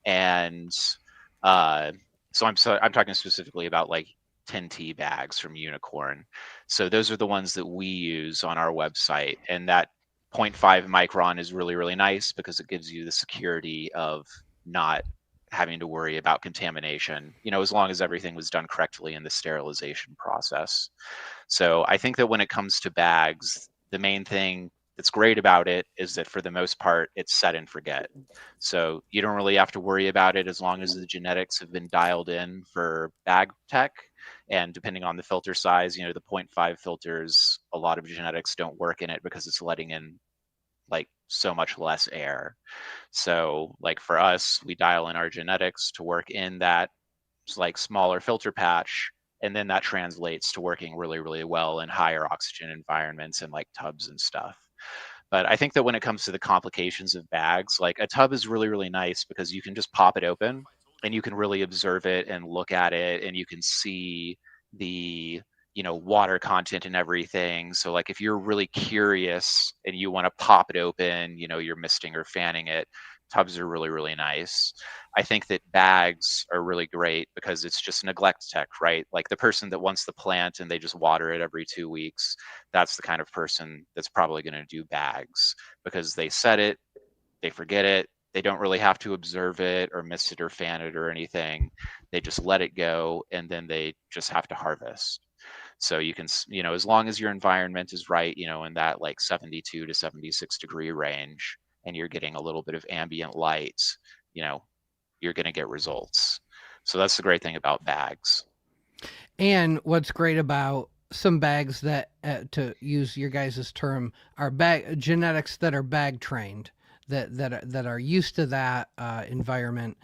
Speaker 4: And so I'm talking specifically about like 10T bags from Unicorn. So those are the ones that we use on our website, and that 0.5 micron is really, really nice because it gives you the security of not having to worry about contamination, as long as everything was done correctly in the sterilization process. So I think that when it comes to bags, the main thing that's great about it is that for the most part, it's set and forget. So you don't really have to worry about it as long as the genetics have been dialed in for bag tech. And depending on the filter size, the 0.5 filters, a lot of genetics don't work in it because it's letting in like so much less air. So like for us, we dial in our genetics to work in that like smaller filter patch, and then that translates to working really, really well in higher oxygen environments and like tubs and stuff. But I think that when it comes to the complications of bags, like a tub is really, really nice because you can just pop it open and you can really observe it and look at it, and you can see the water content and everything. So like if you're really curious and you want to pop it open, you're misting or fanning it, tubs are really, really nice. I think that bags are really great because it's just neglect tech, right? Like the person that wants the plant and they just water it every 2 weeks, that's the kind of person that's probably going to do bags, because they set it, they forget it, they don't really have to observe it or miss it or fan it or anything. They just let it go, and then they just have to harvest. So you can, as long as your environment is right, in that like 72 to 76 degree range, and you're getting a little bit of ambient light, you're going to get results. So that's the great thing about bags.
Speaker 1: And what's great about some bags that, to use your guys' term, are genetics that are bag trained, that are used to that environment,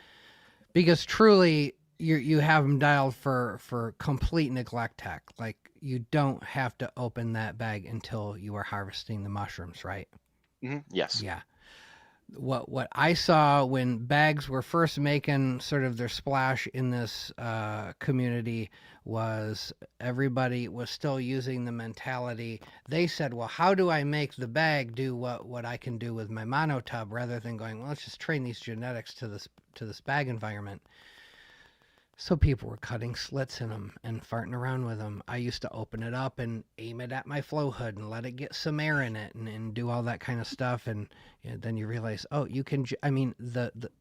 Speaker 1: because truly you have them dialed for complete neglect tech. Like you don't have to open that bag until you are harvesting the mushrooms, right?
Speaker 4: Mm-hmm. Yes.
Speaker 1: Yeah. What I saw when bags were first making sort of their splash in this community was everybody was still using the mentality. They said, well, how do I make the bag do what I can do with my monotub, rather than going, well, let's just train these genetics to this bag environment. So people were cutting slits in them and farting around with them. I used to open it up and aim it at my flow hood and let it get some air in it and do all that kind of stuff. And then you realize, oh, you can,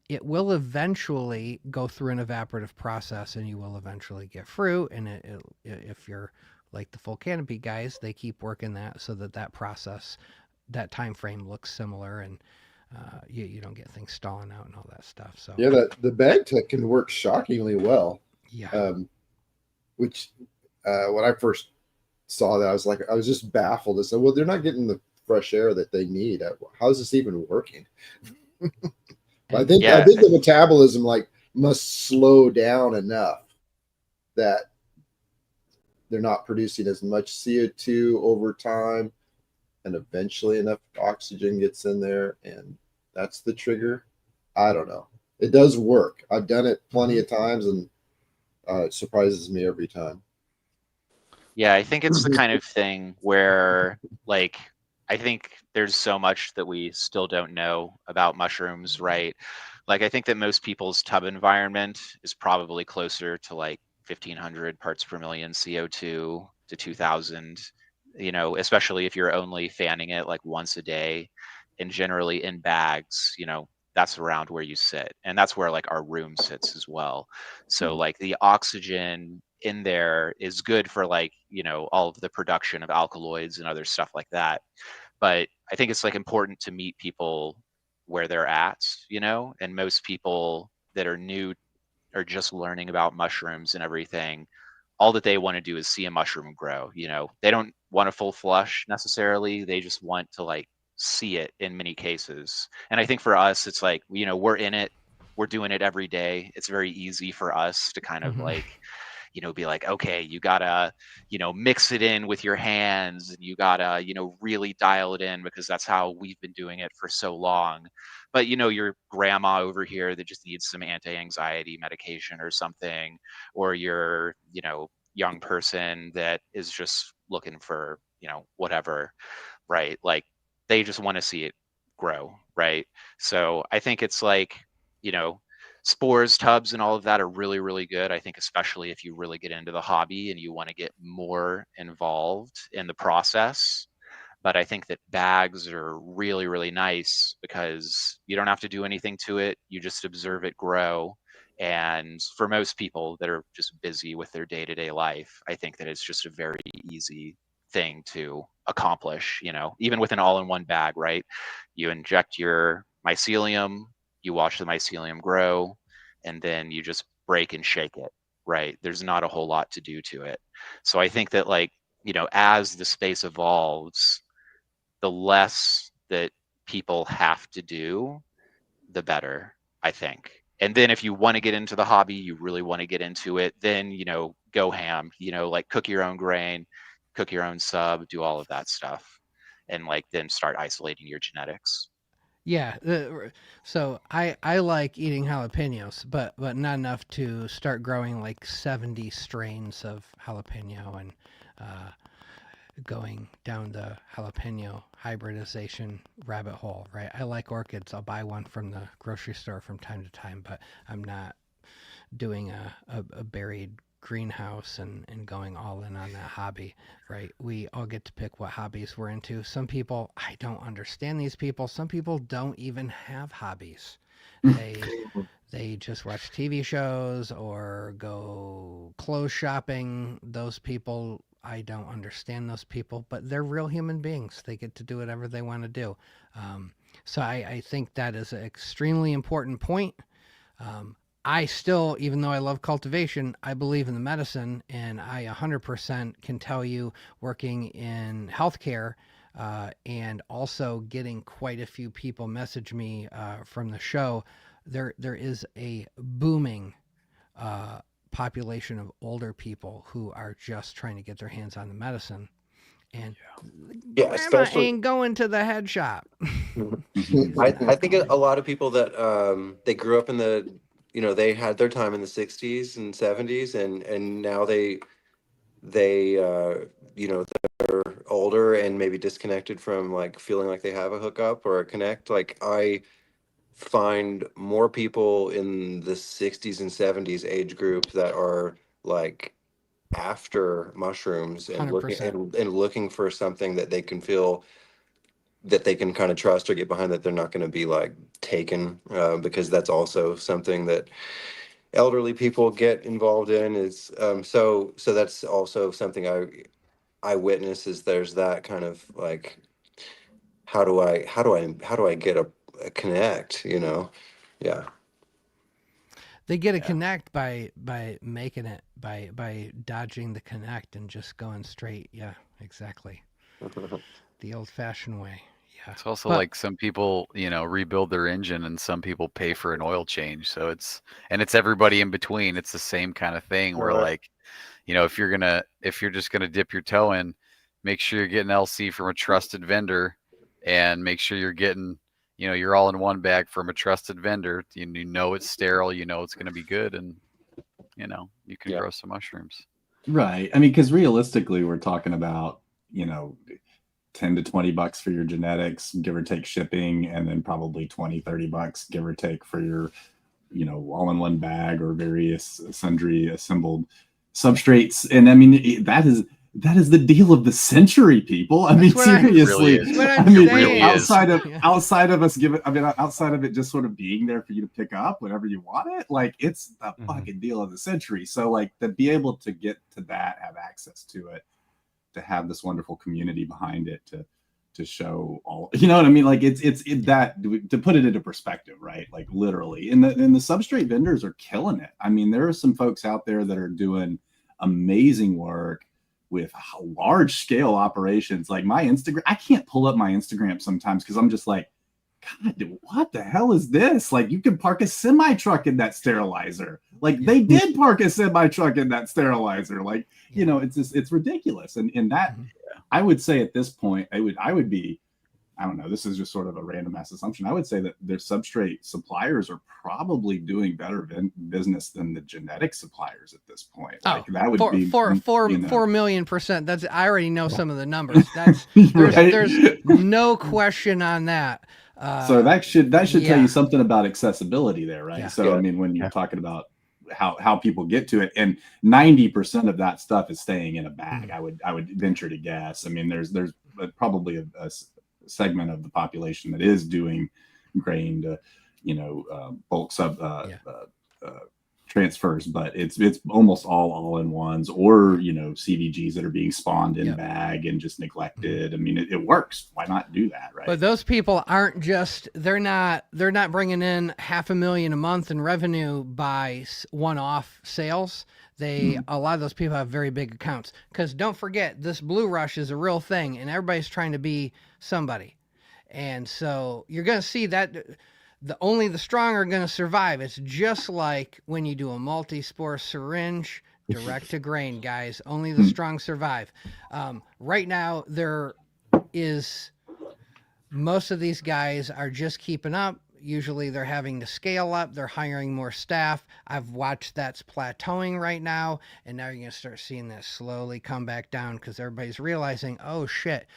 Speaker 1: it will eventually go through an evaporative process and you will eventually get fruit. And if you're like the full canopy guys, they keep working that so that process, that time frame looks similar, and you don't get things stalling out and all that stuff. So
Speaker 2: yeah, the bag tech can work shockingly well.
Speaker 1: Yeah.
Speaker 2: Which when I first saw that, I was just baffled. I said, well, they're not getting the fresh air that they need. How is this even working? I think the metabolism must slow down enough that they're not producing as much CO2 over time, and eventually enough oxygen gets in there, and that's the trigger. I don't know. It does work. I've done it plenty of times, and it surprises me every time.
Speaker 4: Yeah, I think it's the kind of thing where, I think there's so much that we still don't know about mushrooms, right? Like, I think that most people's tub environment is probably closer to 1,500 parts per million CO2 to 2,000, especially if you're only fanning it once a day, and generally in bags, that's around where you sit. And that's where our room sits as well. So the oxygen in there is good for all of the production of alkaloids and other stuff like that. But I think it's important to meet people where they're at, and most people that are new or just learning about mushrooms and everything, all that they want to do is see a mushroom grow. They don't want a full flush necessarily. They just want to see it in many cases. And I think for us, it's we're in it, we're doing it every day. It's very easy for us to kind of be okay, you gotta, mix it in with your hands, and you gotta, really dial it in, because that's how we've been doing it for so long. But, your grandma over here that just needs some anti-anxiety medication or something, or your, young person that is just looking for, whatever, right? They just want to see it grow, right? So I think it's Spores, tubs, and all of that are really, really good. I think especially if you really get into the hobby and you want to get more involved in the process. But I think that bags are really, really nice because you don't have to do anything to it. You just observe it grow. And for most people that are just busy with their day-to-day life, I think that it's just a very easy thing to accomplish, even with an all-in-one bag, right? You inject your mycelium, you watch the mycelium grow, and then you just break and shake it, right? There's not a whole lot to do to it. So I think that as the space evolves, the less that people have to do, the better, I think. And then if you want to get into the hobby, you really want to get into it, then, go ham, cook your own grain, cook your own sub, do all of that stuff, and then start isolating your genetics.
Speaker 1: Yeah. So I like eating jalapenos, but not enough to start growing like 70 strains of jalapeno and going down the jalapeno hybridization rabbit hole, right? I like orchids. I'll buy one from the grocery store from time to time, but I'm not doing a buried greenhouse and going all in on that hobby, right? We all get to pick what hobbies we're into. Some people, I don't understand these people. Some people don't even have hobbies. They just watch TV shows or go clothes shopping. Those people, I don't understand those people, but they're real human beings. They get to do whatever they want to do. So I think that is an extremely important point. I still, even though I love cultivation, I believe in the medicine, and I 100% can tell you, working in healthcare and also getting quite a few people message me from the show, there is a booming population of older people who are just trying to get their hands on the medicine. And grandma
Speaker 8: especially
Speaker 1: ain't going to the head shop.
Speaker 8: I think a lot of people that they grew up in the, you know, they had their time in the 60s and 70s, and now they you know, they're older and maybe disconnected from like feeling like they have a hookup or a connect. Like I find more people in the 60s and 70s age group that are like after mushrooms and
Speaker 1: 100%.
Speaker 8: looking for something that they can feel that they can kind of trust or get behind, that they're not going to be like taken, because that's also something that elderly people get involved in. Is so that's also something I witness, is there's that kind of like, how do I get a connect, you know? Yeah.
Speaker 1: They get a connect by making it, by dodging the connect and just going straight. Yeah, exactly. The old fashioned way. Yeah.
Speaker 5: It's also like some people, you know, rebuild their engine and some people pay for an oil change. So it's everybody in between. It's the same kind of thing where like, you know, if you're just gonna dip your toe in, make sure you're getting LC from a trusted vendor, and make sure you're getting, you know, you're all in one bag from a trusted vendor. You know it's sterile, you know it's gonna be good, and you know you can grow some mushrooms.
Speaker 3: Right. I mean, because realistically, we're talking about, you know, $10 to $20 for your genetics, give or take shipping, and then probably $20-$30, give or take, for your, you know, all-in-one bag or various sundry assembled substrates. And I mean, that is the deal of the century, people. I mean, seriously. Outside of us giving, I mean, outside of it just sort of being there for you to pick up whenever you want it, like it's the fucking deal of the century. So like to be able to get to that, have access to it, to have this wonderful community behind it, to show all, you know what I mean? Like it's that, to put it into perspective, right? Like literally, and the substrate vendors are killing it. I mean, there are some folks out there that are doing amazing work with large scale operations. Like my Instagram, I can't pull up my Instagram sometimes because I'm just like, God, what the hell is this? Like you can park a semi truck in that sterilizer. Like they did park a semi truck in that sterilizer. Like, you know, it's just, it's ridiculous. And that, I would say at this point, I would be, I don't know, this is just sort of a random ass assumption. I would say that their substrate suppliers are probably doing better business than the genetic suppliers at this point. Like that would be
Speaker 1: 4 million%. That's, I already know some of the numbers. That's there's no question on that.
Speaker 3: So that should tell you something about accessibility there, right? Yeah. So I mean, when you're talking about how people get to it, and 90% of that stuff is staying in a bag, I would venture to guess. I mean, there's probably a segment of the population that is doing grained, bulk transfers, but it's almost all in ones, or CVGs that are being spawned in bag and just neglected. I mean, it works. Why not do that, right?
Speaker 1: But those people aren't just, they're not bringing in $500,000 a month in revenue by one-off sales. A lot of those people have very big accounts, because don't forget, this blue rush is a real thing and everybody's trying to be somebody. And so you're going to see that only the strong are going to survive. It's just like when you do a multi-spore syringe direct to grain, guys. Only the strong survive. Right now, there is most of these guys are just keeping up. Usually they're having to scale up. They're hiring more staff. I've watched that's plateauing right now. And now you're going to start seeing that slowly come back down because everybody's realizing, oh shit,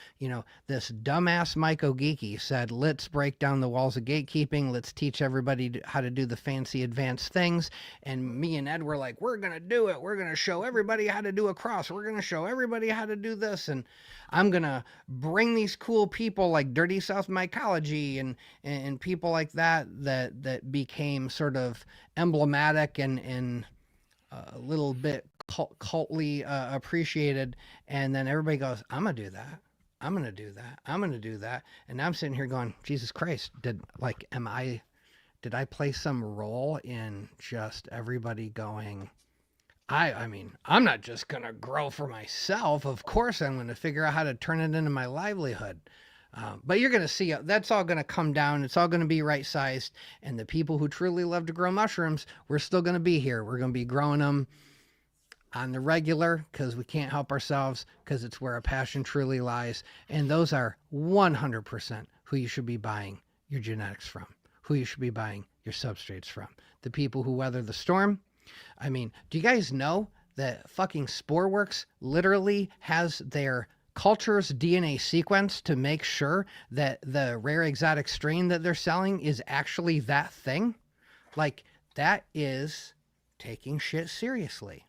Speaker 1: this dumbass MycoGeeky said, let's break down the walls of gatekeeping. Let's teach everybody how to do the fancy advanced things. And me and Ed were like, we're going to do it. We're going to show everybody how to do a cross. We're going to show everybody how to do this. And I'm going to bring these cool people like Dirty South Mycology and people like that became sort of emblematic and a little bit cultly appreciated. And then everybody goes, I'm going to do that. I'm going to do that. I'm going to do that. And I'm sitting here going, Jesus Christ, did I play some role in just everybody going, I mean, I'm not just going to grow for myself. Of course, I'm going to figure out how to turn it into my livelihood. But you're going to see that's all going to come down. It's all going to be right sized. And the people who truly love to grow mushrooms, we're still going to be here. We're going to be growing them on the regular because we can't help ourselves because it's where our passion truly lies. And those are 100% who you should be buying your genetics from, who you should be buying your substrates from. The people who weather the storm. I mean, do you guys know that fucking Sporeworks literally has their culture's DNA sequence to make sure that the rare exotic strain that they're selling is actually that thing? Like, that is taking shit seriously.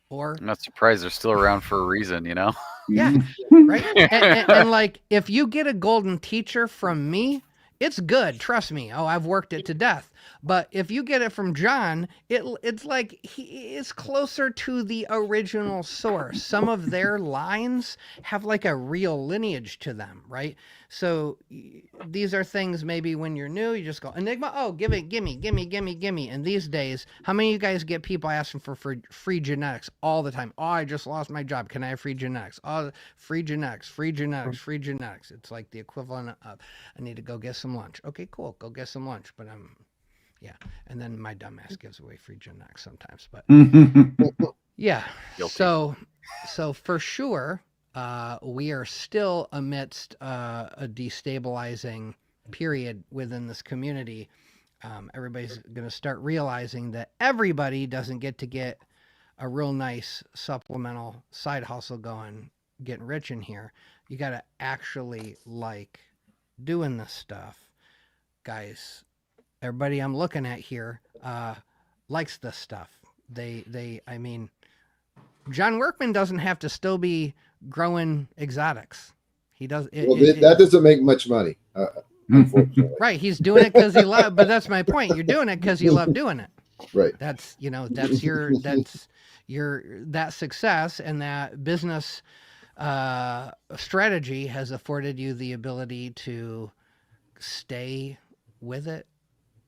Speaker 1: Or
Speaker 5: I'm not surprised they're still around for a reason,
Speaker 1: Yeah, right? And like, if you get a golden teacher from me, it's good. Trust me. Oh, I've worked it to death. But if you get it from John, it's like it's closer to the original source. Some of their lines have like a real lineage to them, right? So these are things maybe when you're new, you just go, Enigma, oh, gimme. And these days, how many of you guys get people asking for free genetics all the time? Oh, I just lost my job. Can I have free genetics? Oh, free genetics. It's like the equivalent of, I need to go get some lunch. Okay, cool. Go get some lunch. But yeah. And then my dumbass gives away free genetics sometimes. But yeah.
Speaker 5: Guilty.
Speaker 1: So for sure, we are still amidst a destabilizing period within this community. Everybody's going to start realizing that everybody doesn't get to get a real nice supplemental side hustle going, getting rich in here. You got to actually like doing this stuff. Guys, everybody I'm looking at here likes this stuff. I mean, John Workman doesn't have to still be growing exotics. He does.
Speaker 2: That doesn't make much money, unfortunately.
Speaker 1: Right. He's doing it because he loves. But that's my point. You're doing it because you love doing it.
Speaker 2: Right.
Speaker 1: That's that success and that business strategy has afforded you the ability to stay with it,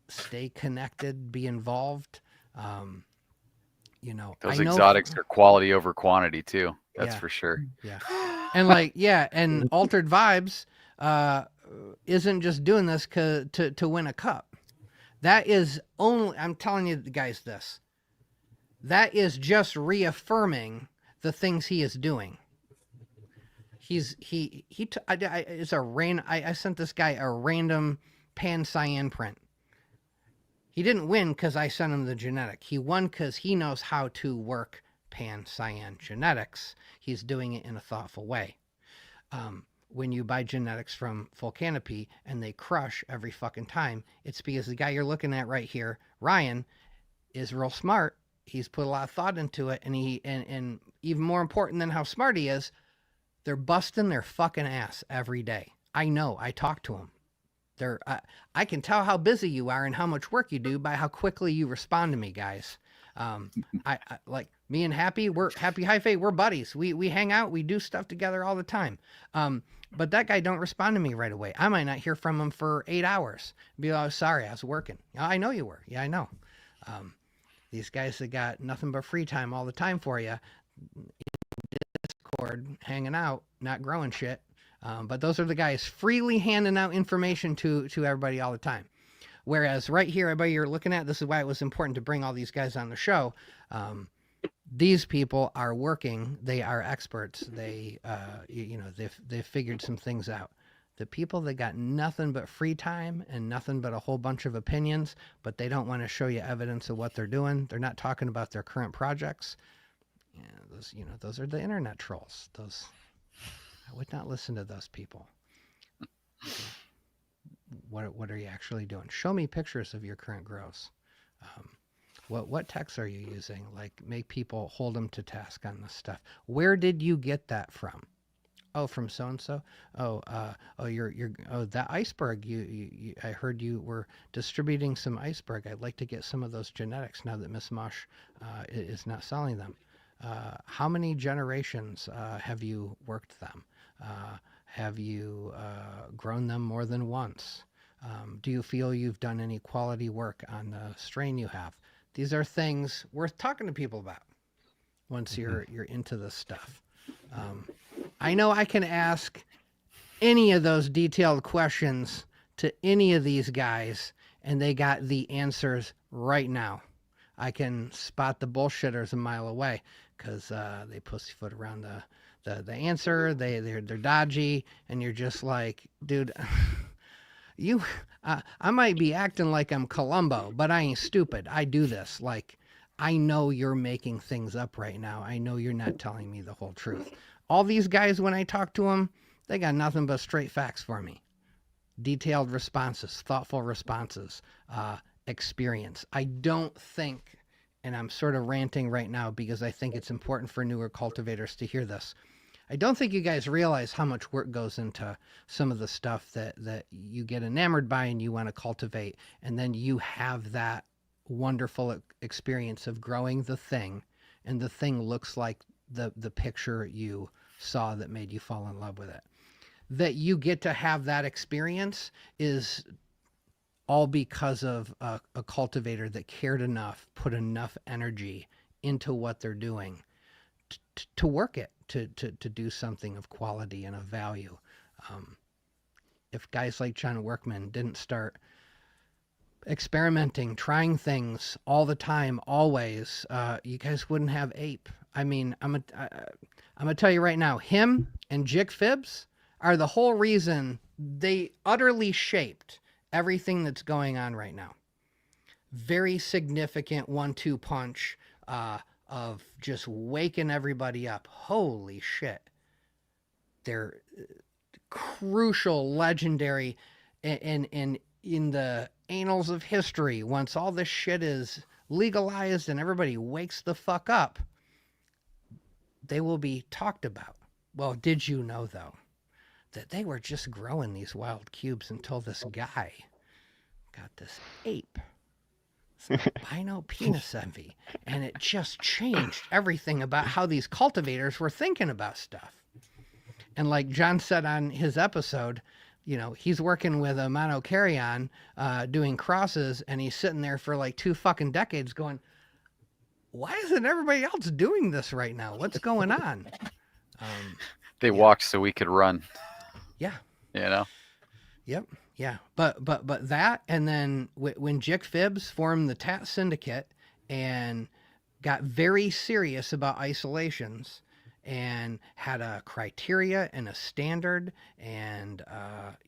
Speaker 1: stay connected, be involved.
Speaker 5: Those exotics are quality over quantity too. That's for sure.
Speaker 1: Yeah. And Altered Vibez isn't just doing this to win a cup. That is only, I'm telling you guys this, that is just reaffirming the things he is doing. I sent this guy a random pan cyan print. He didn't win because I sent him the genetic. He won because he knows how to work pan cyan genetics. He's doing it in a thoughtful way. When you buy genetics from full Canopy and they crush every fucking time, it's because the guy you're looking at right here, Ryan, is real smart. He's put a lot of thought into it, and and even more important than how smart he is, they're busting their fucking ass every day. I know. I talk to them. I can tell how busy you are and how much work you do by how quickly you respond to me, guys. I like me and Happy Hyphae, we're buddies. We hang out, we do stuff together all the time. But that guy don't respond to me right away. I might not hear from him for 8 hours. Be like, oh, sorry, I was working. I know you were. Yeah, I know. These guys that got nothing but free time all the time for you, Discord, hanging out, not growing shit. But those are the guys freely handing out information to everybody all the time. Whereas right here, everybody you're looking at, this is why it was important to bring all these guys on the show. These people are working. They are experts. They've figured some things out. The people that got nothing but free time and nothing but a whole bunch of opinions, but they don't want to show you evidence of what they're doing. They're not talking about their current projects. Yeah, those are the internet trolls. I would not listen to those people. What are you actually doing? Show me pictures of your current grows. What texts are you using? Like, make people hold them to task on this stuff. Where did you get that from? Oh, from so and so. That iceberg. I heard you were distributing some iceberg. I'd like to get some of those genetics now that Miss Mosh is not selling them. How many generations have you worked them? Have you grown them more than once? Do you feel you've done any quality work on the strain you have? These are things worth talking to people about once you're into this stuff. I know I can ask any of those detailed questions to any of these guys, and they got the answers right now. I can spot the bullshitters a mile away because they pussyfoot around the answer. They're dodgy, and you're just like, dude, I might be acting like I'm Columbo, but I ain't stupid. I do this. Like, I know you're making things up right now. I know you're not telling me the whole truth. All these guys, when I talk to them, they got nothing but straight facts for me. Detailed responses, thoughtful responses, experience. I don't think, and I'm sort of ranting right now because I think it's important for newer cultivators to hear this. I don't think you guys realize how much work goes into some of the stuff that you get enamored by and you want to cultivate, and then you have that wonderful experience of growing the thing, and the thing looks like the picture you saw that made you fall in love with it. That you get to have that experience is all because of a cultivator that cared enough, put enough energy into what they're doing to work it, to do something of quality and of value. If guys like John Workman didn't start experimenting, trying things all the time, always, you guys wouldn't have Ape. I mean, I'm gonna tell you right now, him and Jick Fibs are the whole reason they utterly shaped everything that's going on right now. Very significant 1-2 punch of just waking everybody up. Holy shit. They're crucial, legendary, and in the annals of history, once all this shit is legalized and everybody wakes the fuck up, they will be talked about. Well, did you know, though, that they were just growing these wild cubes until this guy got this ape, albino penis envy, and it just changed everything about how these cultivators were thinking about stuff. And like John said on his episode, he's working with a mono carry-on, doing crosses, and he's sitting there for like 2 fucking decades going, why isn't everybody else doing this right now? What's going on?
Speaker 5: They walked so we could run.
Speaker 1: Yeah. Yep. Yeah. But that, and then when Jick Fibs formed the Tat Syndicate and got very serious about isolations and had a criteria and a standard, and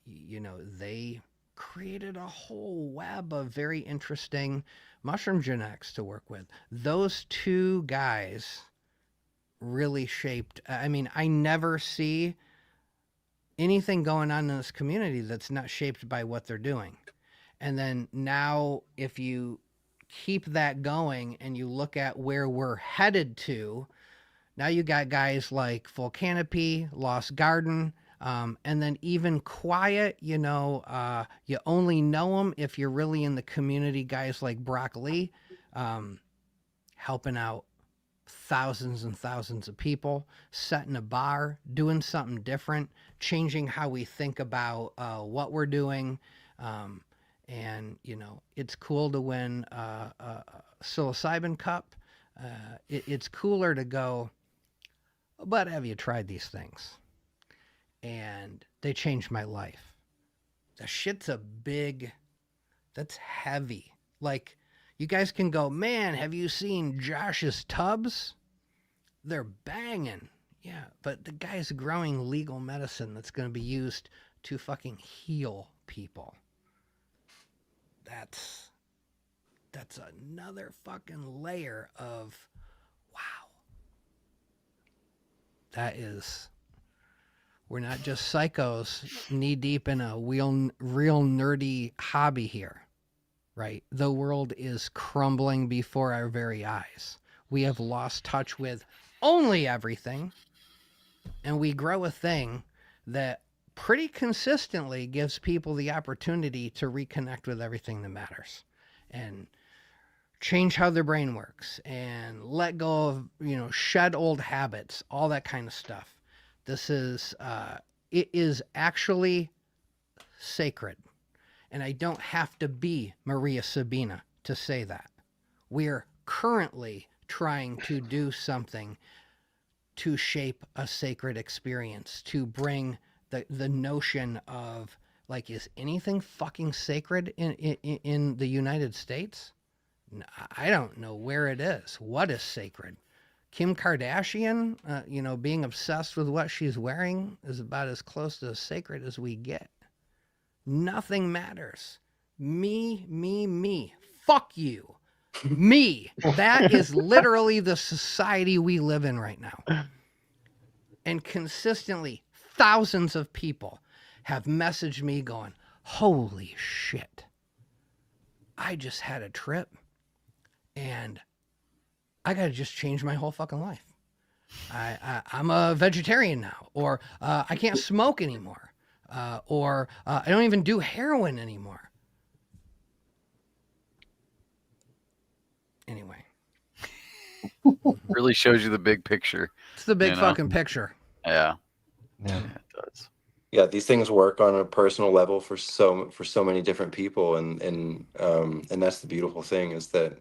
Speaker 1: they created a whole web of very interesting mushroom genetics to work with. Those two guys really shaped. I mean, I never see anything going on in this community that's not shaped by what they're doing. And then now, if you keep that going and you look at where we're headed to, now you got guys like Full Canopy, Lost Garden, and then even Quiet, you only know them if you're really in the community. Guys like Brock Lee, helping out thousands and thousands of people, setting a bar, doing something different, changing how we think about what we're doing. And, it's cool to win a psilocybin cup. It's cooler to go, but have you tried these things? And they changed my life. The shit's that's heavy. Like, you guys can go, man, have you seen Josh's tubs? They're banging. Yeah, but the guy's growing legal medicine that's going to be used to fucking heal people. That's another fucking layer of wow. That is, we're not just psychos knee deep in a real nerdy hobby here, right? The world is crumbling before our very eyes. We have lost touch with only everything, and we grow a thing that pretty consistently gives people the opportunity to reconnect with everything that matters and change how their brain works and let go of, shed old habits, all that kind of stuff. This is, it is actually sacred. And I don't have to be Maria Sabina to say that. We're currently trying to do something to shape a sacred experience, to bring the notion of, like, is anything fucking sacred in the United States? I don't know where it is. What is sacred? Kim Kardashian, being obsessed with what she's wearing is about as close to sacred as we get. Nothing matters. Me. Fuck you. Me. That is literally the society we live in right now. And consistently, thousands of people have messaged me going, holy shit. I just had a trip and I got to just change my whole fucking life. I'm a vegetarian now, or I can't smoke anymore, or I don't even do heroin anymore. Anyway.
Speaker 5: Really shows you the big picture.
Speaker 1: It's the big fucking picture.
Speaker 5: Yeah.
Speaker 6: Yeah.
Speaker 5: It does.
Speaker 8: Yeah, these things work on a personal level for so many different people, and that's the beautiful thing, is that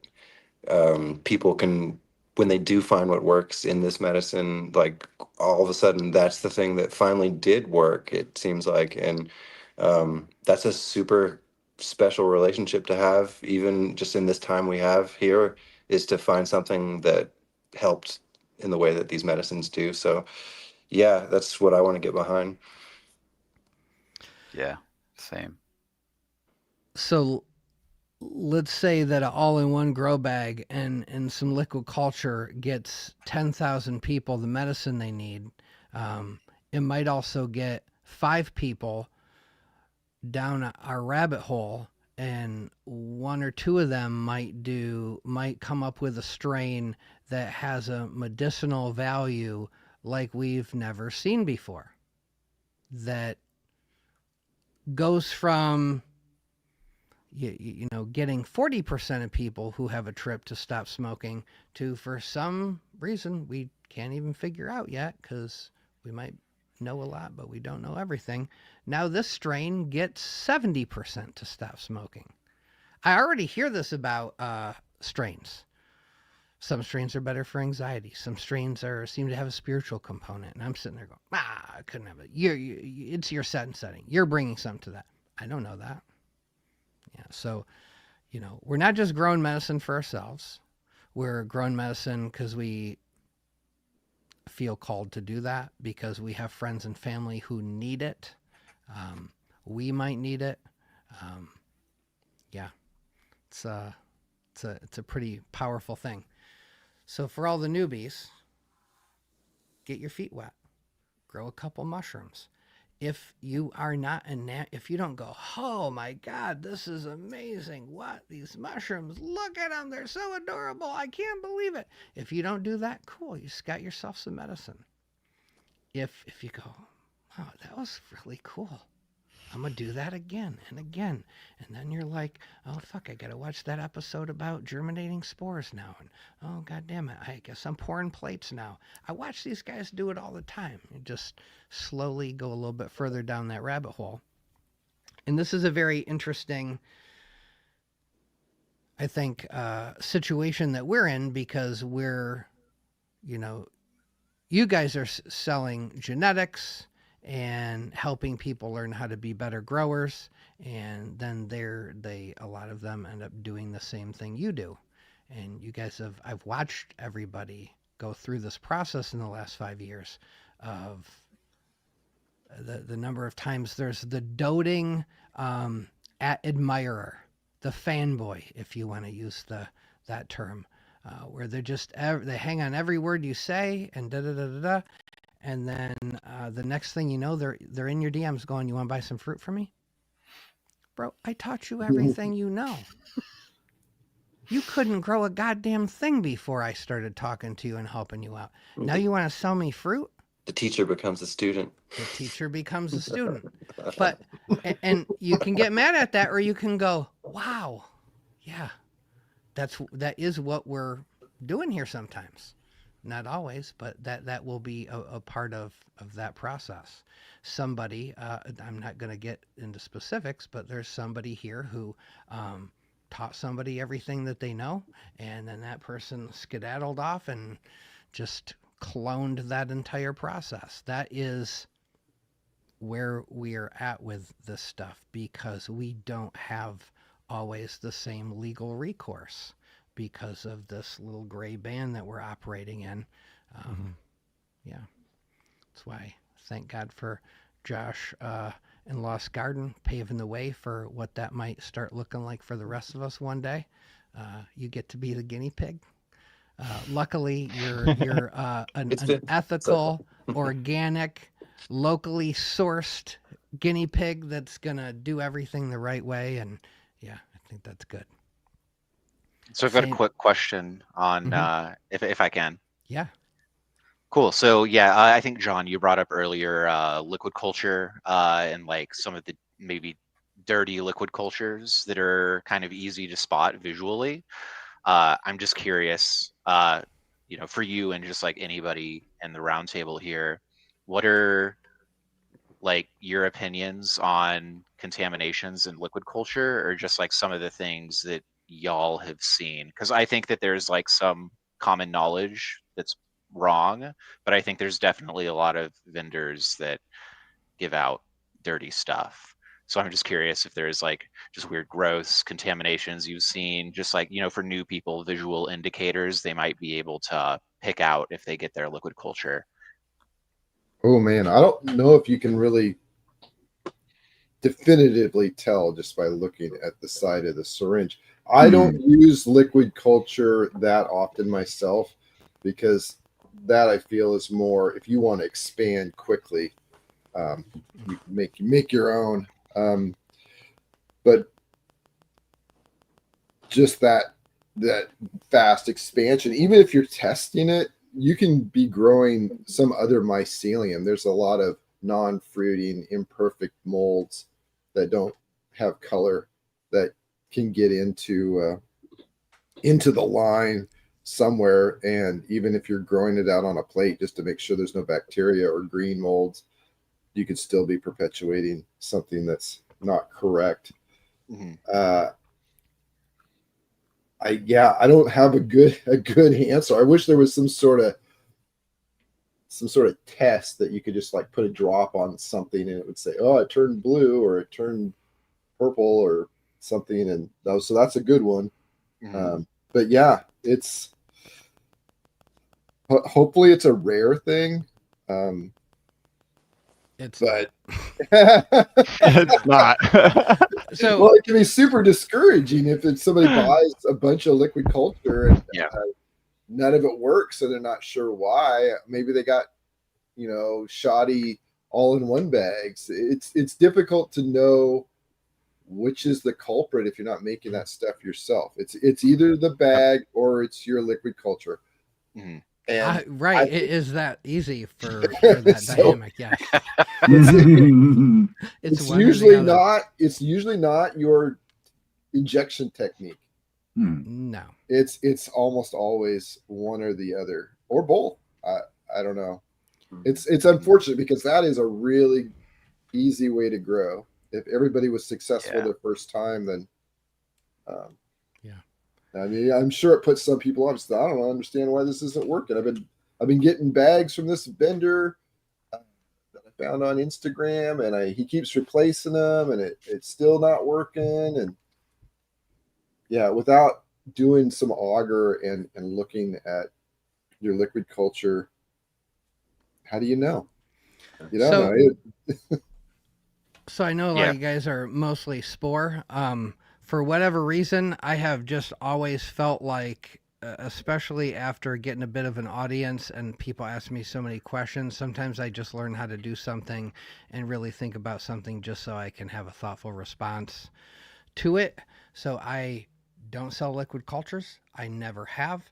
Speaker 8: people can, when they do find what works in this medicine, like all of a sudden that's the thing that finally did work, it seems like. And that's a super special relationship to have, even just in this time we have here, is to find something that helped in the way that these medicines do. So yeah, that's what I want to get behind.
Speaker 5: Yeah, same.
Speaker 1: So let's say that an all-in-one grow bag and some liquid culture gets 10,000 people the medicine they need. It might also get 5 people down our rabbit hole, and 1 or 2 of them might come up with a strain that has a medicinal value like we've never seen before, that goes from getting 40% of people who have a trip to stop smoking to, for some reason we can't even figure out yet, because we might know a lot but we don't know everything, now this strain gets 70% to stop smoking. I already hear this about strains. Some strains are better for anxiety. Some strains seem to have a spiritual component. And I'm sitting there going, I couldn't have it. It's your set and setting. You're bringing something to that. I don't know that. Yeah. So, we're not just growing medicine for ourselves. We're growing medicine because we feel called to do that, because we have friends and family who need it. We might need it. Yeah. It's a pretty powerful thing. So for all the newbies, get your feet wet, grow a couple mushrooms. If you are not if you don't go, oh my God, this is amazing. What? These mushrooms, look at them. They're so adorable. I can't believe it. If you don't do that, cool. You just got yourself some medicine. If you go, oh, that was really cool, I'm going to do that again and again. And then you're like, oh, fuck, I got to watch that episode about germinating spores now. And, oh, God damn it, I guess I'm pouring plates now. I watch these guys do it all the time. You just slowly go a little bit further down that rabbit hole. And this is a very interesting, I think, situation that we're in, because we're, you guys are selling genetics and helping people learn how to be better growers, and then a lot of them end up doing the same thing you do. And you guys I've watched everybody go through this process in the last 5 years of the number of times there's the doting admirer, the fanboy, if you want to use that term, where they're just they hang on every word you say and da da da da da, and then the next thing you know, they're in your DMs going, "You want to buy some fruit from me, bro? I taught you everything you know. You couldn't grow a goddamn thing before I started talking to you and helping you out. Now you want to sell me fruit?"
Speaker 8: The teacher becomes a student.
Speaker 1: The teacher becomes a student. But, and you can get mad at that, or you can go, wow, yeah, that is what we're doing here sometimes. Not always, but that will be a part of that process. Somebody, I'm not going to get into specifics, but there's somebody here who taught somebody everything that they know, and then that person skedaddled off and just cloned that entire process. That is where we're at with this stuff, because we don't have always the same legal recourse because of this little gray band that we're operating in. Yeah, that's why, thank God for Josh in Lost Garden paving the way for what that might start looking like for the rest of us one day. You get to be the guinea pig. Luckily, you're an ethical, organic, locally sourced guinea pig that's gonna do everything the right way, and yeah, I think that's good.
Speaker 4: So I've got a quick question on if I can.
Speaker 1: Yeah.
Speaker 4: Cool. So yeah, I think John, you brought up earlier liquid culture and like some of the maybe dirty liquid cultures that are kind of easy to spot visually. I'm just curious, for you and just like anybody in the roundtable here, what are like your opinions on contaminations in liquid culture, or just like some of the things that y'all have seen? Because I think that there's like some common knowledge that's wrong, but I think there's definitely a lot of vendors that give out dirty stuff. So I'm just curious if there's like just weird growths, contaminations you've seen, just like, for new people, visual indicators they might be able to pick out if they get their liquid culture.
Speaker 2: Oh man, I don't know if you can really definitively tell just by looking at the side of the syringe. I don't use liquid culture that often myself, because that I feel is more if you want to expand quickly, you make your own. But just that fast expansion, even if you're testing it, you can be growing some other mycelium. There's a lot of non-fruiting, imperfect molds that don't have color that can get into the line somewhere. And even if you're growing it out on a plate just to make sure there's no bacteria or green molds, you could still be perpetuating something that's not correct. I don't have a good answer. I wish there was some sort of test that you could just like put a drop on something and it would say, oh, it turned blue or it turned purple or something. And so that's a good one. But yeah, it's hopefully it's a rare thing.
Speaker 1: It's
Speaker 6: not.
Speaker 1: So
Speaker 2: well, it can be super discouraging if somebody buys a bunch of liquid culture and none of it works and they're not sure why. Maybe they got shoddy all-in-one bags. It's difficult to know which is the culprit if you're not making that stuff yourself. It's either the bag or it's your liquid culture. And
Speaker 1: it is that easy for that dynamic. Yes.
Speaker 2: It's usually not your injection technique.
Speaker 1: No.
Speaker 2: It's almost always one or the other or both. I don't know. It's unfortunate because that is a really easy way to grow. If everybody was successful their first time, then I mean, I'm sure it puts some people off. I don't understand why this isn't working. I've been getting bags from this vendor that I found on Instagram, and he keeps replacing them, and it's still not working. And without doing some agar and looking at your liquid culture, how do you know? You don't know.
Speaker 1: So I know a lot of you guys are mostly Spore. For whatever reason, I have just always felt like, especially after getting a bit of an audience and people ask me so many questions, sometimes I just learn how to do something and really think about something just so I can have a thoughtful response to it. So I don't sell liquid cultures. I never have.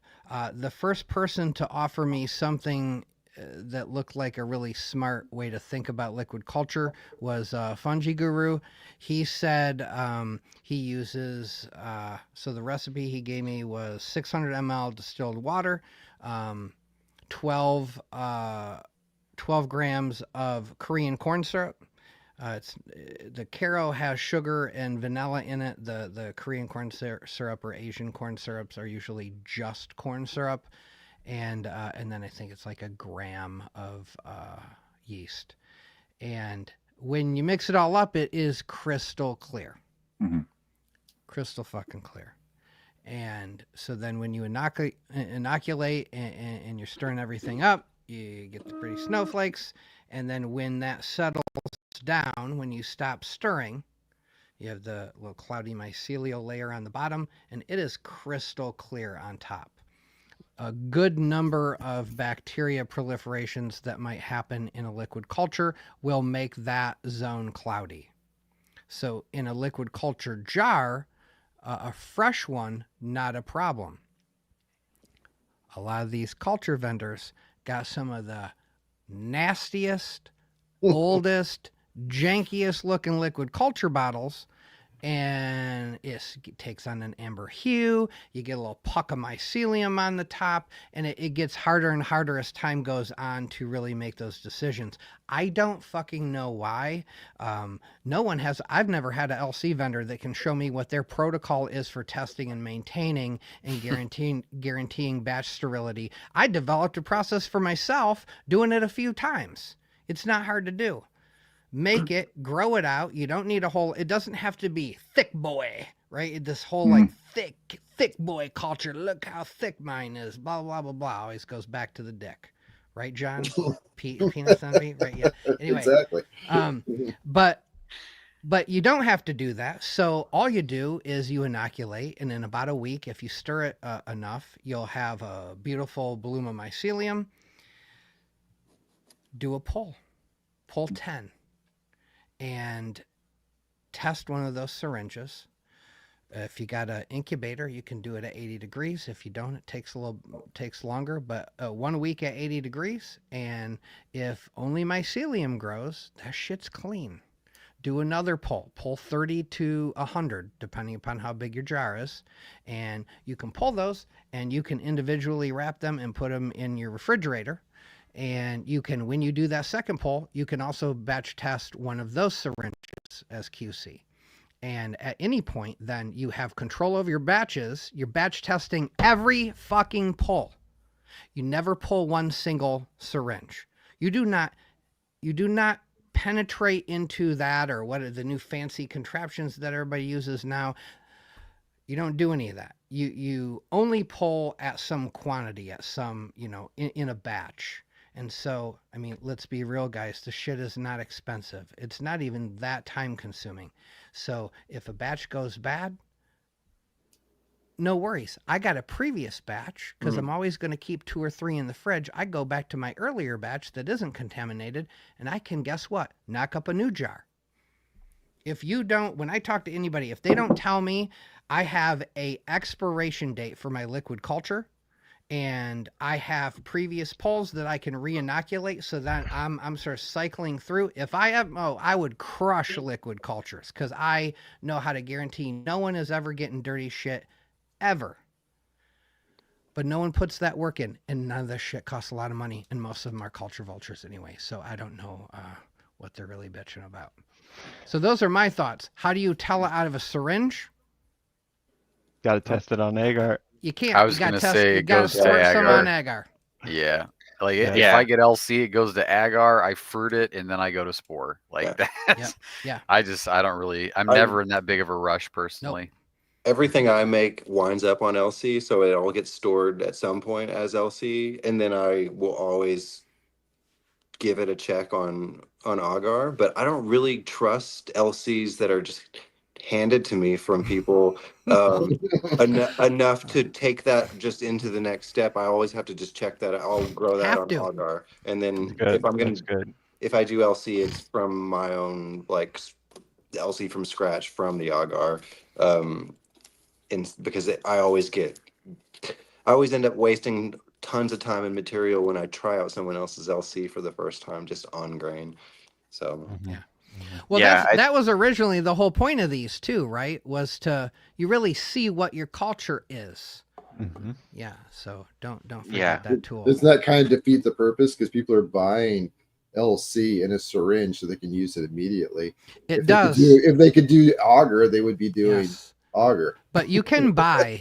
Speaker 1: The first person to offer me something that looked like a really smart way to think about liquid culture was Fungi Guru. He said he uses, so the recipe he gave me was 600 ml distilled water, 12 grams of Korean corn syrup. The Karo has sugar and vanilla in it. The Korean corn syrup or Asian corn syrups are usually just corn syrup. And then I think it's like a gram of yeast. And when you mix it all up, it is crystal clear.
Speaker 3: Mm-hmm.
Speaker 1: Crystal fucking clear. And so then when you inoculate and you're stirring everything up, you get the pretty snowflakes. And then when that settles down, when you stop stirring, you have the little cloudy mycelial layer on the bottom, and it is crystal clear on top. A good number of bacteria proliferations that might happen in a liquid culture will make that zone cloudy. So in a liquid culture jar, a fresh one, not a problem. A lot of these culture vendors got some of the nastiest, oldest, jankiest looking liquid culture bottles, and it takes on an amber hue. You get a little puck of mycelium on the top, and it gets harder and harder as time goes on to really make those decisions. I don't fucking know why. No one has. I've never had an LC vendor that can show me what their protocol is for testing and maintaining and guaranteeing batch sterility. I developed a process for myself, doing it a few times. It's not hard to do. Make it, grow it out. You don't need a whole, it doesn't have to be thick boy, right? This whole like thick boy culture. Look how thick mine is, blah, blah, blah, blah. Always goes back to the dick. Right, John? Penis envy? Right, yeah. Anyway.
Speaker 2: Exactly.
Speaker 1: But you don't have to do that. So all you do is you inoculate, and in about a week, if you stir it enough, you'll have a beautiful bloom of mycelium. Do a pull 10. And test one of those syringes. If you got an incubator, you can do it at 80 degrees. If you don't, it takes longer, but 1 week at 80 degrees. And if only mycelium grows, that shit's clean. Do another pull 30 to 100, depending upon how big your jar is. And you can pull those, and you can individually wrap them and put them in your refrigerator. And you can, when you do that second pull, you can also batch test one of those syringes as QC. And at any point, then you have control over your batches. You're batch testing every fucking pull. You never pull one single syringe. You do not penetrate into that, or what are the new fancy contraptions that everybody uses now. You don't do any of that. You only pull at some quantity, at some, in a batch. And so, I mean, let's be real, guys. The shit is not expensive. It's not even that time consuming. So if a batch goes bad, no worries. I got a previous batch because I'm always going to keep 2 or 3 in the fridge. I go back to my earlier batch that isn't contaminated, and I can, guess what? Knock up a new jar. If you don't, when I talk to anybody, if they don't tell me I have a expiration date for my liquid culture, and I have previous pulls that I can re-inoculate, so that I'm sort of cycling through. If I have, I would crush liquid cultures, because I know how to guarantee no one is ever getting dirty shit, ever. But no one puts that work in, and none of this shit costs a lot of money, and most of them are culture vultures anyway, so I don't know what they're really bitching about. So those are my thoughts. How do you tell it out of a syringe?
Speaker 6: Got to test it on agar.
Speaker 1: You can't.
Speaker 5: I was going to say it goes to
Speaker 1: some on
Speaker 5: agar.
Speaker 1: agar.
Speaker 5: Yeah. Like if I get LC, it goes to agar, I fruit it, and then I go to spore. Like that.
Speaker 1: Yeah.
Speaker 5: I'm never in that big of a rush personally.
Speaker 1: Nope.
Speaker 8: Everything I make winds up on LC, so it all gets stored at some point as LC, and then I will always give it a check on agar, but I don't really trust LCs that are just handed to me from people enough to take that just into the next step. I always have to just check that. I'll grow that
Speaker 1: Have
Speaker 8: on
Speaker 1: to.
Speaker 8: agar, and then
Speaker 6: Good. That's good.
Speaker 8: if I do LC, it's from my own like LC from scratch from the agar, and because I always end up wasting tons of time and material when I try out someone else's LC for the first time, just on grain. So
Speaker 1: Yeah. Well,
Speaker 4: Yeah,
Speaker 1: that was originally the whole point of these too, right? Was to you really see what your culture is.
Speaker 6: Mm-hmm.
Speaker 1: Yeah. So don't forget
Speaker 4: Yeah.
Speaker 1: that tool.
Speaker 2: Doesn't that kind of defeat the purpose? Because people are buying LC in a syringe so they can use it immediately.
Speaker 1: It
Speaker 2: If
Speaker 1: does.
Speaker 2: if they could do agar, they would be doing
Speaker 1: Yes.
Speaker 2: agar.
Speaker 1: But you can buy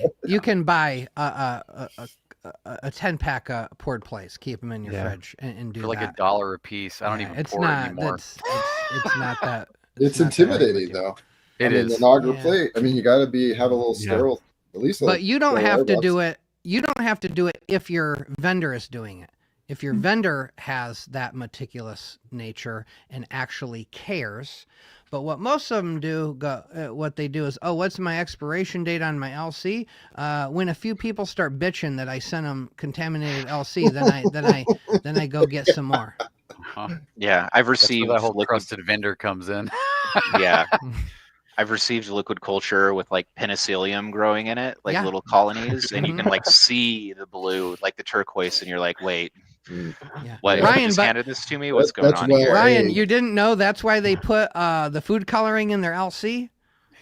Speaker 1: a 10-pack poured plates. Keep them in your fridge and do
Speaker 5: For like
Speaker 1: that.
Speaker 5: $1 a piece. I don't even pour it anymore.
Speaker 1: It's not that.
Speaker 2: It's
Speaker 1: not that big of a
Speaker 2: intimidating
Speaker 1: deal.
Speaker 2: though.
Speaker 5: It is.
Speaker 2: An agar
Speaker 1: Yeah.
Speaker 2: plate. I mean, you got to have a little sterile. At least.
Speaker 1: But you don't have to do it. You don't have to do it if your vendor is doing it. If your vendor has that meticulous nature and actually cares. But what most of them do, what they do is, what's my expiration date on my LC? When a few people start bitching that I sent them contaminated LC, then I go get some more.
Speaker 5: Uh-huh.
Speaker 4: Yeah, I've
Speaker 5: That's
Speaker 4: received
Speaker 5: where that whole
Speaker 4: liquid.
Speaker 5: trusted vendor comes in.
Speaker 4: Yeah, I've received liquid culture with like penicillium growing in it, like
Speaker 1: Yeah.
Speaker 4: little colonies, and you can like see the blue, like the turquoise, and you're like, wait,
Speaker 1: Yeah.
Speaker 4: what?
Speaker 1: Ryan,
Speaker 4: You just
Speaker 1: but
Speaker 4: handed this to me? What's going
Speaker 2: that's
Speaker 4: on
Speaker 2: why-
Speaker 4: here?
Speaker 1: Ryan,
Speaker 2: Hey.
Speaker 1: you didn't know that's why they put the food coloring in their LC?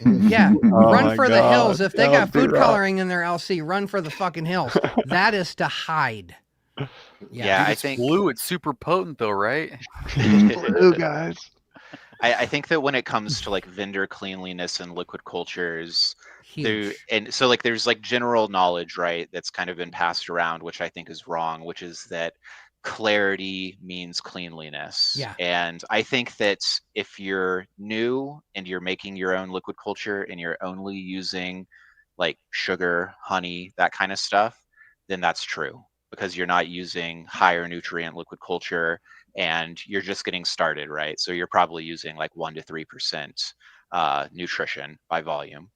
Speaker 2: Mm.
Speaker 1: Yeah,
Speaker 6: Oh
Speaker 1: run
Speaker 6: my
Speaker 1: for the
Speaker 6: God.
Speaker 1: hills. If they
Speaker 6: Don't
Speaker 1: got
Speaker 6: do
Speaker 1: food
Speaker 6: that.
Speaker 1: coloring in their LC, run for the fucking hills. That is to hide.
Speaker 4: Yeah,
Speaker 5: Dude,
Speaker 4: I
Speaker 5: it's
Speaker 4: think
Speaker 5: blue. It's super potent though, right?
Speaker 6: Blue guys.
Speaker 4: I think that when it comes to like vendor cleanliness and liquid cultures,
Speaker 1: Huge.
Speaker 4: there's like general knowledge, right, that's kind of been passed around, which I think is wrong, which is that clarity means cleanliness.
Speaker 1: Yeah.
Speaker 4: And I think that if you're new and you're making your own liquid culture and you're only using like sugar, honey, that kind of stuff, then that's true because you're not using higher nutrient liquid culture and you're just getting started, right? So you're probably using like 1 to 3% nutrition by volume.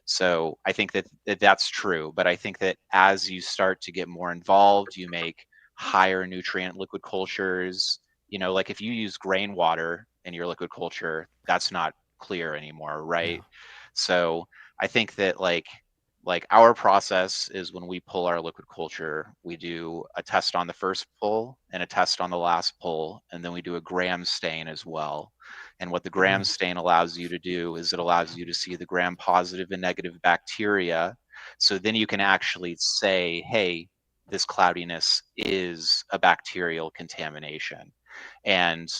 Speaker 4: So I think that's true. But I think that as you start to get more involved, you make higher nutrient liquid cultures. You know, like if you use grain water in your liquid culture, that's not clear anymore, right?
Speaker 1: No.
Speaker 4: So I think that like our process is when we pull our liquid culture, we do a test on the first pull and a test on the last pull, and then we do a gram stain as well. And what the gram stain allows you to do is it allows you to see the gram positive and negative bacteria. So then you can actually say, hey, this cloudiness is a bacterial contamination. And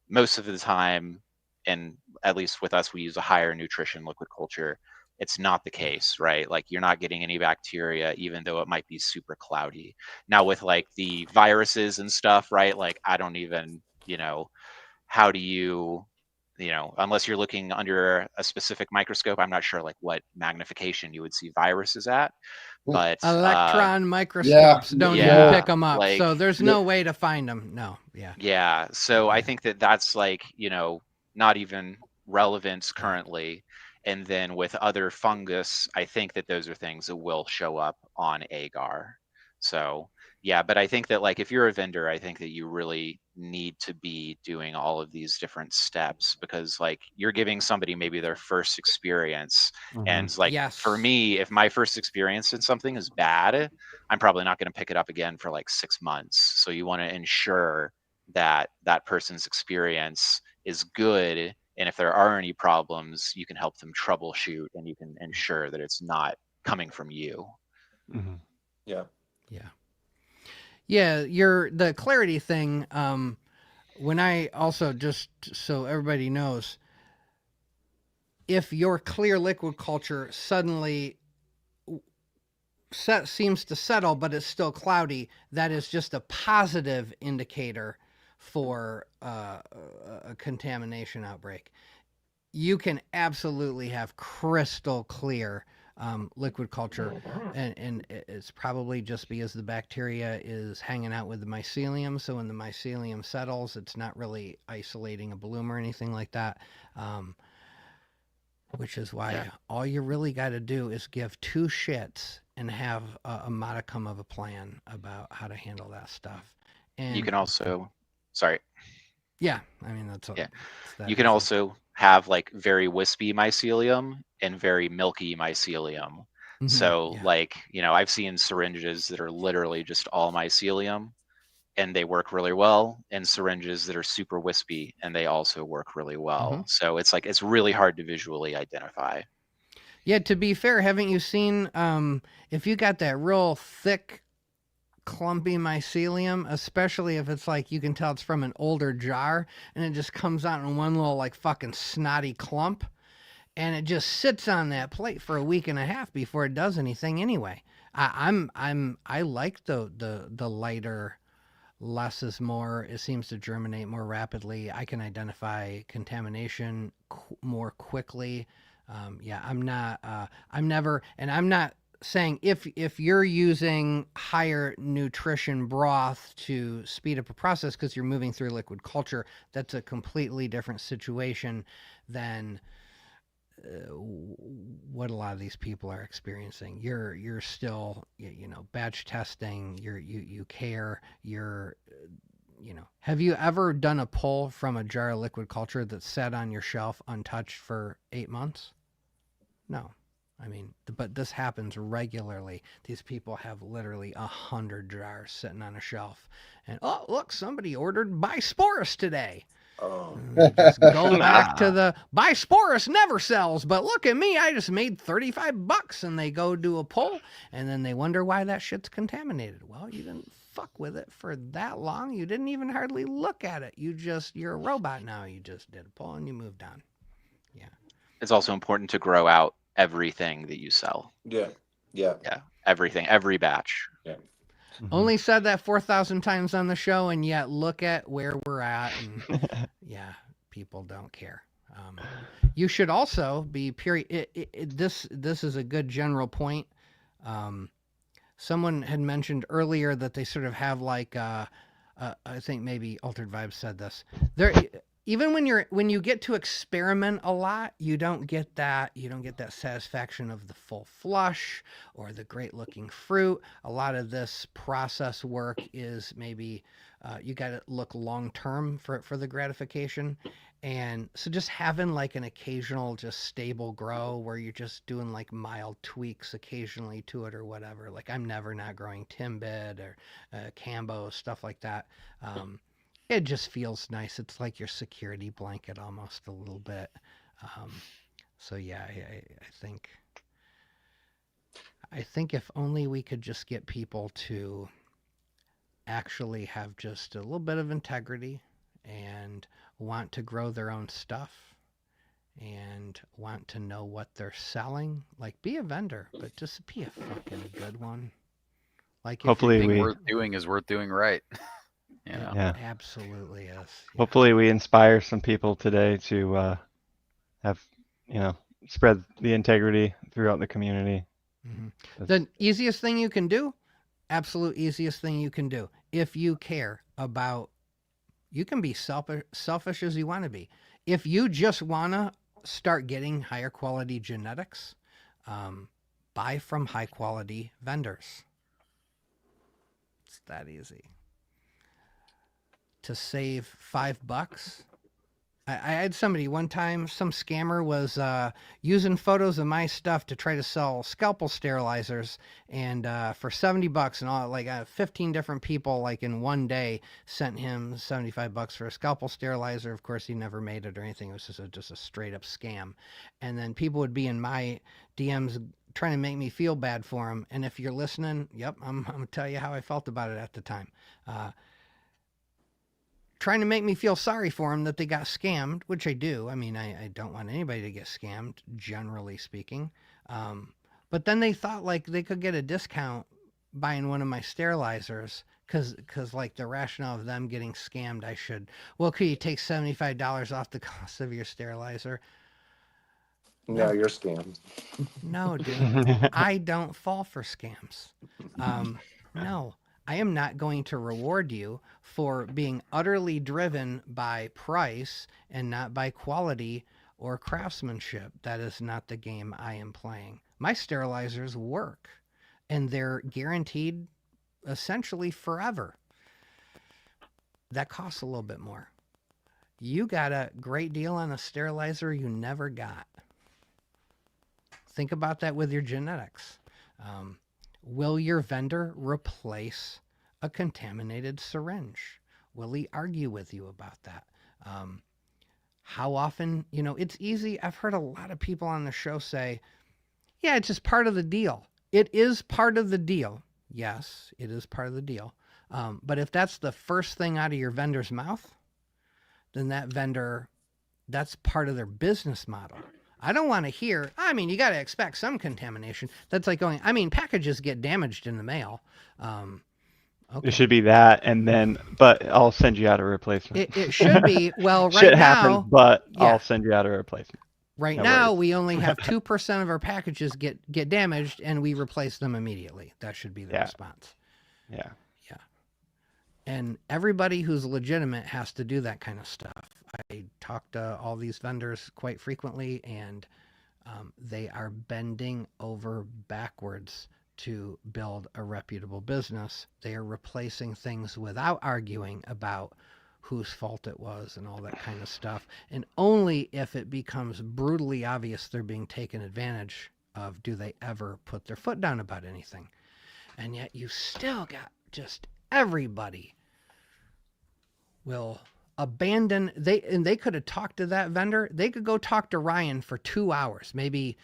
Speaker 4: most of the time, and at least with us, we use a higher nutrition liquid culture. It's not the case, right? Like you're not getting any bacteria, even though it might be super cloudy. Now with like the viruses and stuff, right? Like I don't even, how do you, unless you're looking under a specific microscope, I'm not sure like what magnification you would see viruses at. But
Speaker 1: Electron microscopes don't
Speaker 4: yeah,
Speaker 1: even pick them up.
Speaker 4: like-
Speaker 1: so there's no way to find them. No. Yeah.
Speaker 4: Yeah. So I think that that's like, not even relevant currently. And then with other fungus, I think that those are things that will show up on agar. So yeah, but I think that like if you're a vendor, I think that you really need to be doing all of these different steps because like you're giving somebody maybe their first experience. And like
Speaker 1: Yes.
Speaker 4: for me, if my first experience in something is bad, I'm probably not going to pick it up again for like 6 months. So you want to ensure that that person's experience is good. And if there are any problems, you can help them troubleshoot and you can ensure that it's not coming from you.
Speaker 6: Mm-hmm.
Speaker 8: yeah.
Speaker 1: Yeah, the clarity thing, when I also, just so everybody knows, if your clear liquid culture suddenly seems to settle, but it's still cloudy, that is just a positive indicator for a contamination outbreak. You can absolutely have crystal clear liquid culture, and it's probably just because the bacteria is hanging out with the mycelium. So when the mycelium settles, it's not really isolating a bloom or anything like that. Which is why all you really got to do is give two shits and have a modicum of a plan about how to handle that stuff. And
Speaker 4: You can also, sorry,
Speaker 1: yeah, I mean that's
Speaker 4: Yeah.
Speaker 1: it's that
Speaker 4: you can
Speaker 1: easy.
Speaker 4: also have like very wispy mycelium and very milky mycelium.
Speaker 1: Mhm,
Speaker 4: So
Speaker 1: yeah.
Speaker 4: like, I've seen syringes that are literally just all mycelium and they work really well, and syringes that are super wispy and they also work really well.
Speaker 1: Mhm.
Speaker 4: So it's like, it's really hard to visually identify.
Speaker 1: Yeah, to be fair, haven't you seen if you got that real thick clumpy mycelium, especially if it's like you can tell it's from an older jar and it just comes out in one little like fucking snotty clump and it just sits on that plate for a week and a half before it does anything anyway. I like the lighter, less is more. It seems to germinate more rapidly. I can identify contamination more quickly. I'm not saying if you're using higher nutrition broth to speed up a process because you're moving through liquid culture, that's a completely different situation than what a lot of these people are experiencing. You're still batch testing. You care. Have you ever done a pull from a jar of liquid culture that sat on your shelf untouched for 8 months? No. I mean, but this happens regularly. These people have literally 100 jars sitting on a shelf. And, oh, look, somebody ordered Buy Spores today.
Speaker 8: Oh,
Speaker 1: Just go back to the Buy Spores never sells, but look at me, I just made $35 and they go do a pull and then they wonder why that shit's contaminated. Well, you didn't fuck with it for that long. You didn't even hardly look at it. You're a robot now. You just did a pull and you moved on. Yeah.
Speaker 4: It's also important to grow out everything that you sell.
Speaker 8: yeah.
Speaker 4: Everything, every batch.
Speaker 1: Only said that 4,000 times on the show, and yet look at where we're at. And yeah, people don't care. You should also be this is a good general point. Someone had mentioned earlier that they sort of have like I think maybe Altered Vibes said this. Even when you get to experiment a lot, you don't get that satisfaction of the full flush or the great looking fruit. A lot of this process work is maybe you got to look long term for the gratification. And so just having like an occasional just stable grow where you're just doing like mild tweaks occasionally to it or whatever. Like I'm never not growing Timbit or Cambo, stuff like that. It just feels nice. It's like your security blanket almost a little bit. So yeah, I think if only we could just get people to actually have just a little bit of integrity and want to grow their own stuff and want to know what they're selling. Like be a vendor, but just be a fucking good one. Like
Speaker 6: Hopefully
Speaker 5: Worth doing is worth doing right.
Speaker 6: Yeah.
Speaker 1: Absolutely is. Yeah.
Speaker 6: Hopefully we inspire some people today to have, spread the integrity throughout the community.
Speaker 1: Mm-hmm. The easiest thing you can do, absolute easiest thing you can do, if you care about, you can be selfish as you want to be. If you just want to start getting higher quality genetics, buy from high quality vendors. It's that easy. To save $5. I had somebody one time, some scammer was using photos of my stuff to try to sell scalpel sterilizers, and for $70 and all, like 15 different people, like in one day, sent him $75 for a scalpel sterilizer. Of course, he never made it or anything. It was just a straight up scam. And then people would be in my DMs trying to make me feel bad for him. And if you're listening, yep, I'm gonna tell you how I felt about it at the time. Trying to make me feel sorry for them that they got scammed, which I do. I mean, I don't want anybody to get scammed, generally speaking. But then they thought like they could get a discount buying one of my sterilizers because like the rationale of them getting scammed, could you take $75 off the cost of your sterilizer?
Speaker 8: No, you're scammed.
Speaker 1: No, dude, I don't fall for scams. No, I am not going to reward you for being utterly driven by price and not by quality or craftsmanship. That is not the game I am playing. My sterilizers work, and they're guaranteed essentially forever. That costs a little bit more. You got a great deal on a sterilizer you never got. Think about that with your genetics. Will your vendor replace a contaminated syringe? Will he argue with you about that? How often, it's easy. I've heard a lot of people on the show say, yeah, it's just part of the deal. It is part of the deal. Yes, it is part of the deal. But if that's the first thing out of your vendor's mouth, then that's part of their business model. I don't want to hear, you got to expect some contamination. That's like going, packages get damaged in the mail. Okay.
Speaker 6: It should be that, but I'll send you out a replacement.
Speaker 1: It should be, well, right
Speaker 6: Shit
Speaker 1: now.
Speaker 6: happens, but
Speaker 1: yeah.
Speaker 6: I'll send you out a replacement.
Speaker 1: Right
Speaker 6: No
Speaker 1: now,
Speaker 6: worries.
Speaker 1: we only have 2% of our packages get damaged, and we replace them immediately. That should be the response.
Speaker 6: Yeah.
Speaker 1: Yeah. And everybody who's legitimate has to do that kind of stuff. I talk to all these vendors quite frequently, and they are bending over backwards to build a reputable business. They are replacing things without arguing about whose fault it was and all that kind of stuff. And only if it becomes brutally obvious they're being taken advantage of do they ever put their foot down about anything. And yet you still got just everybody will abandon. They could have talked to that vendor. They could go talk to Ryan for 2 hours. Maybe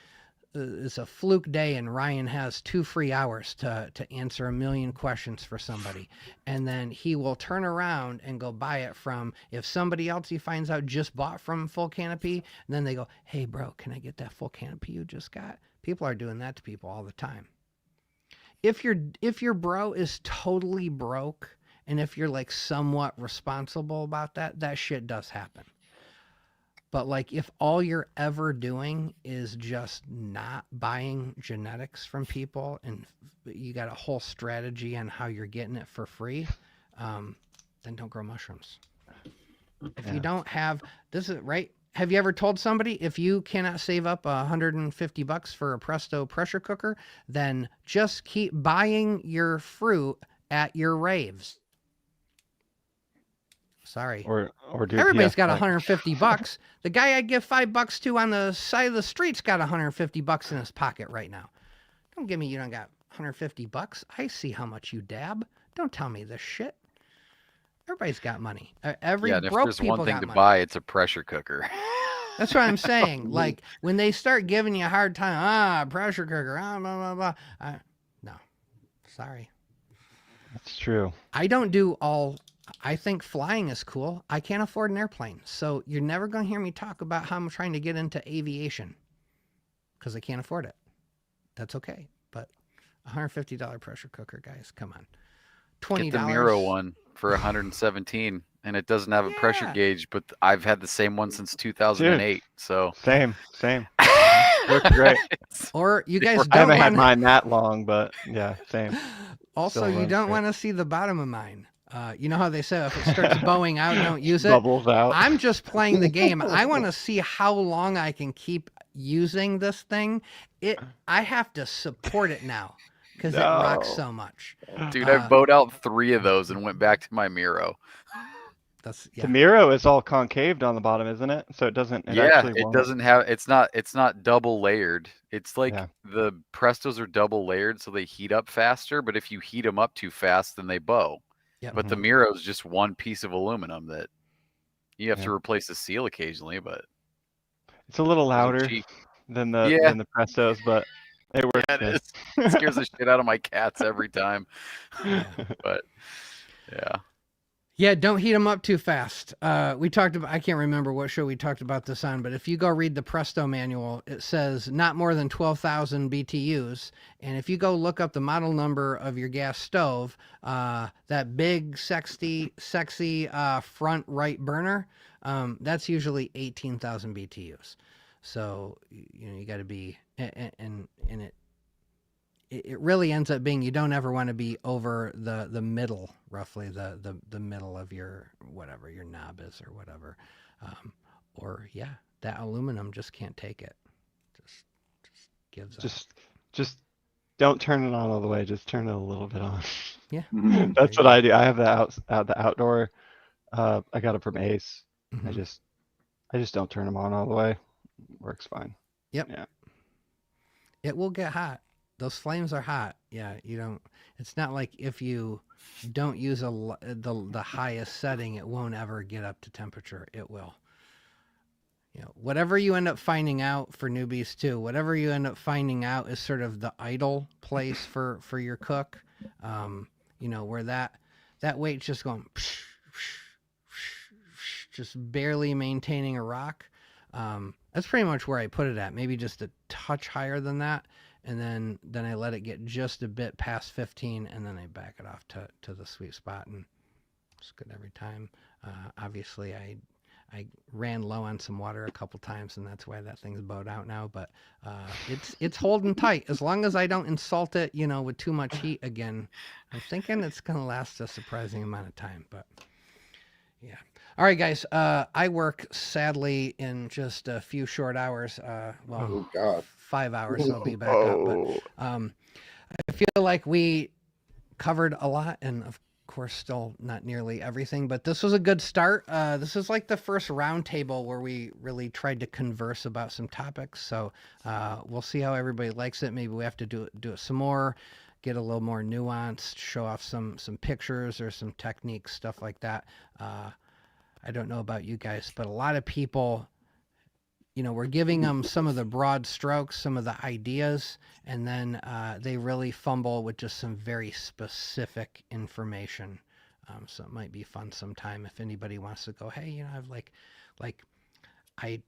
Speaker 1: it's a fluke day and Ryan has 2 free hours to answer a million questions for somebody. And then he will turn around and go buy it from, if somebody else he finds out just bought from Full Canopy, and then they go, hey bro, can I get that Full Canopy you just got? People are doing that to people all the time. If your bro is totally broke, and if you're like somewhat responsible about that shit does happen. But like if all you're ever doing is just not buying genetics from people and you got a whole strategy on how you're getting it for free, then don't grow mushrooms. If you don't have, this is right. Have you ever told somebody if you cannot save up $150 for a Presto pressure cooker, then just keep buying your fruit at your raves? Sorry.
Speaker 6: Or do
Speaker 1: everybody's got $150. The guy I give $5 to on the side of the street's got $150 in his pocket right now. Don't give me you don't got $150. I see how much you dab. Don't tell me this shit. Everybody's got money. Every
Speaker 5: if
Speaker 1: broke
Speaker 5: there's
Speaker 1: people
Speaker 5: one thing
Speaker 1: got
Speaker 5: to
Speaker 1: money.
Speaker 5: Buy, it's a pressure cooker.
Speaker 1: That's what I'm saying. Like when they start giving you a hard time, pressure cooker, blah, blah, blah. No, sorry.
Speaker 6: That's true.
Speaker 1: I think flying is cool. I can't afford an airplane. So you're never going to hear me talk about how I'm trying to get into aviation because I can't afford it. That's okay. But $150 pressure cooker, guys, come on. $20.
Speaker 5: Get the Miro one for $117, and it doesn't have a pressure gauge, but I've had the same one since 2008.
Speaker 6: Dude,
Speaker 5: so
Speaker 6: same. Works great.
Speaker 1: Or you guys
Speaker 6: I
Speaker 1: don't
Speaker 6: haven't had
Speaker 1: want
Speaker 6: mine that long, but yeah, same.
Speaker 1: also
Speaker 6: Still
Speaker 1: you
Speaker 6: runs
Speaker 1: don't
Speaker 6: great.
Speaker 1: want to see the bottom of mine. You know how they say if it starts bowing out, don't use it.
Speaker 6: Bubbles out.
Speaker 1: I'm just playing the game. I want to see how long I can keep using this thing. I have to support it now because it rocks so much.
Speaker 5: Dude, I bowed out 3 of those and went back to my Miro.
Speaker 6: The Miro is all concaved on the bottom, isn't it? So it doesn't.
Speaker 5: It doesn't have. It's not double layered. It's like the Prestos are double layered, so they heat up faster. But if you heat them up too fast, then they bow.
Speaker 1: Yep.
Speaker 5: But the Miro is just one piece of aluminum that you have to replace the seal occasionally. But
Speaker 6: it's a little louder than the Prestos, but it works.
Speaker 5: Yeah, it is. It scares the shit out of my cats every time. But
Speaker 1: yeah, don't heat them up too fast. We talked about, I can't remember what show we talked about this on, but if you go read the Presto manual, it says not more than 12,000 BTUs. And if you go look up the model number of your gas stove, that big, sexy front right burner, that's usually 18,000 BTUs. So, you got to be, and it really ends up being, you don't ever want to be over the middle, roughly the middle of your, whatever your knob is or whatever. Or yeah, that aluminum just can't take it. Just gives up.
Speaker 6: Just don't turn it on all the way. Just turn it a little bit on.
Speaker 1: Yeah.
Speaker 6: That's what I do. I have the outdoor. I got it from Ace.
Speaker 1: Mhm.
Speaker 6: I just don't turn them on all the way. Works fine.
Speaker 1: Yep.
Speaker 6: Yeah.
Speaker 1: It will get hot. Those flames are hot. Yeah, you don't. It's not like if you don't use the highest setting, it won't ever get up to temperature. It will. Whatever you end up finding out for newbies too, whatever you end up finding out is sort of the idle place for your cook. Where that weight's just going, just barely maintaining a rock. That's pretty much where I put it at. Maybe just a touch higher than that. And then I let it get just a bit past 15, and then I back it off to the sweet spot, and it's good every time. Obviously, I ran low on some water a couple times, and that's why that thing's bowed out now. But it's holding tight. As long as I don't insult it, with too much heat again, I'm thinking it's going to last a surprising amount of time. But yeah. All right, guys. I work sadly in just a few short hours.
Speaker 2: Oh God.
Speaker 1: 5 hours I'll be back up. But I feel like we covered a lot, and of course still not nearly everything, but this was a good start. This is like the first roundtable where we really tried to converse about some topics. So we'll see how everybody likes it. Maybe we have to do it some more, get a little more nuanced, show off some pictures or some techniques, stuff like that. I don't know about you guys, but a lot of people, we're giving them some of the broad strokes, some of the ideas, and then they really fumble with just some very specific information. So it might be fun sometime if anybody wants to go, hey, I've like I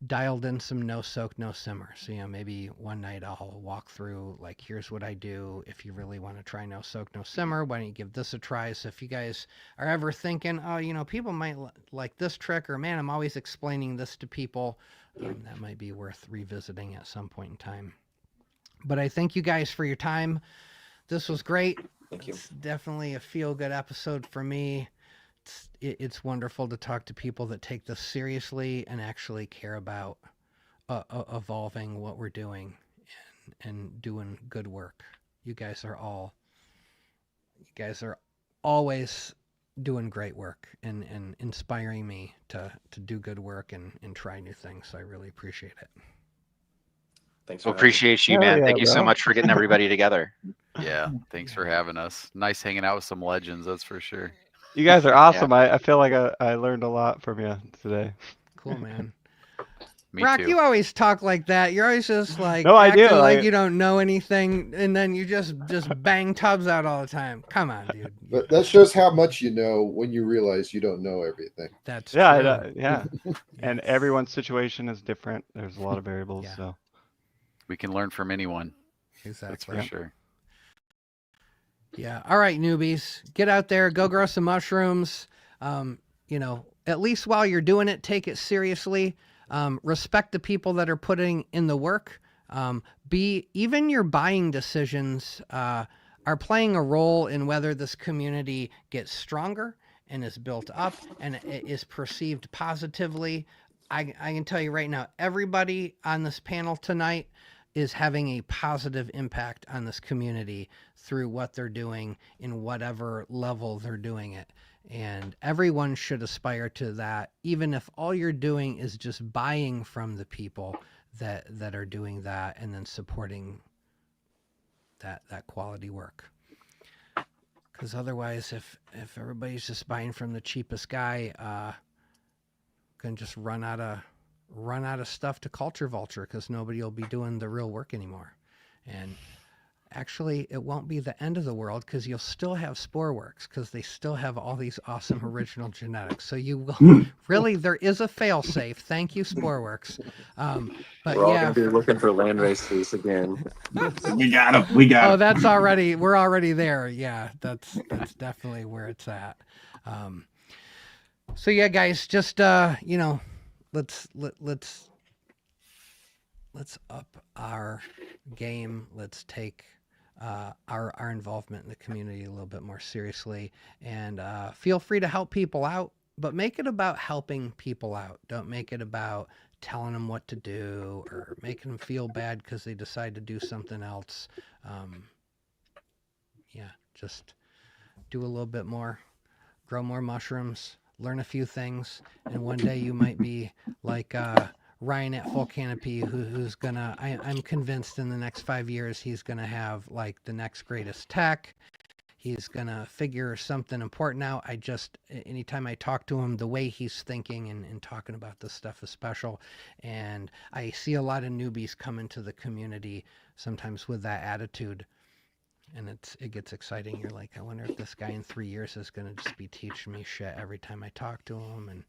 Speaker 1: dialed in some no soak, no simmer. So, maybe one night I'll walk through, like, here's what I do. If you really want to try no soak, no simmer, why don't you give this a try? So if you guys are ever thinking, oh, people might like this trick, or man, I'm always explaining this to people, that might be worth revisiting at some point in time. But I thank you guys for your time. This was great.
Speaker 7: Thank you.
Speaker 1: It's definitely a feel-good episode for me. It's wonderful to talk to people that take this seriously and actually care about evolving what we're doing and doing good work. You guys are always doing great work and inspiring me to do good work and try new things. So I really appreciate it.
Speaker 8: Thanks.
Speaker 4: Well, appreciate you, man.
Speaker 6: Yeah,
Speaker 4: Thank you so
Speaker 6: bro.
Speaker 4: much for getting everybody together.
Speaker 5: Yeah, thanks for having us. Nice hanging out with some legends, that's for sure.
Speaker 6: You guys are awesome. I feel like I learned a lot from you today.
Speaker 1: Cool, man.
Speaker 5: Me
Speaker 1: Rock,
Speaker 5: too.
Speaker 1: you always talk like that. You're always just like
Speaker 6: No, I do.
Speaker 1: acting like you don't know anything, and then you just bang tubs out all the time. Come on, dude.
Speaker 2: But that shows how much you know when you realize you don't know everything.
Speaker 1: That's
Speaker 6: Yeah,
Speaker 1: true.
Speaker 6: yeah. And everyone's situation is different. There's a lot of variables.
Speaker 1: Yeah.
Speaker 6: So
Speaker 5: We can learn from anyone,
Speaker 1: Exactly.
Speaker 5: that's for sure.
Speaker 1: Yeah. All right, newbies, get out there, go grow some mushrooms. At least while you're doing it, take it seriously. Respect the people that are putting in the work. Even your buying decisions are playing a role in whether this community gets stronger and is built up and is perceived positively. I can tell you right now, everybody on this panel tonight is having a positive impact on this community through what they're doing in whatever level they're doing it. And everyone should aspire to that, even if all you're doing is just buying from the people that are doing that and then supporting that quality work. Because otherwise, if everybody's just buying from the cheapest guy, can just run out of stuff to culture vulture because nobody will be doing the real work anymore. And actually, it won't be the end of the world because you'll still have Sporeworks because they still have all these awesome original genetics. So you will really, there is a fail safe. Thank you, Sporeworks. But
Speaker 8: We're all
Speaker 1: yeah,
Speaker 8: going to be looking for land races again.
Speaker 3: We got him. We got him.
Speaker 1: we're already there. Yeah, that's definitely where it's at. So yeah, guys, just let's up our game. Let's take our involvement in the community a little bit more seriously, and feel free to help people out, but make it about helping people out. Don't make it about telling them what to do or making them feel bad because they decide to do something else. Just do a little bit more, grow more mushrooms, learn a few things, and one day you might be like Ryan at Full Canopy, who's gonna, I'm convinced in the next 5 years, he's gonna have like the next greatest tech. He's gonna figure something important out. Anytime I talk to him, the way he's thinking and talking about this stuff is special. And I see a lot of newbies come into the community sometimes with that attitude. And it gets exciting. You're like, I wonder if this guy in 3 years is going to just be teaching me shit every time I talk to him. And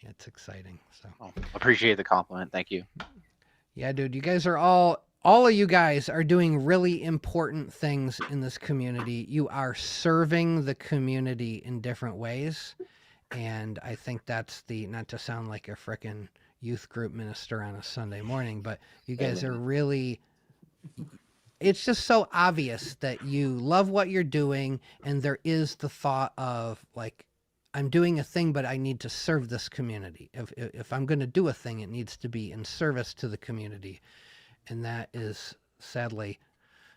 Speaker 1: it's exciting. So
Speaker 4: appreciate the compliment. Thank you.
Speaker 1: Yeah, dude, you guys are all of you guys are doing really important things in this community. You are serving the community in different ways. And I think that's not to sound like a frickin' youth group minister on a Sunday morning, but you guys are really, it's just so obvious that you love what you're doing, and there is the thought of like, I'm doing a thing, but I need to serve this community. If I'm going to do a thing, it needs to be in service to the community, and that is sadly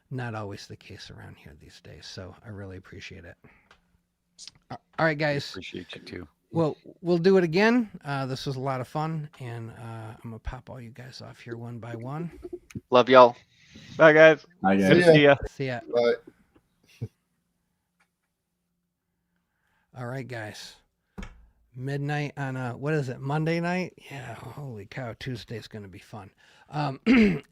Speaker 1: not always the case around here these days. So I really appreciate it. All right, guys.
Speaker 5: Appreciate you too.
Speaker 1: Well, we'll do it again. This was a lot of fun, and I'm gonna pop all you guys off here one by one.
Speaker 4: Love y'all.
Speaker 6: Bye, guys.
Speaker 3: Hi, guys.
Speaker 6: Good to see ya.
Speaker 1: See ya.
Speaker 2: Bye.
Speaker 1: All right, guys. Midnight on what is it, Monday night? Yeah, holy cow, Tuesday's going to be fun.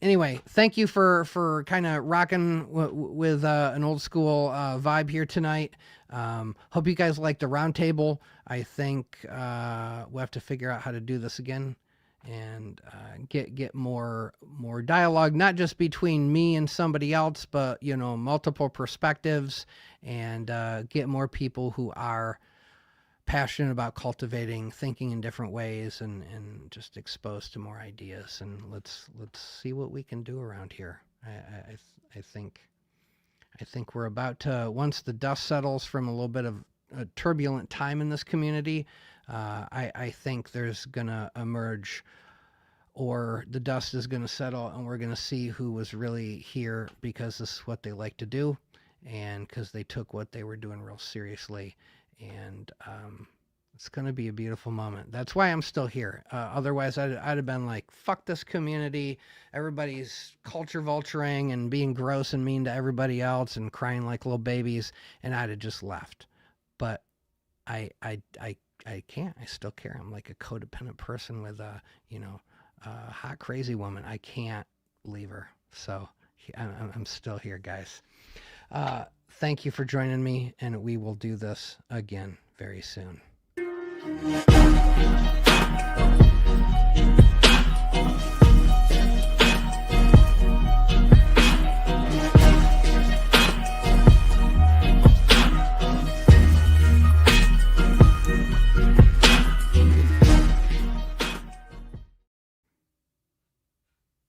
Speaker 1: Anyway, thank you for kind of rocking with an old school vibe here tonight. Hope you guys like the roundtable. I think we'll have to figure out how to do this again and get more dialogue, not just between me and somebody else, but multiple perspectives, and get more people who are passionate about cultivating, thinking in different ways, and just exposed to more ideas. And let's see what we can do around here. I think we're about to, once the dust settles from a little bit of a turbulent time in this community, I think there's gonna emerge, or the dust is gonna settle, and we're gonna see who was really here because this is what they like to do, and because they took what they were doing real seriously. And it's going to be a beautiful moment. That's why I'm still here. Otherwise, I'd have been like, fuck this community. Everybody's culture vulturing and being gross and mean to everybody else and crying like little babies, and I'd have just left. But I can't. I still care. I'm like a codependent person with a hot, crazy woman. I can't leave her. So I'm still here, guys. Thank you for joining me, and we will do this again very soon.